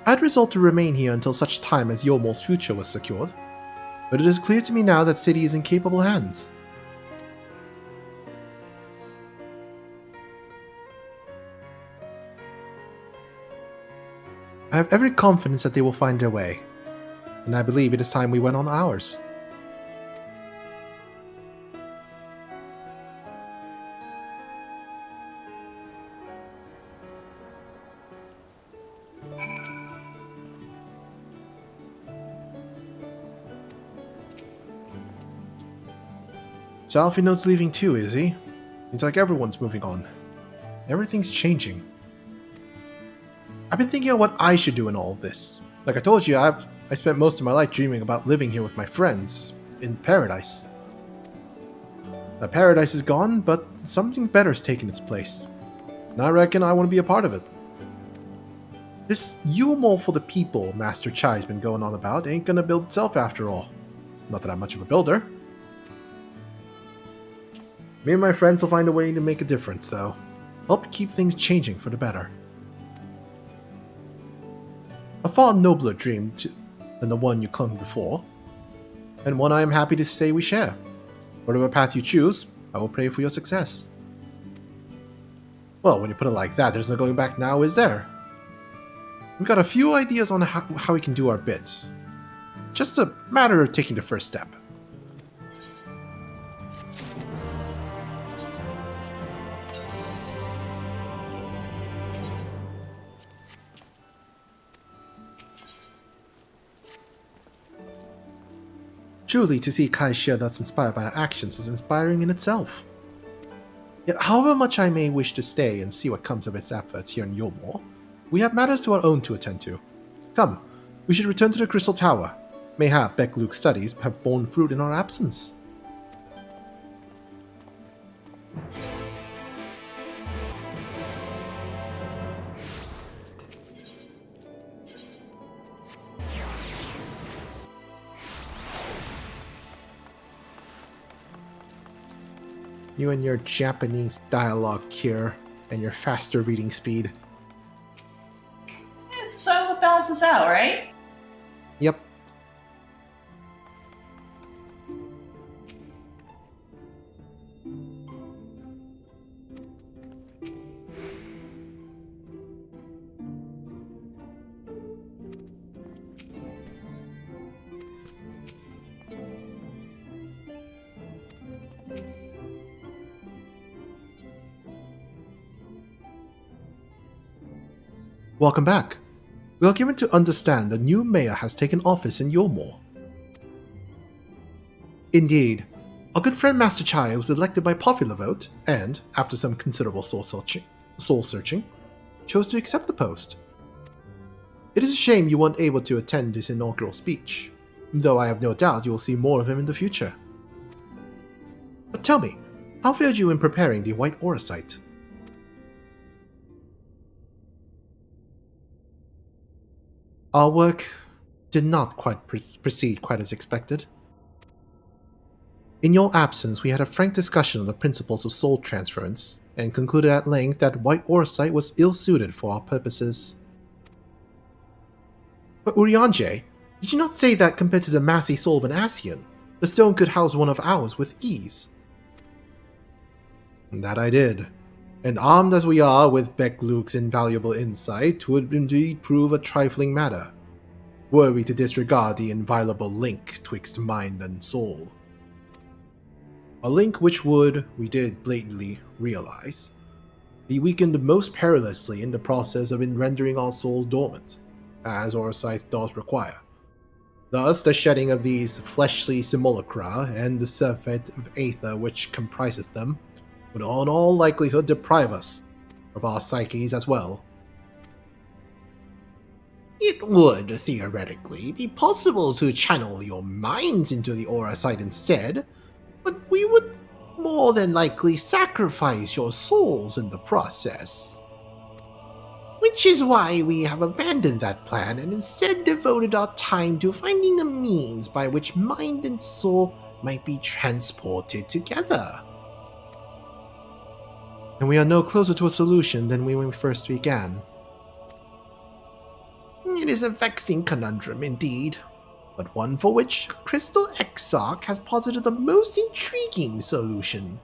I'd resolved to remain here until such time as Yomo's future was secured, but it is clear to me now that city is in capable hands. I have every confidence that they will find their way, and I believe it is time we went on ours. So Alfie knows leaving too, is he? It's like everyone's moving on. Everything's changing. I've been thinking of what I should do in all of this. Like I told you, I spent most of my life dreaming about living here with my friends, in paradise. The paradise is gone, but something better has taken its place. And I reckon I want to be a part of it. This Yomo for the people Master Chai's been going on about ain't gonna build itself after all. Not that I'm much of a builder. Me and my friends will find a way to make a difference, though. Help keep things changing for the better. A far nobler dream than the one you clung before, and one I am happy to say we share. Whatever path you choose, I will pray for your success. Well, when you put it like that, there's no going back now, is there? We've got a few ideas on how we can do our bit. Just a matter of taking the first step. Truly, to see Kai Xie thus inspired by our actions is inspiring in itself. Yet however much I may wish to stay and see what comes of its efforts here in Yomo, we have matters to our own to attend to. Come, we should return to the Crystal Tower. Mayhap Beck Luke's studies have borne fruit in our absence. You and your Japanese dialogue cure and your faster reading speed. It's so it balances out, right? Yep. Welcome back. We are given to understand the new mayor has taken office in Yulmore. Indeed, our good friend Master Chai was elected by popular vote and, after some considerable soul searching, chose to accept the post. It is a shame you weren't able to attend his inaugural speech, though I have no doubt you will see more of him in the future. But tell me, how fared you in preparing the White Aura site? Our work did not quite proceed quite as expected. In your absence, we had a frank discussion of the principles of soul transference, and concluded at length that White Aura site was ill-suited for our purposes. But Urianger, did you not say that compared to the massy soul of an Ascian, the stone could house one of ours with ease? That I did. And armed as we are with Beck-Luke's invaluable insight, would indeed prove a trifling matter, were we to disregard the inviolable link twixt mind and soul. A link which would, we did blatantly realize, be weakened most perilously in the process of rendering our souls dormant, as Orsight does require. Thus, the shedding of these fleshly simulacra and the surfeit of aether which compriseth them would in all likelihood deprive us of our psyches as well. It would, theoretically, be possible to channel your minds into the aura site instead, but we would more than likely sacrifice your souls in the process. Which is why we have abandoned that plan and instead devoted our time to finding a means by which mind and soul might be transported together. And we are no closer to a solution than when we first began. It is a vexing conundrum indeed, but one for which Crystal Exarch has posited the most intriguing solution.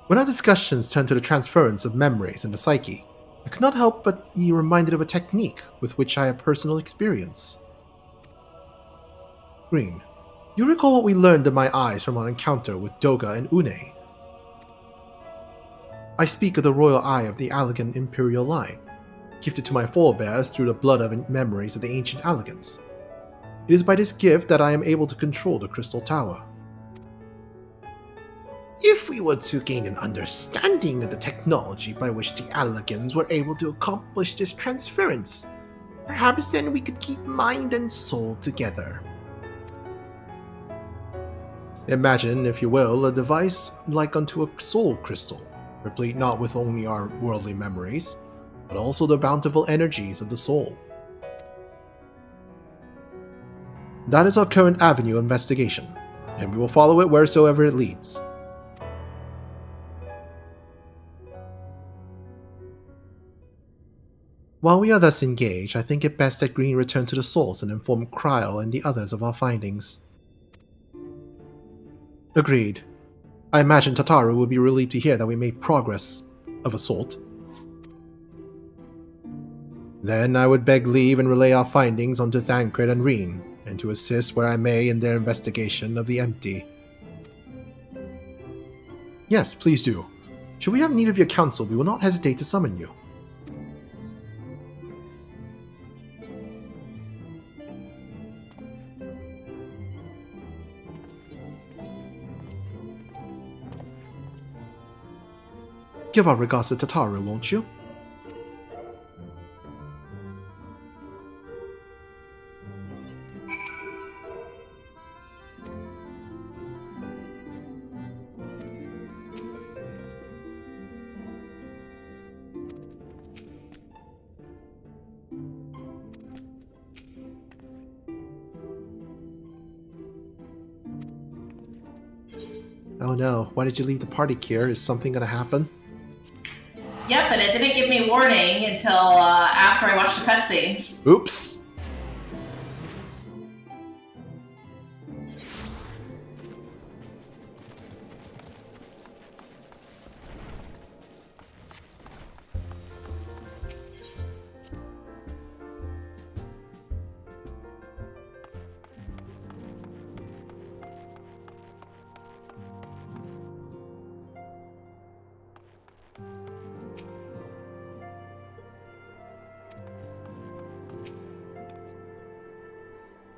When our discussions turned to the transference of memories in the psyche, I could not help but be reminded of a technique with which I have personal experience. Green, you recall what we learned in my eyes from our encounter with Doga and Une? I speak of the royal eye of the Allegan imperial line, gifted to my forebears through the blood of memories of the ancient Allegans. It is by this gift that I am able to control the Crystal Tower. If we were to gain an understanding of the technology by which the Allegans were able to accomplish this transference, perhaps then we could keep mind and soul together. Imagine, if you will, a device like unto a soul crystal, replete not with only our worldly memories, but also the bountiful energies of the soul. That is our current avenue of investigation, and we will follow it wheresoever it leads. While we are thus engaged, I think it best that Green return to the source and inform Kryl and the others of our findings. Agreed. I imagine Tataru will be relieved to hear that we made progress of a sort. Then I would beg leave and relay our findings onto Thancred and Reen, and to assist where I may in their investigation of the empty. Yes, please do. Should we have need of your counsel, we will not hesitate to summon you. Give our regards to Tataru, won't you? Oh no, why did you leave the party, Kier? Is something gonna happen? Yep, and it didn't give me warning until after I watched the cutscenes. Oops.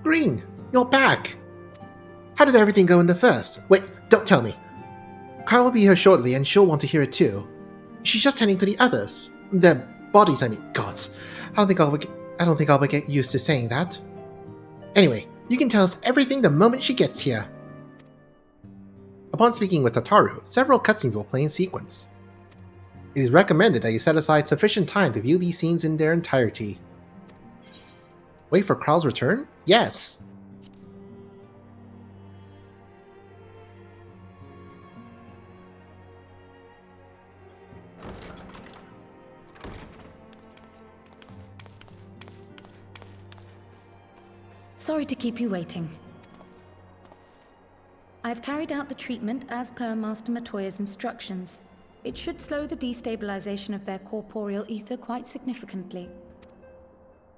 Green, you're back! How did everything go in the first? Wait, don't tell me. Carl will be here shortly and she'll want to hear it too. She's just heading to the others. Their bodies, I mean, gods. I don't think I'll get used to saying that. Anyway, you can tell us everything the moment she gets here. Upon speaking with Tataru, several cutscenes will play in sequence. It is recommended that you set aside sufficient time to view these scenes in their entirety. Wait for Kral's return? Yes! Sorry to keep you waiting. I've carried out the treatment as per Master Matoya's instructions. It should slow the destabilization of their corporeal ether quite significantly.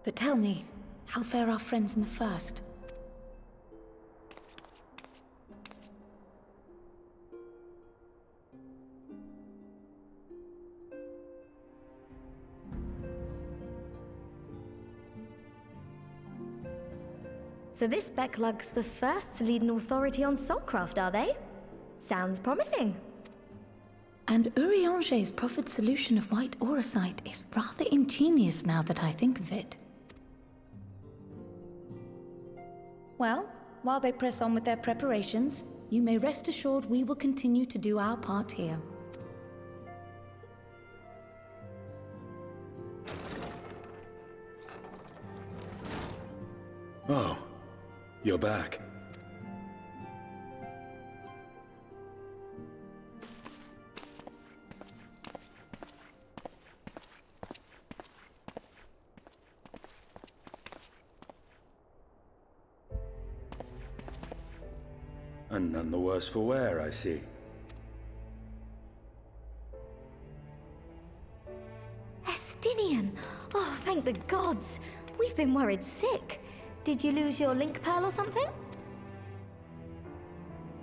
But tell me, how fare our friends in the first? So this Becklug's the first to lead an authority on soulcraft, are they? Sounds promising. And Urianger's proffered solution of white auracite is rather ingenious now that I think of it. Well, while they press on with their preparations, you may rest assured we will continue to do our part here. Oh, you're back. And none the worse for wear, I see. Estinian! Oh, thank the gods! We've been worried sick. Did you lose your link pearl or something?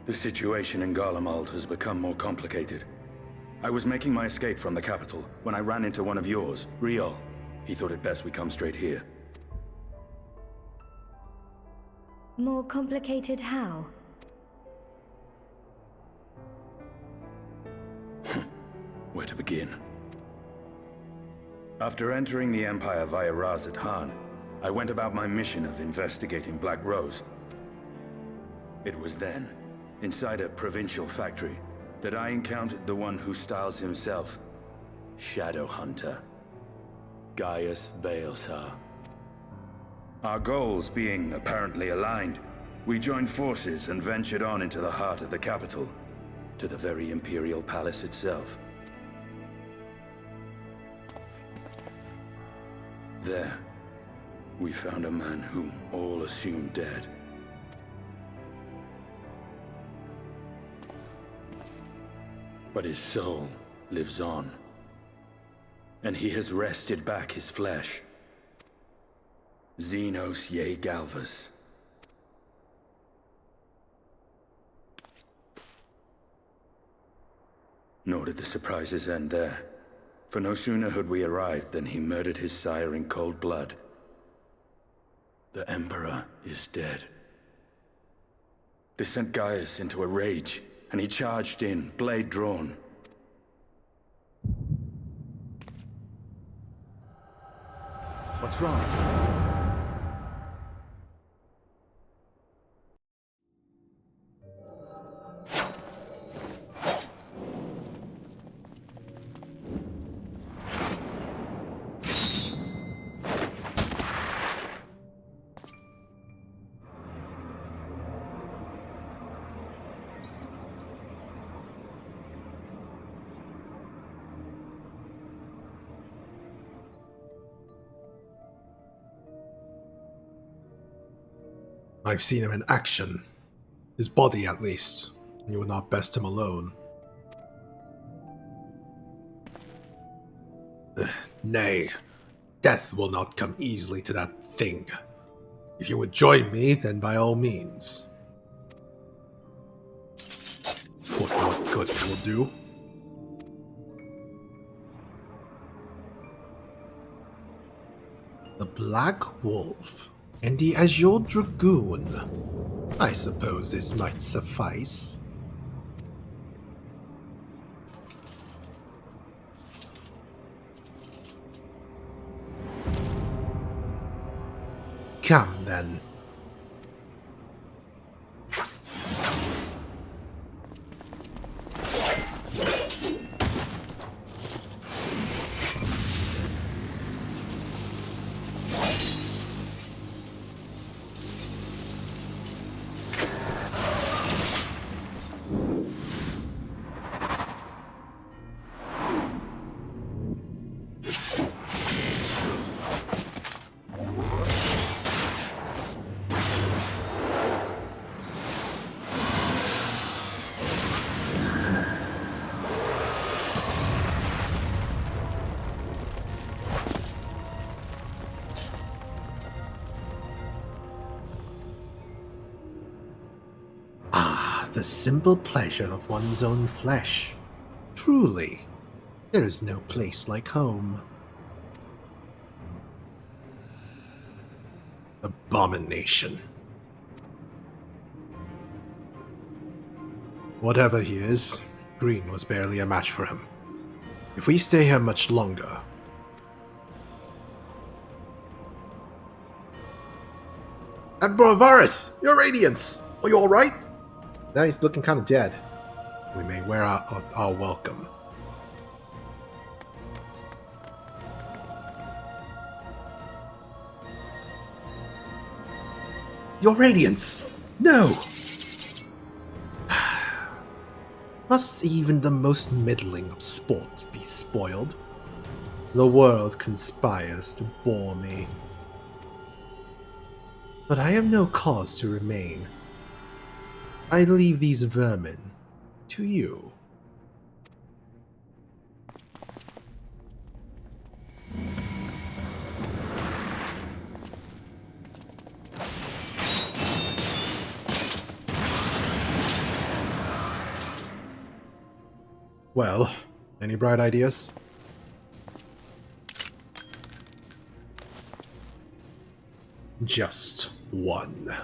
The situation in Garlemald has become more complicated. I was making my escape from the capital when I ran into one of yours, Riol. He thought it best we come straight here. More complicated how? Where to begin? After entering the Empire via Razat Han, I went about my mission of investigating Black Rose. It was then, inside a provincial factory, that I encountered the one who styles himself Shadow Hunter, Gaius Baelsar. Our goals being apparently aligned, we joined forces and ventured on into the heart of the capital, to the very Imperial Palace itself. There, we found a man whom all assumed dead. But his soul lives on, and he has wrested back his flesh. Xenos Ye Galvas. Nor did the surprises end there. For no sooner had we arrived than he murdered his sire in cold blood. The Emperor is dead. This sent Gaius into a rage, and he charged in, blade drawn. What's wrong? I've seen him in action. His body, at least. You would not best him alone. Nay, death will not come easily to that thing. If you would join me, then by all means. What good it will do. The Black Wolf and the Azure Dragoon. I suppose this might suffice. Come then. The simple pleasure of one's own flesh. Truly, there is no place like home. Abomination. Whatever he is, Green was barely a match for him. If we stay here much longer... Emperor Varus! Your Radiance! Are you alright? Now he's looking kind of dead. We may wear out our welcome. Your Radiance! No! Must even the most middling of sports be spoiled? The world conspires to bore me. But I have no cause to remain. I leave these vermin to you. Well, any bright ideas? Just one.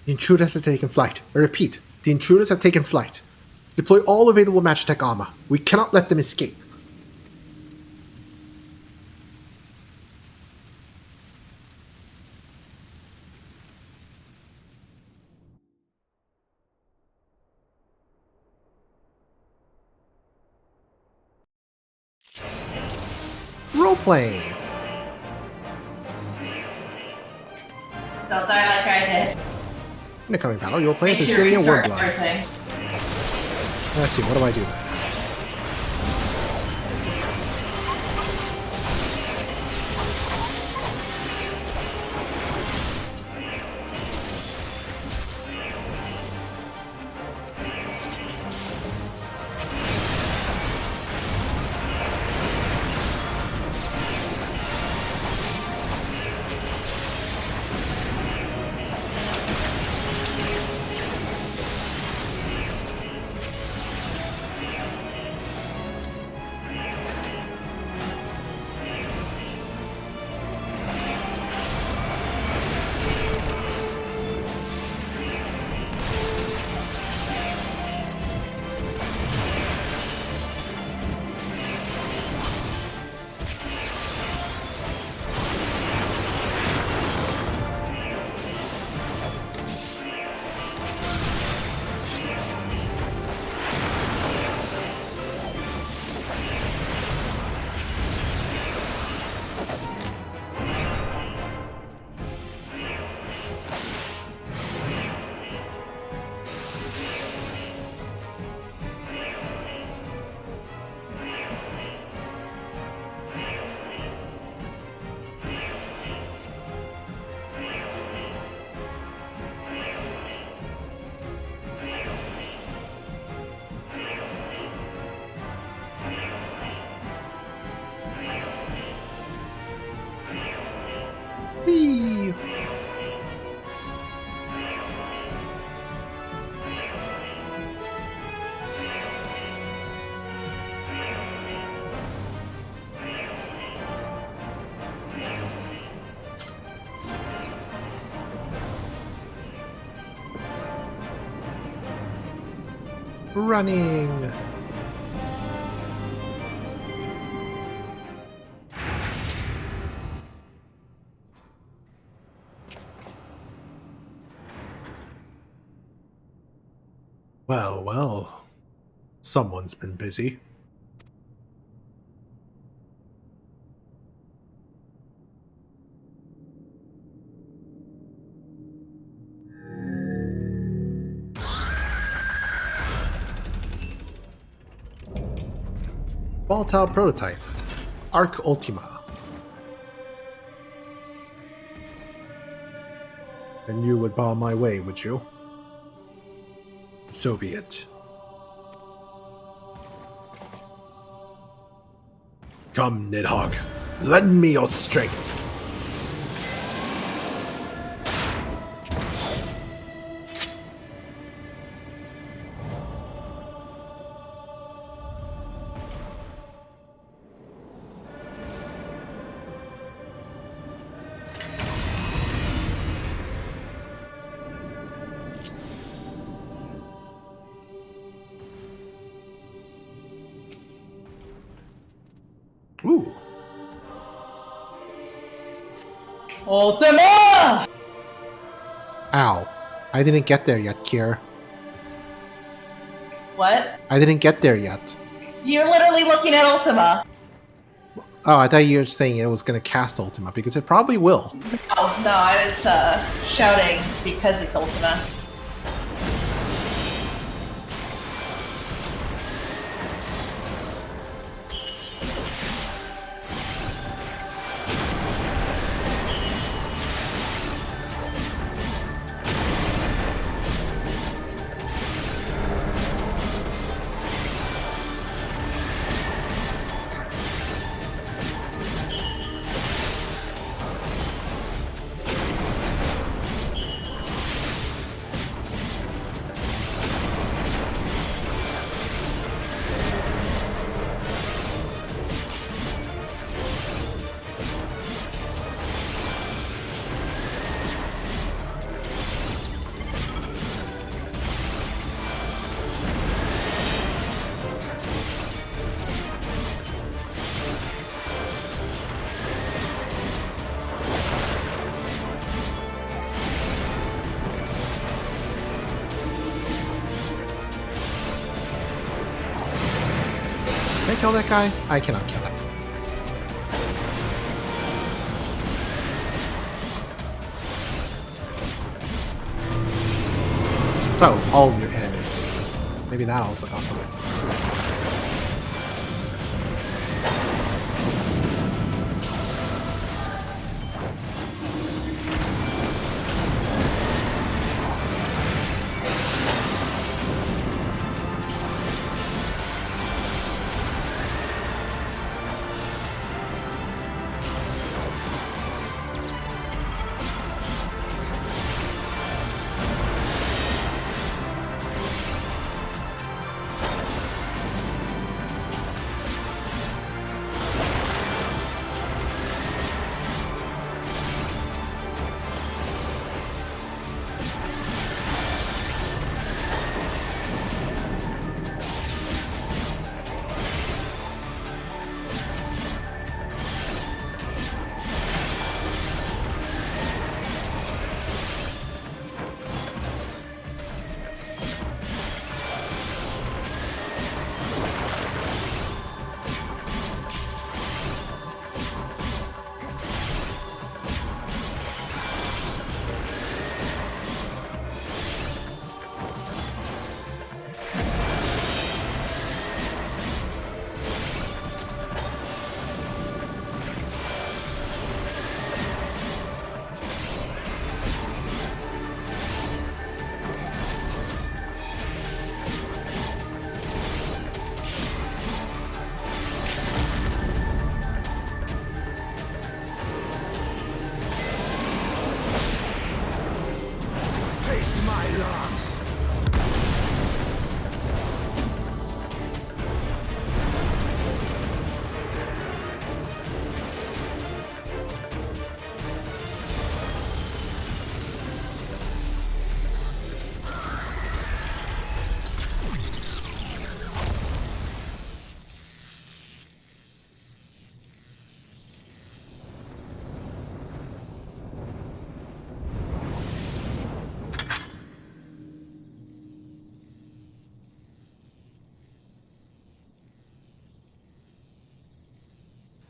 The intruders have taken flight. I repeat, the intruders have taken flight. Deploy all available Magitech armor. We cannot let them escape. Role-playing. Don't die like I did. In the coming battle, you will play as Sicilian Warblood. Let's see, what do I do then? Running! Well, well. Someone's been busy. Volatile prototype. Arc Ultima. And you would bow my way, would you? So be it. Come, Nidhogg. Lend me your strength. Ooh. Ultima! Ow. I didn't get there yet, Kier. What? I didn't get there yet. You're literally looking at Ultima. Oh, I thought you were saying it was going to cast Ultima, because it probably will. No, I was shouting because it's Ultima. Can I kill that guy? I cannot kill him. Oh, all of your enemies. Maybe that also got them.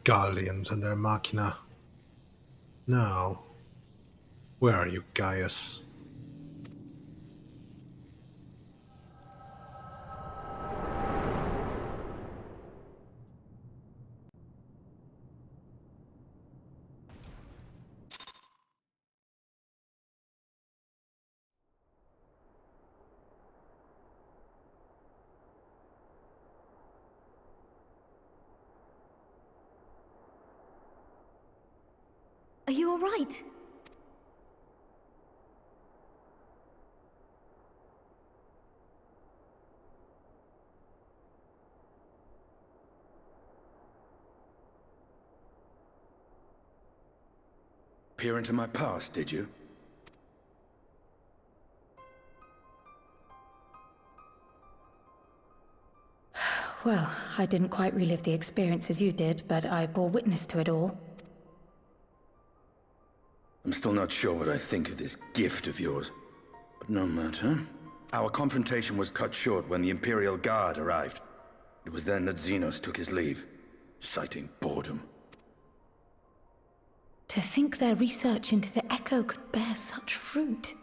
Gallians and their machina. Now, where are you, Gaius? Are you all right? Peer into my past, did you? Well, I didn't quite relive the experience as you did, but I bore witness to it all. I'm still not sure what I think of this gift of yours. But no matter. Our confrontation was cut short when the Imperial Guard arrived. It was then that Xenos took his leave, citing boredom. To think their research into the Echo could bear such fruit.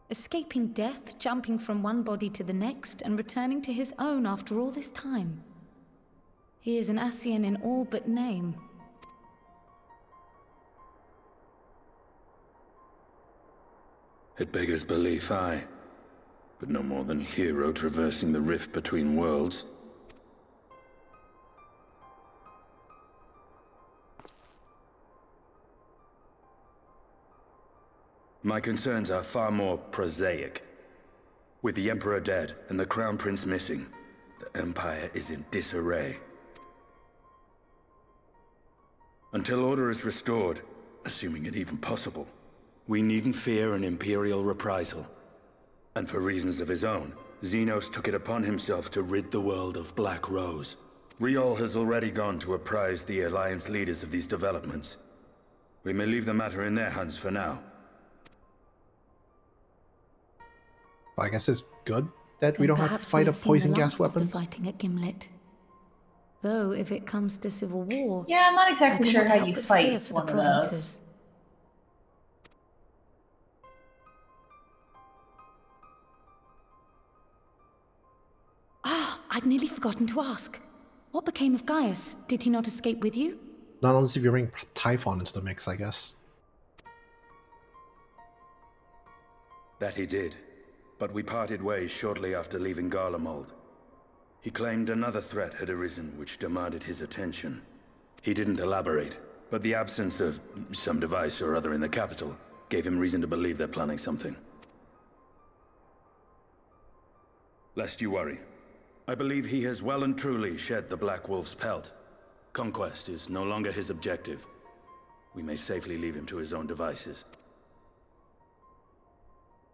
Escaping death, jumping from one body to the next, and returning to his own after all this time. He is an Ascian in all but name. It beggars belief, aye. But no more than a hero traversing the rift between worlds. My concerns are far more prosaic. With the Emperor dead and the Crown Prince missing, the Empire is in disarray. Until order is restored, assuming it even possible, we needn't fear an Imperial reprisal. And for reasons of his own, Xenos took it upon himself to rid the world of Black Rose. Riol has already gone to apprise the Alliance leaders of these developments. We may leave the matter in their hands for now. I guess it's good that we don't have to fight a poison gas weapon. Fighting at Gimlet. Though, if it comes to civil war, Yeah, I'm not exactly sure how you fight fear for one the of provinces. those. Ah, I'd nearly forgotten to ask. What became of Gaius? Did he not escape with you? Not unless if you bring Typhon into the mix, I guess. That he did, but we parted ways shortly after leaving Garlemald. He claimed another threat had arisen which demanded his attention. He didn't elaborate, but the absence of some device or other in the capital gave him reason to believe they're planning something. Lest you worry, I believe he has well and truly shed the Black Wolf's pelt. Conquest is no longer his objective. We may safely leave him to his own devices.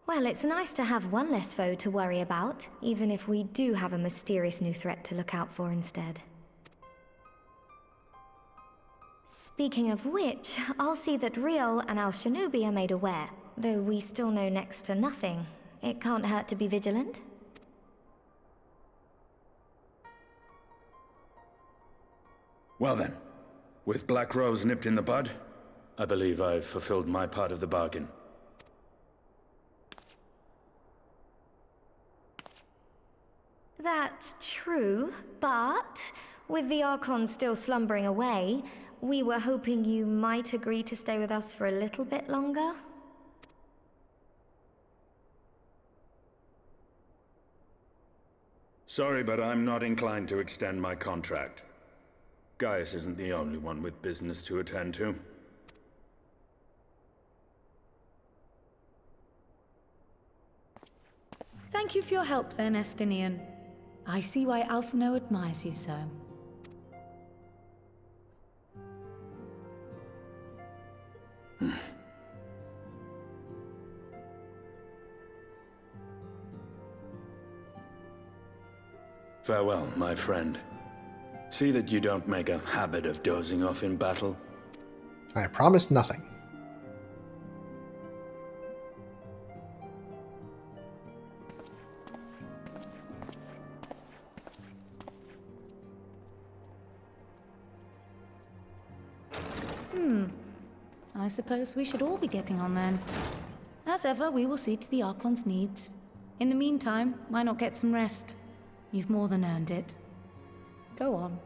Well, it's nice to have one less foe to worry about, even if we do have a mysterious new threat to look out for instead. Speaking of which, I'll see that Riol and our Shinobi are made aware. Though we still know next to nothing, it can't hurt to be vigilant. Well then, with Black Rose nipped in the bud, I believe I've fulfilled my part of the bargain. That's true, but with the Archon still slumbering away, we were hoping you might agree to stay with us for a little bit longer. Sorry, but I'm not inclined to extend my contract. Gaius isn't the only one with business to attend to. Thank you for your help then, Estinian. I see why Alphino admires you so. Farewell, my friend. See that you don't make a habit of dozing off in battle. I promise nothing. suppose we should all be getting on then. As ever, we will see to the Archon's needs. In the meantime, why not get some rest? You've more than earned it. Go on.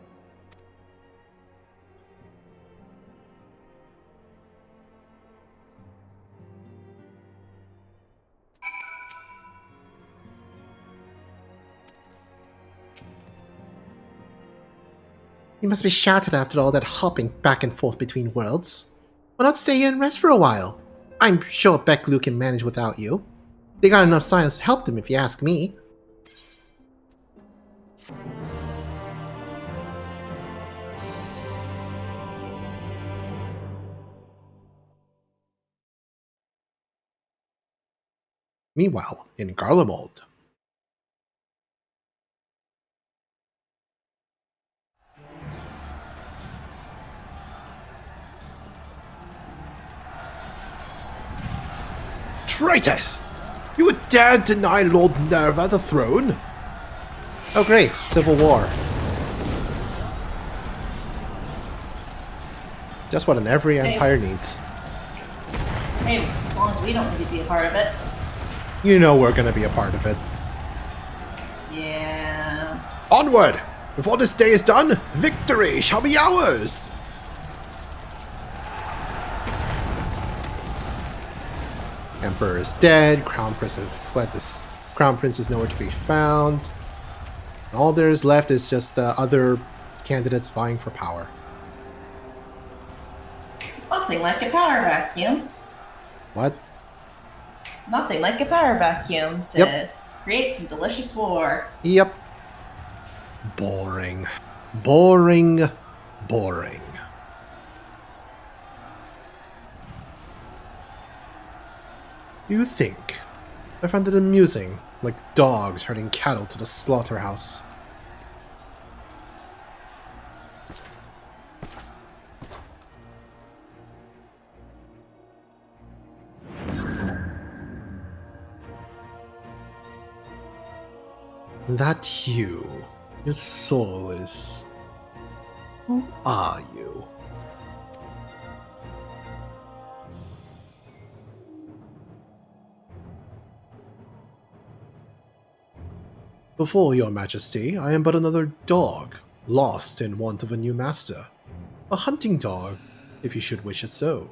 You must be shattered after all that hopping back and forth between worlds. Why not stay here and rest for a while? I'm sure Becklu can manage without you. They got enough science to help them if you ask me. Meanwhile, in Garlemald. Traitors! You would dare deny Lord Nerva the throne? Oh great, civil war. Just what every empire needs. Hey, as long as we don't need to be a part of it. You know we're gonna be a part of it. Yeah. Onward! Before this day is done, victory shall be ours! Emperor is dead, Crown Prince has fled, the Crown Prince is nowhere to be found. All there is left is just other candidates vying for power. Nothing like a power vacuum. What? Nothing like a power vacuum to create some delicious war. Yep. Boring. Boring. Boring. You think? I find it amusing, like dogs herding cattle to the slaughterhouse. That you. Your soul is... Who are you? Before your majesty, I am but another dog, lost in want of a new master. A hunting dog, if you should wish it so.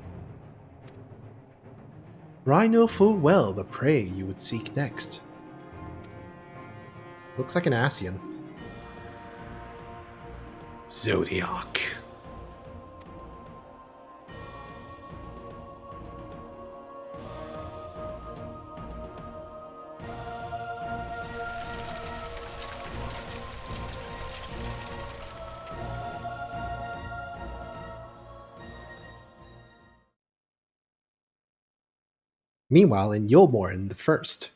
For I know full well the prey you would seek next. Looks like an Ascian. Zodiac. Meanwhile, in Yulmorin the First.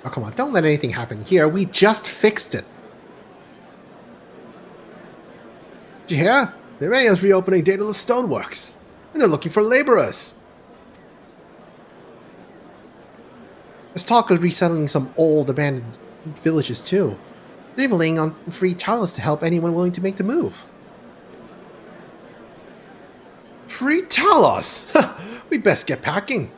Oh, come on, don't let anything happen here. We just fixed it. Did you hear? The mayor's reopening Daedalus Stoneworks, and they're looking for laborers. There's talk of resettling some old abandoned villages too. They're even laying on free talents to help anyone willing to make the move. Free Talos? We best get packing.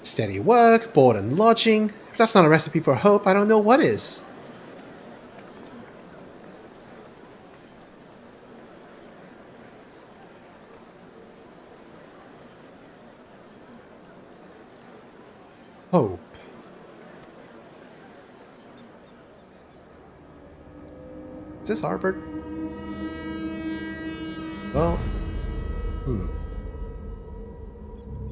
Steady work, board and lodging. If that's not a recipe for hope, I don't know what is. Hope. Is this Arbor? Well,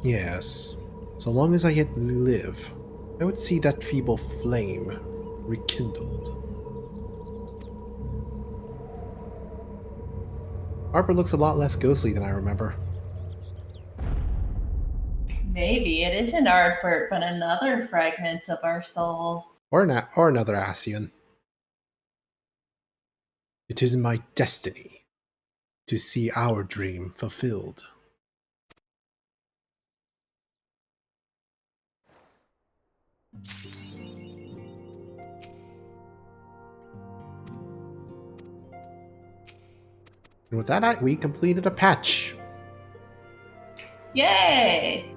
yes. So long as I yet live, I would see that feeble flame rekindled. Arbor looks a lot less ghostly than I remember. Maybe it isn't Ardbert, but another fragment of our soul. Or another Ascian. It is my destiny to see our dream fulfilled. And with that, we completed a patch. Yay!